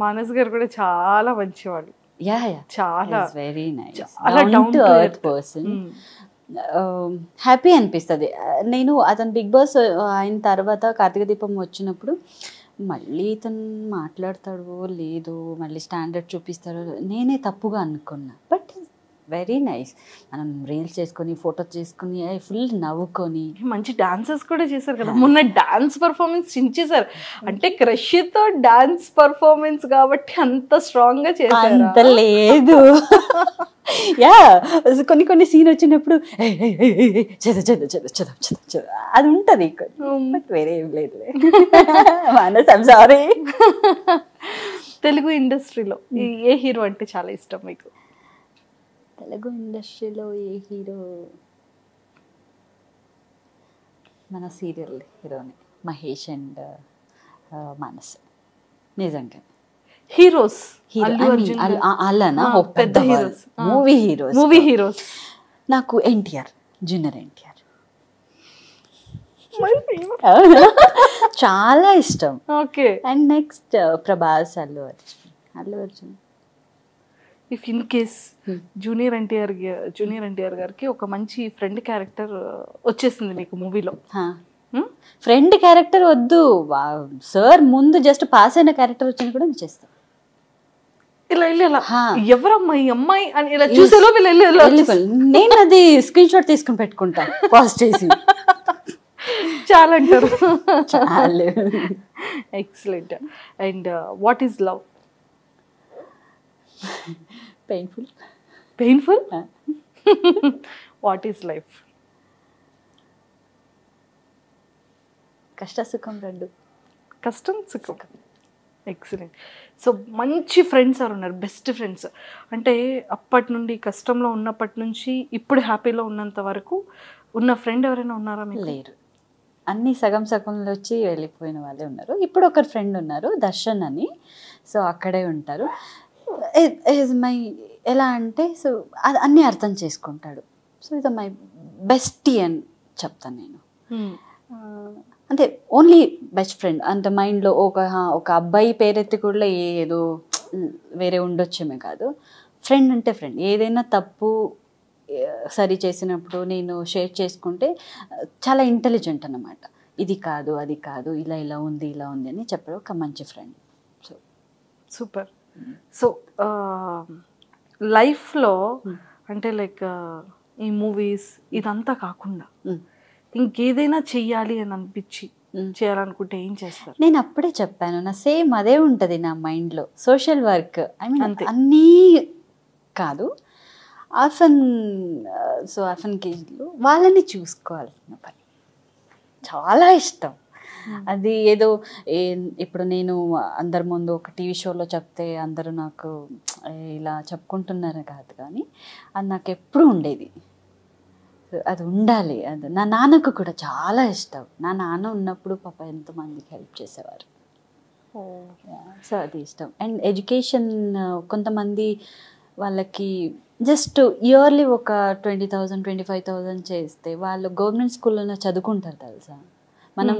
మానస్ గారు కూడా చాలా మంచివాడు. చాలా వెరీ నైస్, చాలా down to earth person. Happy అనిపిస్తుంది. నేను అతను బిగ్ బాస్ అయిన తర్వాత కార్తీక దీపం వచ్చినప్పుడు మళ్ళీ ఇతను మాట్లాడతాడో లేదో, మళ్ళీ స్టాండర్డ్ చూపిస్తాడో నేనే తప్పుగా అనుకున్నా. But very nice. మనం రీల్స్ చేసుకొని ఫోటో చేసుకుని ఫుల్ నవ్వుకొని మంచి డాన్సెస్ కూడా చేశారు కదా. మొన్న డాన్స్ పర్ఫార్మెన్స్ చించేశారు. అంటే క్రష్తో డాన్స్ పర్ఫార్మెన్స్ కాబట్టి అంత స్ట్రాంగ్ గా చేశారు. అంత లేదు. కొన్ని సీన్ వచ్చినప్పుడు చదువు చదువు చదువు చదువు చదువు చదువు అది ఉంటది. బట్ వేరే ఏం లేదు. సారీ. తెలుగు ఇండస్ట్రీలో ఏ హీరో అంటే చాలా ఇష్టం మీకు? తెలుగు ఇండస్ట్రీలో ఏ హీరో? మన సీరియల్ హీరోని మహేష్ అండ్ మానస్. నిజంగా హీరోస్ అలానా? పెద్ద హీరోస్, మూవీ హీరోస్ నాకు ఎన్టీఆర్, జూనియర్ ఎన్టీఆర్ చాలా ఇష్టం. Okay. And next Prabhas, Allu Arjun. If in case junior NTR గారికి ఒక మంచి ఫ్రెండ్ క్యారెక్టర్ వచ్చేసింది మీకు మూవీలో, ఫ్రెండ్ క్యారెక్టర్ వద్దు సార్, ముందు జస్ట్ పాస్ అయిన క్యారెక్టర్ వచ్చినా కూడా నేను చేస్తాను. ఇలా ఎవరమ్మా ఈ అమ్మాయి అని ఇలా చూసేలో నేను అది స్క్రీన్ షాట్ తీసుకుని పెట్టుకుంటా పాస్ చేసి. చాలా అంటారు. చాలు. Excellent. And what is love? Painful. What is life? కష్ట సుఖం రెండు. కష్టం సుఖం. ఎక్సలెంట్. సో మంచి ఫ్రెండ్స్ ఎవరు ఉన్నారు? బెస్ట్ ఫ్రెండ్స్ అంటే అప్పటి నుండి కష్టంలో ఉన్నప్పటి నుంచి ఇప్పుడు హ్యాపీలో ఉన్నంత వరకు ఉన్న ఫ్రెండ్ ఎవరైనా ఉన్నారా మీకు? లేరు, అన్నీ సగం సగంలో వచ్చి వెళ్ళిపోయిన వాళ్ళే ఉన్నారు. ఇప్పుడు ఒకరు ఫ్రెండ్ ఉన్నారు, దర్శన్ అని. సో అక్కడే ఉంటారు. మై ఎలా అంటే, సో అది అన్నీ అర్థం చేసుకుంటాడు. సో ఇది మై బెస్టీ అని చెప్తాను నేను. అంటే ఓన్లీ బెస్ట్ ఫ్రెండ్. అంటే మైండ్లో ఒక అబ్బాయి పేరెత్తి కూడా ఏదో వేరే ఉండొచ్చేమే కాదు. ఫ్రెండ్ అంటే ఫ్రెండ్. ఏదైనా తప్పు సరి చేసినప్పుడు నేను షేర్ చేసుకుంటే చాలా ఇంటెలిజెంట్ అన్నమాట. ఇది కాదు, అది కాదు, ఇలా ఉంది అని చెప్పడం ఒక మంచి ఫ్రెండ్. So super. సో లైఫ్లో అంటే లైక్ ఈ మూవీస్ ఇదంతా కాకుండా ఇంకేదైనా చెయ్యాలి అని అనిపించి చేయాలనుకుంటే ఏం చేస్తారు? నేను అప్పుడే చెప్పాను, నా సేమ్ అదే ఉంటుంది నా మైండ్లో. సోషల్ వర్క్, ఐ మీన్ అన్నీ కాదు, ఆఫన్ కేజ్లో వాళ్ళని చూసుకోవాల్సిన పని చాలా ఇష్టం. అది ఏదో ఇప్పుడు నేను అందరి ముందు ఒక టీవీ షోలో చెప్తే అందరూ నాకు ఇలా చెప్పుకుంటున్నారు కాదు, కానీ అది నాకు ఎప్పుడు ఉండేది. అది ఉండాలి. అది నా నాన్నకు కూడా చాలా ఇష్టం. నా నాన్న ఉన్నప్పుడు పాప ఎంతమందికి హెల్ప్ చేసేవారు. సో అది ఇష్టం. అండ్ ఎడ్యుకేషన్, కొంతమంది వాళ్ళకి జస్ట్ ఇయర్లీ ఒక 20,000 25,000 చేస్తే వాళ్ళు గవర్నమెంట్ స్కూల్లో చదువుకుంటారు తెలుసా. మనం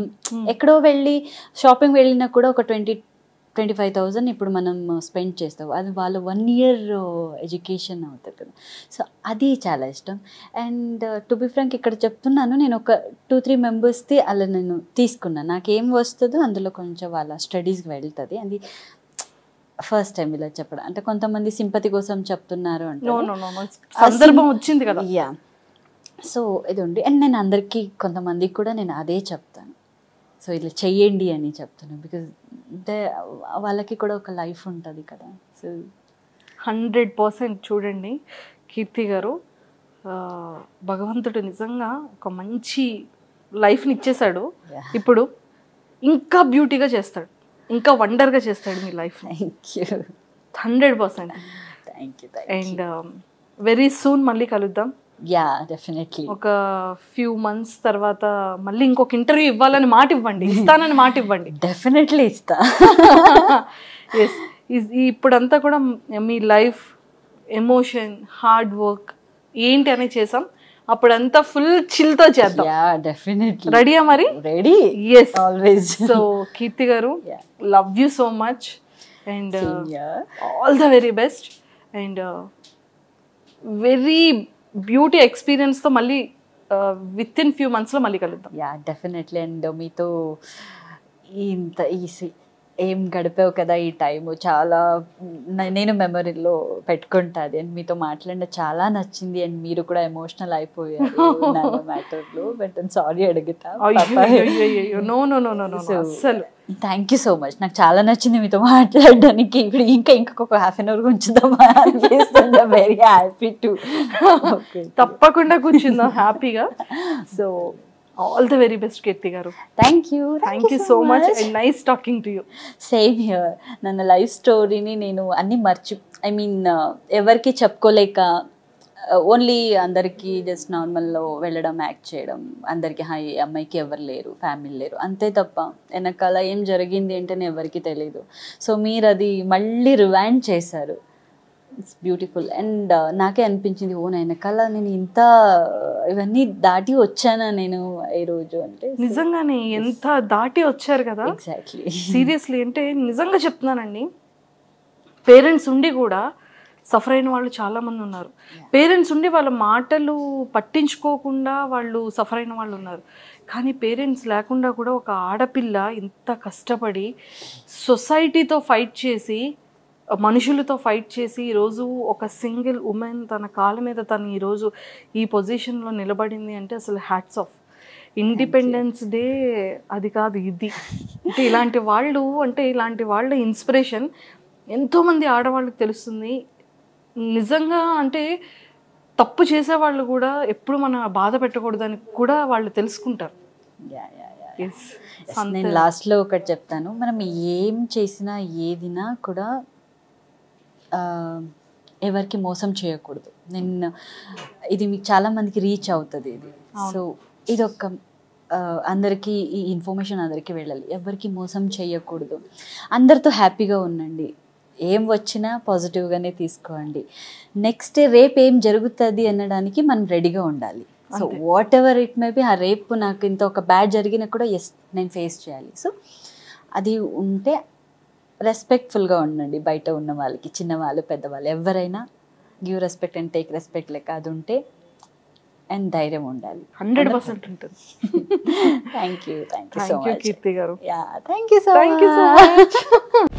ఎక్కడో వెళ్ళి షాపింగ్ వెళ్ళినా కూడా ఒక 20-25,000 ఇప్పుడు మనం స్పెండ్ చేస్తాం. అది వాళ్ళు 1 year ఎడ్యుకేషన్ అవుతుంది కదా. సో అది చాలా ఇష్టం. అండ్ టు బి ఫ్రాంక్ ఇక్కడ చెప్తున్నాను, నేను ఒక 2-3 మెంబర్స్ది అలా నేను తీసుకున్నాను. నాకేం వస్తుందో అందులో కొంచెం వాళ్ళ స్టడీస్కి వెళ్తుంది. అది ఫస్ట్ టైం ఇలా చెప్పడం. అంటే కొంతమంది సింపతి కోసం చెప్తున్నారు అంటే నో నో నో సందర్భం వచ్చింది కదా. యా, సో ఇది ఉండి అండ్ నేను అందరికీ కొంతమందికి కూడా నేను అదే చెప్తాను, సో ఇలా చెయ్యండి అని చెప్తాను. బికాజ్ వాళ్ళకి కూడా ఒక లైఫ్ ఉంటుంది కదా. సో 100% చూడండి కీర్తి గారు, భగవంతుడు నిజంగా ఒక మంచి లైఫ్ని ఇచ్చేసాడు. ఇప్పుడు ఇంకా బ్యూటీగా చేస్తాడు, ఇంకా వండర్గా చేస్తాడు మీ life. Thank you. 100%. Thank you. And very soon మళ్ళీ కలుద్దాం. Yeah, definitely. ఒక ఫ్యూ మంత్స్ తర్వాత మళ్ళీ ఇంకొక ఇంటర్వ్యూ ఇవ్వాలని మాట ఇవ్వండి, ఇస్తానని మాట ఇవ్వండి. డెఫినెట్లీ ఇస్తా. ఎస్, ఇప్పుడంతా కూడా మీ లైఫ్, ఎమోషన్, హార్డ్ వర్క్ ఏంటి అని చేసాం. అప్పుడంతా ఫుల్ చిల్తో చేద్దాం. Yeah, definitely. రెడీయా మరి? Ready. Yes, always. So Keerthi గారు, love you so much and Yeah. All the very best and very beauty ఎక్స్పీరియన్స్తో మళ్ళీ విత్ ఇన్ ఫ్యూ మంత్స్లో మళ్ళీ కలుద్దాం. Yeah, definitely. అండ్ మీతో ఇంత ఏం గడిపావు కదా ఈ టైము, చాలా నేను మెమరీలో పెట్టుకుంటుంది. అండ్ మీతో మాట్లాడిన చాలా నచ్చింది. అండ్ మీరు కూడా ఎమోషనల్ అయిపోయారు మ్యాటర్లో. బట్ సారీ అడుగుతా. No no no no no అసలు థ్యాంక్ యూ సో మచ్. నాకు చాలా నచ్చింది మీతో మాట్లాడడానికి. ఇప్పుడు ఇంకొక హాఫ్ అన్ అవర్ ఉంచుదామా అనిపిస్తుంది. Very happy to. తప్పకుండా కూర్చుందాం హ్యాపీగా. So all the very best Keerthi గారు. Thank you so much and nice talking to you. Same here. నన్ను లైఫ్ స్టోరీని నేను అన్ని ఎవరికి చెప్పుకోలేక ఓన్లీ అందరికీ జస్ట్ నార్మల్లో వెళ్ళడం, యాక్ట్ చేయడం, అందరికీ హాయ్ అమ్మాయికి ఎవరు లేరు, ఫ్యామిలీ లేరు, అంతే తప్ప వెనకాల ఏం జరిగింది అంటే ఎవరికి తెలియదు. సో మీరు అది మళ్ళీ రివైండ్ చేశారు. It's beautiful. అండ్ నాకే అనిపించింది, ఓ వెనకాల నేను ఇంత ఇవన్నీ దాటి వచ్చానా నేను ఈ రోజు అంటే. నిజంగానే ఎంత దాటి వచ్చారు కదా. ఎగ్జాక్ట్లీ. సీరియస్లీ అంటే నిజంగా చెప్తున్నానండి, పేరెంట్స్ ఉండి కూడా సఫర్ అయిన వాళ్ళు చాలామంది ఉన్నారు. పేరెంట్స్ ఉండి వాళ్ళ మాటలు పట్టించుకోకుండా వాళ్ళు సఫర్ అయిన వాళ్ళు ఉన్నారు. కానీ పేరెంట్స్ లేకుండా కూడా ఒక ఆడపిల్ల ఇంత కష్టపడి సొసైటీతో ఫైట్ చేసి, మనుషులతో ఫైట్ చేసి ఈరోజు ఒక సింగిల్ ఉమెన్ తన కాళ్ళ మీద తను ఈరోజు ఈ పొజిషన్లో నిలబడింది అంటే అసలు హ్యాట్స్ ఆఫ్. ఇండిపెండెన్స్ డే అది కాదు ఇది. అంటే ఇలాంటి వాళ్ళ ఇన్స్పిరేషన్ ఎంతోమంది ఆడవాళ్ళకి తెలుస్తుంది. నిజంగా అంటే తప్పు చేసేవాళ్ళు కూడా ఎప్పుడు మన బాధ పెట్టకూడదని కూడా వాళ్ళు తెలుసుకుంటారు. నేను లాస్ట్లో ఒకటి చెప్తాను, మనం ఏం చేసినా ఏదినా కూడా ఎవరికి మోసం చేయకూడదు. ఇది మీకు చాలా మందికి రీచ్ అవుతుంది ఇది. సో ఇది ఒక అందరికీ ఈ ఇన్ఫర్మేషన్ అందరికీ వెళ్ళాలి. ఎవరికి మోసం చేయకూడదు. అందరితో హ్యాపీగా ఉండండి. ఏం వచ్చినా పాజిటివ్గానే తీసుకోండి. నెక్స్ట్ రేపు ఏం జరుగుతుంది అనడానికి మనం రెడీగా ఉండాలి. So what ever it may be, ఆ రేపు నాకు ఇంత ఒక బ్యాడ్ జరిగినా కూడా ఎస్ నేను ఫేస్ చేయాలి. సో అది ఉంటే రెస్పెక్ట్ఫుల్గా ఉండండి. బయట ఉన్న వాళ్ళకి, చిన్నవాళ్ళు పెద్దవాళ్ళు ఎవరైనా give respect and take respect లెక్క అది ఉంటే అండ్ ధైర్యం ఉండాలి. 100% ఉంటుంది. థ్యాంక్ యూ సో మచ్ కీర్తి గారు. Yeah, thank you so much.